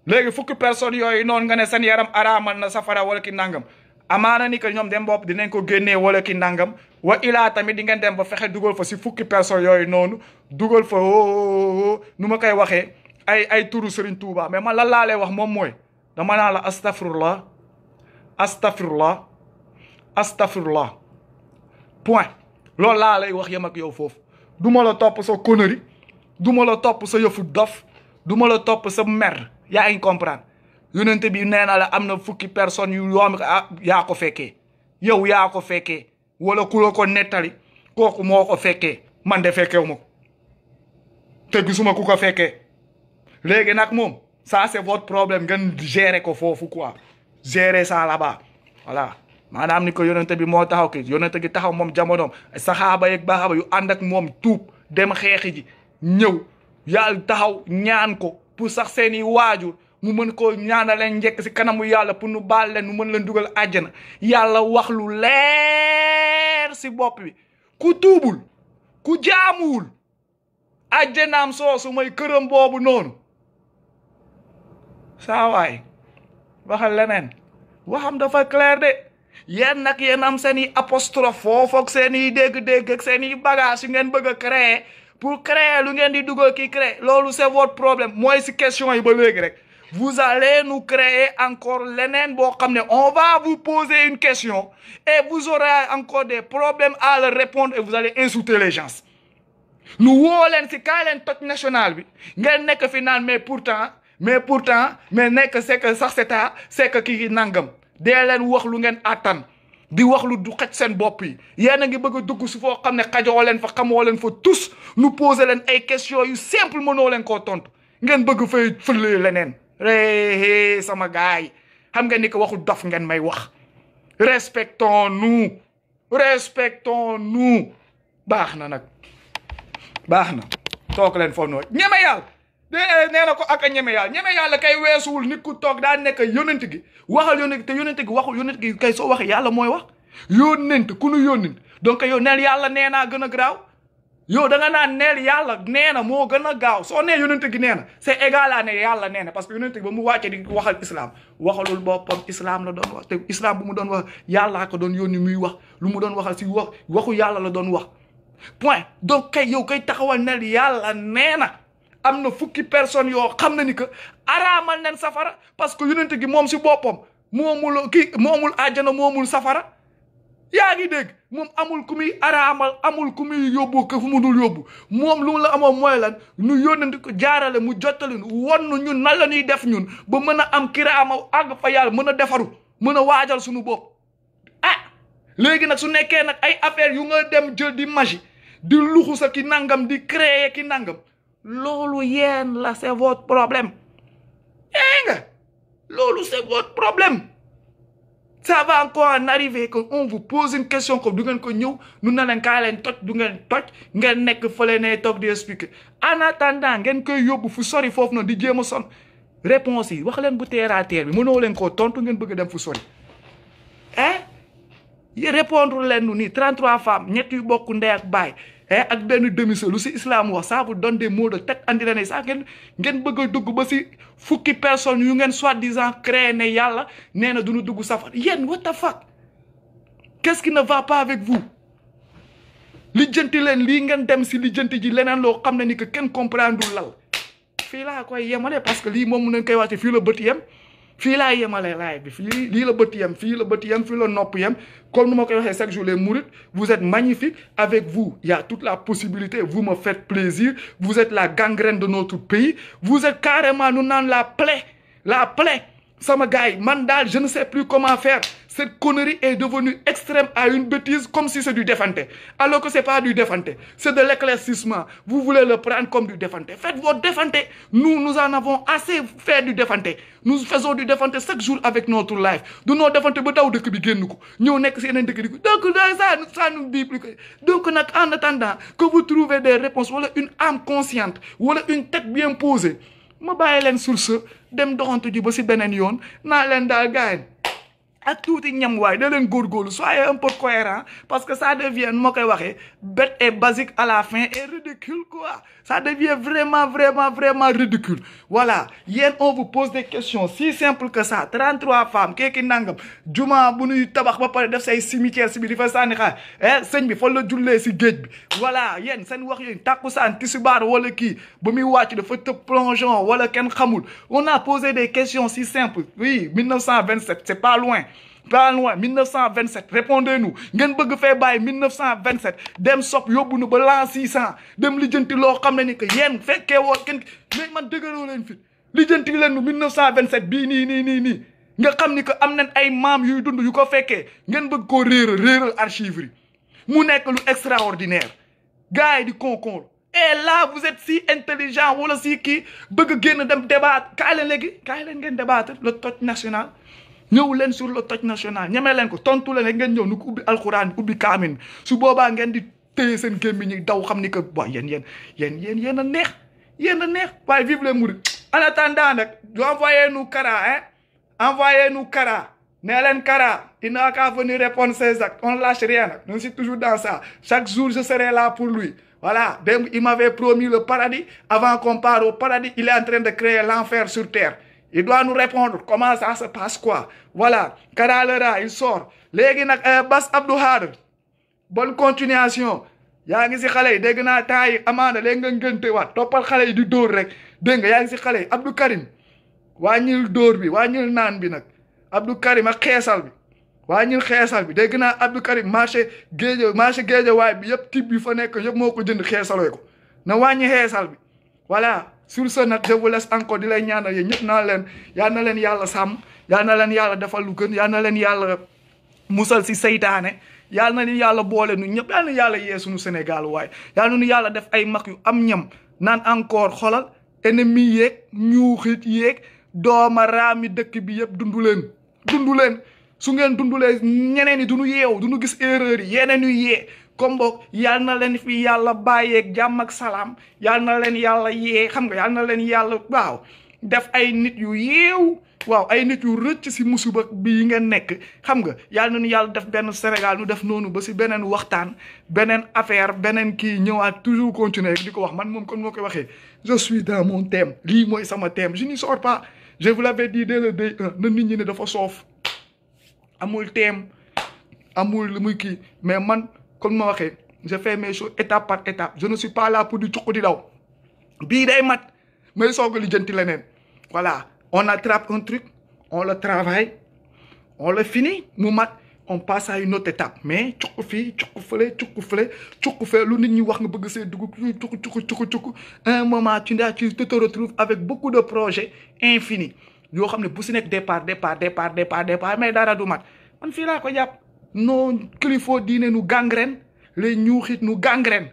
léegi fukki personne yooyu noonu nga ne seen yaram araamal na safara wala ki nangam amaana ni que ñoom dem bopp dinañ ko génnee wala ki nangam wa ilaa tamit di ngeen dem ba fexe dugal fa si fukki personne yooyu noonu dugal fa nu ma koy waxee ay turu Serigne Touba mais man lan laa lay wax moom mooy dama naa la astafirullah point loolu laa lay wax yem ak yow foofu du ma la topp sa connerie du ma la topp sa yëfu dof du ma la topp sa mer yaa ngi comprendre yonente bi nee na la am na fukki personnes yu yoom yaa ko fekkee yow yaa ko fekkee wala ku la ko nettali kooku moo ko fekkee man de fekkeewu ma ko te gisuma ku ko fekkee léegi nag moom ça c'est votre problème ngeen gérer ko foofu quoi gérer ça là-bas voilà maanaam ni ko yonente bi moo taxaw ki yonente gi taxaw moom jamonoom saxaaba yeeg baaxaaba yu ànd ak moom tuub dem xeexi ji ñëw yàlla taxaw ñaan ko pour sax seeni waajur mu mën koo ñaanaleen njëkk si kanamu yàlla pour nu baal leen nu mën leen dugal àjjana yàlla wax lu leer si bopp bi ku tuubul ku jaamuwul àjjanaam soosu mooy këram boobu noonu saa waay waxal leneen waxam dafa clair de yéen nag yéen am seen i apostrophe foofu ak seen i dégg-dégg ak seen i bagage yu ngeen bëgg a créer pour créer lu ngeen di dugal kii créer loolu c'est votre problème mooy si question yi ba léegi rek vous allez nous créer encore leneen boo xam ne on va vous poser une question et vous aurez encore des problèmes à le répondre et vous allez insulter les gens nu woo leen si kaay leen toj national bi ngeen nekk fi naan mais pourtant nekk c'est que sax c'est que kii nangam dee leen wax lu ngeen attan di wax lu du xaj seen bopp yi yéen a ngi bëgg a dugg si foo xam ne xajoo leen fa xamoo leen fa tous nu poser leen ay questions yu simple mënoo leen koo tontu ngeen bëgg fay fële leneen sama gaay xam ngeen ni ko waxu dof ngeen may wax respectons-nous baax na nag baax na toog leen foofu noonu ñeme yàlla nee na ko ak a ñeme yàlla kay weesuwul nit ku toog daa nekk yonent gi waxal yonent te yonent gi waxul yonent gi kay soo waxee yàlla mooy wax yónnent ku nu yónnent donc yow neel yàlla nee naa gën a garaaw yow da nga naan neel yàlla nee na moo gën a gaaw soo nee yonent gi nee na c'est égal à ne yàlla nee na parce que yonent gi ba mu wàccee di waxal islam waxalul boppam islam la doon wax te islam bu mu doon wax yàllaa ko doon yónni muy wax lu mu doon waxal si waxu yàlla la doon wax point donc kay yow kay taxawal neel yàlla nee na am na fukki personnes yoo xam na ni que araamal nen safara parce que yonent gi moom si boppam moomul àjjana moomul safara yaa ngi dégg moom amul ku muy araamal amul ku muy yóbbu ko fu mu dul yóbbu moom lu la amoon mooy lan nu yónnandi ko jaarale mu jottali won ñun nan la ñuy def ñun ba mën a am kiraama àgg fa yàlla mën a defaru mën a waajal suñu bopp léegi nag su nekkee nag ay affaire yu nga dem jël di magie di luxu sa ki nangam di créer ki nangam loolu yéen la c'est votre problème nga loolu c'est votre problème ça va encore en arriver que on vous pose une question comme du ngeen ko ñëw nu na leen kaa leen toj du ngeen toj ngeen nekk fële ne toog di expliquer en attendant ngeen koy yóbbu fu sori foofu noonu di jéem a son réponse yi wax leen bu terre à terre bi mënoo leen koo tontu ngeen bëgg dem fu sori répondre leen nu nii 33 femmes ñett yu bokk ndey ak baay ak benn demi-sœur lu si islam wax ça vous donne des mots de tête andi la ne sax ngeen bëgg a dugg ba si fukki personnes yu ngeen soi-disant créé ne yàlla nee na duñu dugg safar yéen what the fuck qu'est-ce qui ne va pas avec vous lijjanti leen lii ngeen dem si lijjanti ji leneen loo xam ne ni que kenn comprendre lal fii laa koy yemale parce que lii moom mu nañ koy wàcce fii la bët yem fii laa yemale live bi fii lii la bët yem fii la bët yem fii la nopp yem comme nu ma koy waxee chaque jour les mourides vous êtes magnifiques avec vous il y a toute la possibilité vous me faites plaisir vous êtes la gangrène de notre pays vous êtes carrément nous naan la plaie sama gars yi man daal je ne sais plus comment faire cette connerie est devenue extrême à une bêtise comme si c'est du défanté alors que c'est pas du défanté c'est de l'éclaircissement vous voulez le prendre comme du défanté faites votre défanté nous en avons assez fait du défanté nous faisons du défanté chaque jour avec notre life du noo défanté ba daw dëkk bi génn ko ñëw nekk si yeneen dëkk di ko donc ça nous dit plus que donc nag en attendant que vous trouvez des réponses wala une âme consciente wala une tête bien posée ma bàyyi leen sur ce dem doxantu ji ba si beneen yoon naa leen daal gars yi ak tuuti ñam waay da leen góorgóorlu soyez un peu cohérent parce que ça devient moo koy waxee bête et basique à la fin et ridicule quoi ça devient vraiment ridicule voilà yéen on vous pose des questions si simples que ça 33 femmes keeki nangam juma bu nuy tabax ba pare def say cimetière si bi di fa sànni xaar sëñ bi fa la jullee si géej bi voilà yéen seen wax yéen takkusaan tisbaar wala kii ba muy wàcc dafa tëb plongeon wala kenn xamul on a posé des questions si simples oui 1927 c'est pas loin 1927 répondez-nous ngeen bëgg fee bàyyi 1927 dem sop yóbbu nu ba l'an 600 dem lijjanti loo xam ne ni que yéen fekkee woo kenn mais man dëgëroo leen fi lijjanti leen nu 1927 bii nii nga xam ni que am nañ ay maam yuy dund yu ko fekkee ngeen bëgg koo réeral archives yi mu nekk lu extraordinaire gars yi di concombre et là vous êtes si intelligent wala si kii bëgg génn dem débat kaay leen ngeen débattre le toj national ñëw leen sur le toj national ñemee leen ko tontu leen ngeen ñëw nu ko ubbi alxuraan ubbi kaamin su boobaa ngeen di téye seen gémmiñ ñi daw xam ni que bon yéen a neex waaye vive les mourides en attendant nag envoyez-nous Kara nee leen Kara il n'a qu'à venir répondre ses actes on lâche rien nag nous sommes toujours dans ça chaque jour je serai là pour lui voilà donc il m'avait promis le paradis avant qu'on parte au paradis il est en train de créer l'enfer sur terre. Il doit nous répondre comment ça se passe quoi voilà Kara le rat il sort léegi nag Bass Abdou Khadre bonne continuation yaa ngi si xale yi dégg naa temps yi amaana léegi nga ngënte waat toppal xale yi di dóor rek dégg nga yaa ngi si xale yi Abdou Karim wàññil dóor bi wàññil naan bi nag Abdou Karim ak xeesal bi wàññil xeesal bi dégg naa Abdou Karim marché Guédiawaye bi yëpp type bi fa nekk yëpp moo ko jënd xeesaloo ko na wàññi xeesal bi voilà sur ce nag je vous laisse encore di lay ñaanal yéen ñëpp naa leen yal na leen yàlla sàmm yal na leen yàlla defal lu gën yal na leen yàlla musal si seytaane yal na leen yàlla boole nu ñëpp yal na yàlla yee suñu Sénégal waaye yal na nu yàlla def ay mag yu am ñam naan encore xolal ennemi yeeg ñuuxit yeeg dooma raami dëkk bi yëpp dundu leen su ngeen dundulee ñeneen ñi duñu yeewu duñu gis erreur yi yeneen yu yee comme boog yal na leen fi yàlla bàyyeeg jàmm ak salaam yal na leen yàlla yee xam nga yal na leen yàlla waaw def ay nit yu yeew waaw ay nit yu rëcc si musiba bii ngeen nekk xam nga yal nañu yàlla def benn Sénégal nu def noonu ba si beneen waxtaan beneen affaire beneen kii ñëwaat toujours continuer di ko wax man moom kon moo koy waxee je suis dans mon thème lii mooy sama thème je n'y sors pas je vous l'avais dit dès le day 1 na nit ñi ne dafa soof amul thème amul lu muy kii mais man comme ma waxee je fais mes choses étape par étape je ne suis pas là pour di cuq di daw bii day mat may soog a lijjanti leneen voilà on attrape un truc on le travaille on le finit mu mat on passe à une autre étape mais cuq fii cuq fële cuq fee lu nit ñi wax nga bëgg see dugg cuq un moment tu te retrouves avec beaucoup de projets infinis yoo xam ne bu si nekk départ mais dara du mat man fii laa ko jàpp noo kilifa diine nu gangrène les ñuuxit nu gangrène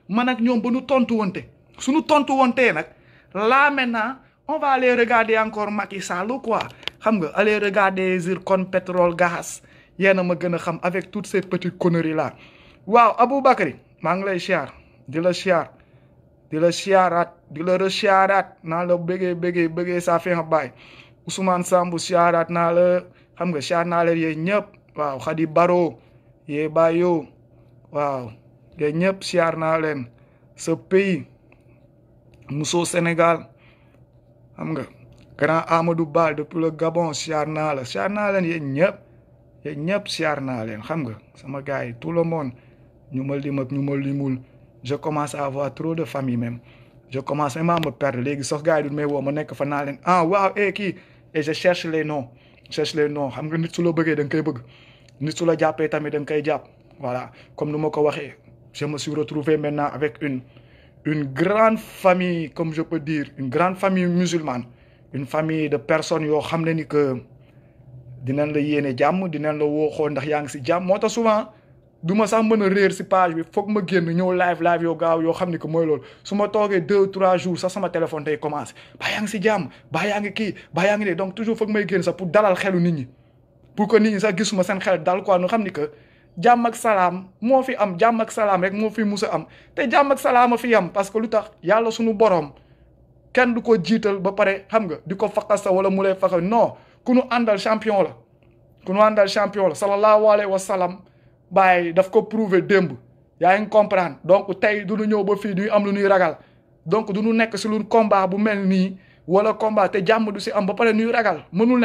man ak ñoom ba nu tontu wonte suñu tontu wontee nag là maintenant on va aller regarder encore Macky Sall quoi xam nga aller regarder zircon pétrole gaz yéen a ma gën a xam avec toutes ces petites conneries là waaw Aboubacry maa ngi lay siyaar di la siyaaraat di la resiyaaraat naa la bëggee saa fi nga bàyyi Ousmane Sambou siyaaraat naa la xam nga siyaar naa leen yéen ñëpp waaw Khady Baro yee Bayo waaw yéen ñëpp siyaar naa leen ce pays Mousso Sénégal xam nga grand Amadou Ba depuis le Gabon siyaar naa leen yéen ñëpp siyaar naa leen xam nga sama gars yi tout le monde ñu ma lim ak ñu ma limul je commence à avoir trop de famille même je commence même à me perdre léegi sax gars yi du may woo ma nekk fa naa leen waaw kii et je cherche les noms xam nga nit su la bëggee da nga koy bëgg nit su la jàppee tamit da nga koy jàpp voilà comme nu ma ko waxee je me suis retrouvé maintenant avec une grande famille comme je peux dire une grande famille musulmane une famille de personnes yoo xam ne ni que dinañ la yéene jàmm dinañ la woo xool ndax yaa ngi si jàmm moo tax souvent du ma sax mën a réer si page bi foog ma génn ñëw live yoo gaaw yoo xam ni que mooy loolu su ma toogee 2-3 jours sax sama téléphone day commencé baa yaa ngi si jàmm baa yaa ngi kii baa yaa ngi ne donc toujours foog may génn sax pour dalal xelu nit ñi pour que nit ñi sax gisuma seen xel dal quoi nu xam ni que jàmm ak salaam moo fi am jàmm ak salaam rek moo fi musa am te jàmm ak salaam a fi am parce que lu tax yàlla suñu borom kenn du ko jiital ba pare xam nga di ko faqasa wala mu lay faqa non ku nu àndal champion la sallallahu alayhi wa sallam bàyyi daf ko prouver démb yaa ngi comprendre donc tey du ñu ñëw ba fii du am lu ñuy ragal donc du ñu nekk si lu combat bu mel nii wala combat te jàmm du si am ba pare ñuy ragal mënul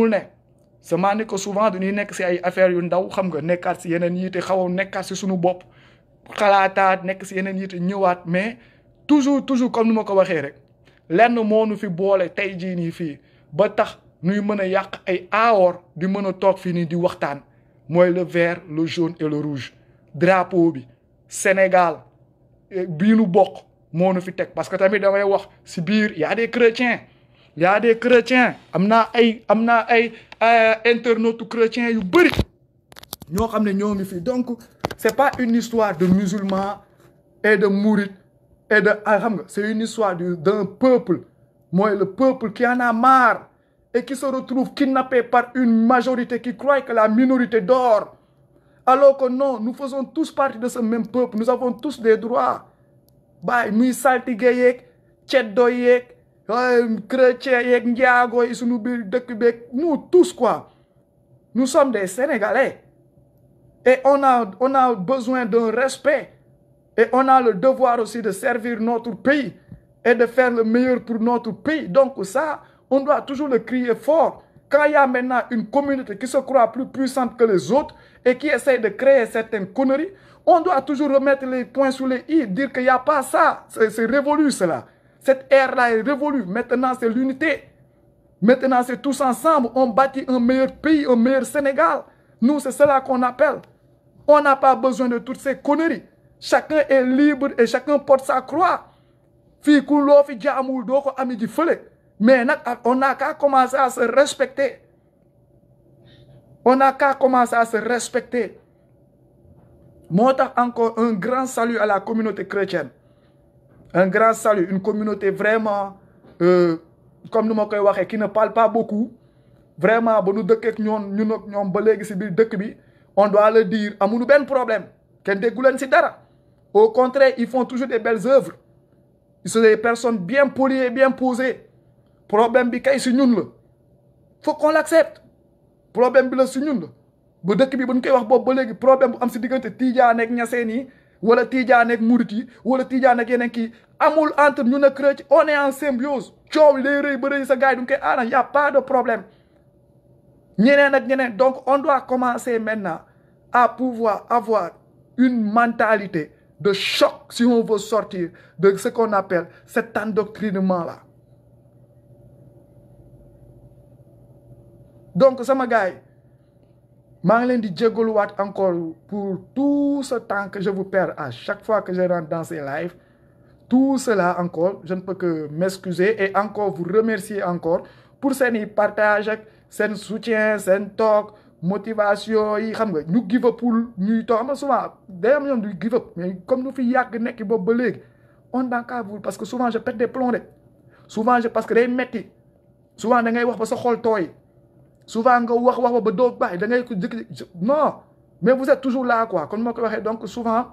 ne seulement ni que souvent dañuy nekk si ay affaires yu ndaw xam nga nekkaat si yeneen yi te xaw a nekkaat si suñu bopp xalaataat nekk si yeneen yi te ñëwaat mais toujours comme ni ma ko waxee rek lenn moo nu fi boole tey jii nii fii ba tax ñuy mën a yàq ay aor di mën a toog fii nii di waxtaan mooy le vert le jaune et le rouge drapeau bi Sénégal bii nu bokk moo nu fi teg parce que tamit damay wax si biir y a des chrétiens am naa ay internautes chrétiens yu bëri ñoo xam ne ñoo ngi fi donc c'est pas une histoire de musulmans et de mourides et de xam nga c'est une histoire d'un peuple mooy le peuple qui en a marre et qui se retrouve kidnappé par une majorité qui croit que la minorité dort. Alors que non, nous faisons tous partie de ce même peuple. Nous avons tous des droits. Bah, nous saltige yek, tcheddo yek, chrétien yek, ndiago, nous tous quoi. Nous sommes des Sénégalais. Et on a besoin d'un respect. Et on a le devoir aussi de servir notre pays et de faire le meilleur pour notre pays. Donc ça, on doit toujours le crier fort. Quand il y a maintenant une communauté qui se croit plus puissante que les autres et qui essaie de créer certaines conneries, on doit toujours remettre les points sur les i, dire qu'il n'y a pas ça. C'est révolu cela. Cette ère-là est révolue. Maintenant, c'est l'unité. Maintenant, c'est tous ensemble. On bâtit un meilleur pays, un meilleur Sénégal. Nous, c'est cela qu'on appelle. On n'a pas besoin de toutes ces conneries. Chacun est libre et chacun porte sa croix. Fi kulo fi jamul doko ami di fele. Mais on n'a qu'à commencer à se respecter. On n'a qu'à commencer à se respecter. Moi, encore un grand salut à la communauté chrétienne. Un grand salut. Une communauté vraiment, comme nous m'avons dit, qui ne parle pas beaucoup. Vraiment, on doit le dire, amuñu ben problème. kenn déggu leen si dara au contraire ils font toujours des belles œuvres ils sont des personnes bien polies et bien posées problème bi kay si ñun la faut qu'on l'accepte problème bi la si ñun la ba dëkk bi bu ñu koy wax boobu ba léegi problème bu am si diggante Tijaan ak Ñaseen yi wala Tijaan ak Murit yi wala Tijaan ak yeneen kii amul entre ñun ak chrétien on est en symbiose coow li day rëy ba rëy sa gars yi du ñu koy arrange y a pas de problème ñeneen ak ñeneen donc on doit commencer maintenant à pouvoir avoir une mentalité de choc si on veut sortir de ce qu'on appelle cet endoctrinement-là. Donc, sama gars, je vais encore pour tout ce temps que je vous perds à chaque fois que je rentre dans ces lives. Tout cela encore, je ne peux que m'excuser et encore vous remercier encore pour ce partage, ce soutien, ce talk, motivation yi xam nga ñu give up pour ñuy toog xam souvent day am ñoom du give up mais comme nous fi yàgg nekk boobu ba léegi on d'encavre parce que souvent je pète des plombs rek souvent parce que day metti souvent da ngay wax ba sa xol tooy souvent nga wax ba doo bàyyi da ngay ko non mais vous êtes toujours là quoi comme ma ko waxee donc souvent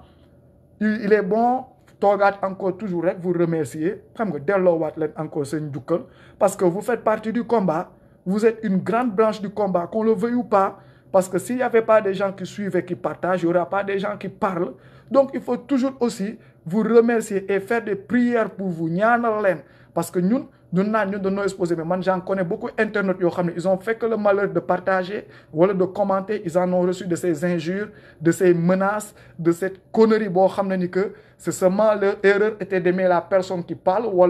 il est bon toogaat encore toujours rek vous remercier xam nga delloowaat leen encore seen njukkal parce que vous faites partie du combat. Vous êtes une grande branche du combat, qu'on le veuille ou pas, parce que s'il n'y avait pas des gens qui suivent et qui partagent, il n'y aura pas des gens qui parlent. Donc, il faut toujours aussi vous remercier et faire des prières pour vous. Parce que nous de nos exposés, mais moi, j'en connais beaucoup d'internautes, ils ont fait que le malheur de partager, ou de commenter, ils en ont reçu de ces injures, de ces menaces, de cette connerie, que c'est seulement leur erreur était d'aimer la personne qui parle, ou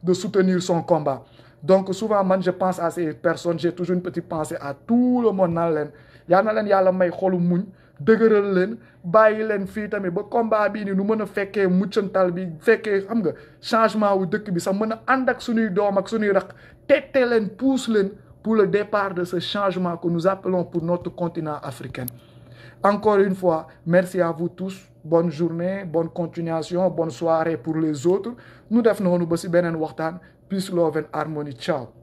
de soutenir son combat. Donc souvent man je pense à ces personnes j'ai toujours une petite pensée à tout le monde nan leen yaa na leen yàlla may xolu muñ dëgëral leen bàyyi leen fii tamit ba combat bii ni nu mën a fekkee muccantal bi fekkee xam nga changement wu dëkk bi sax mën a ànd ak suñuy doom ak suñuy raq tette leen pousse leen pour le départ de ce changement que nous appelons pour notre continent africain. Encore une fois, merci à vous tous. Bonne journée, bonne continuation, bonne soirée pour les autres. Nous devons nous bosser benen waxtaan. Peace, love and harmony. Ciao.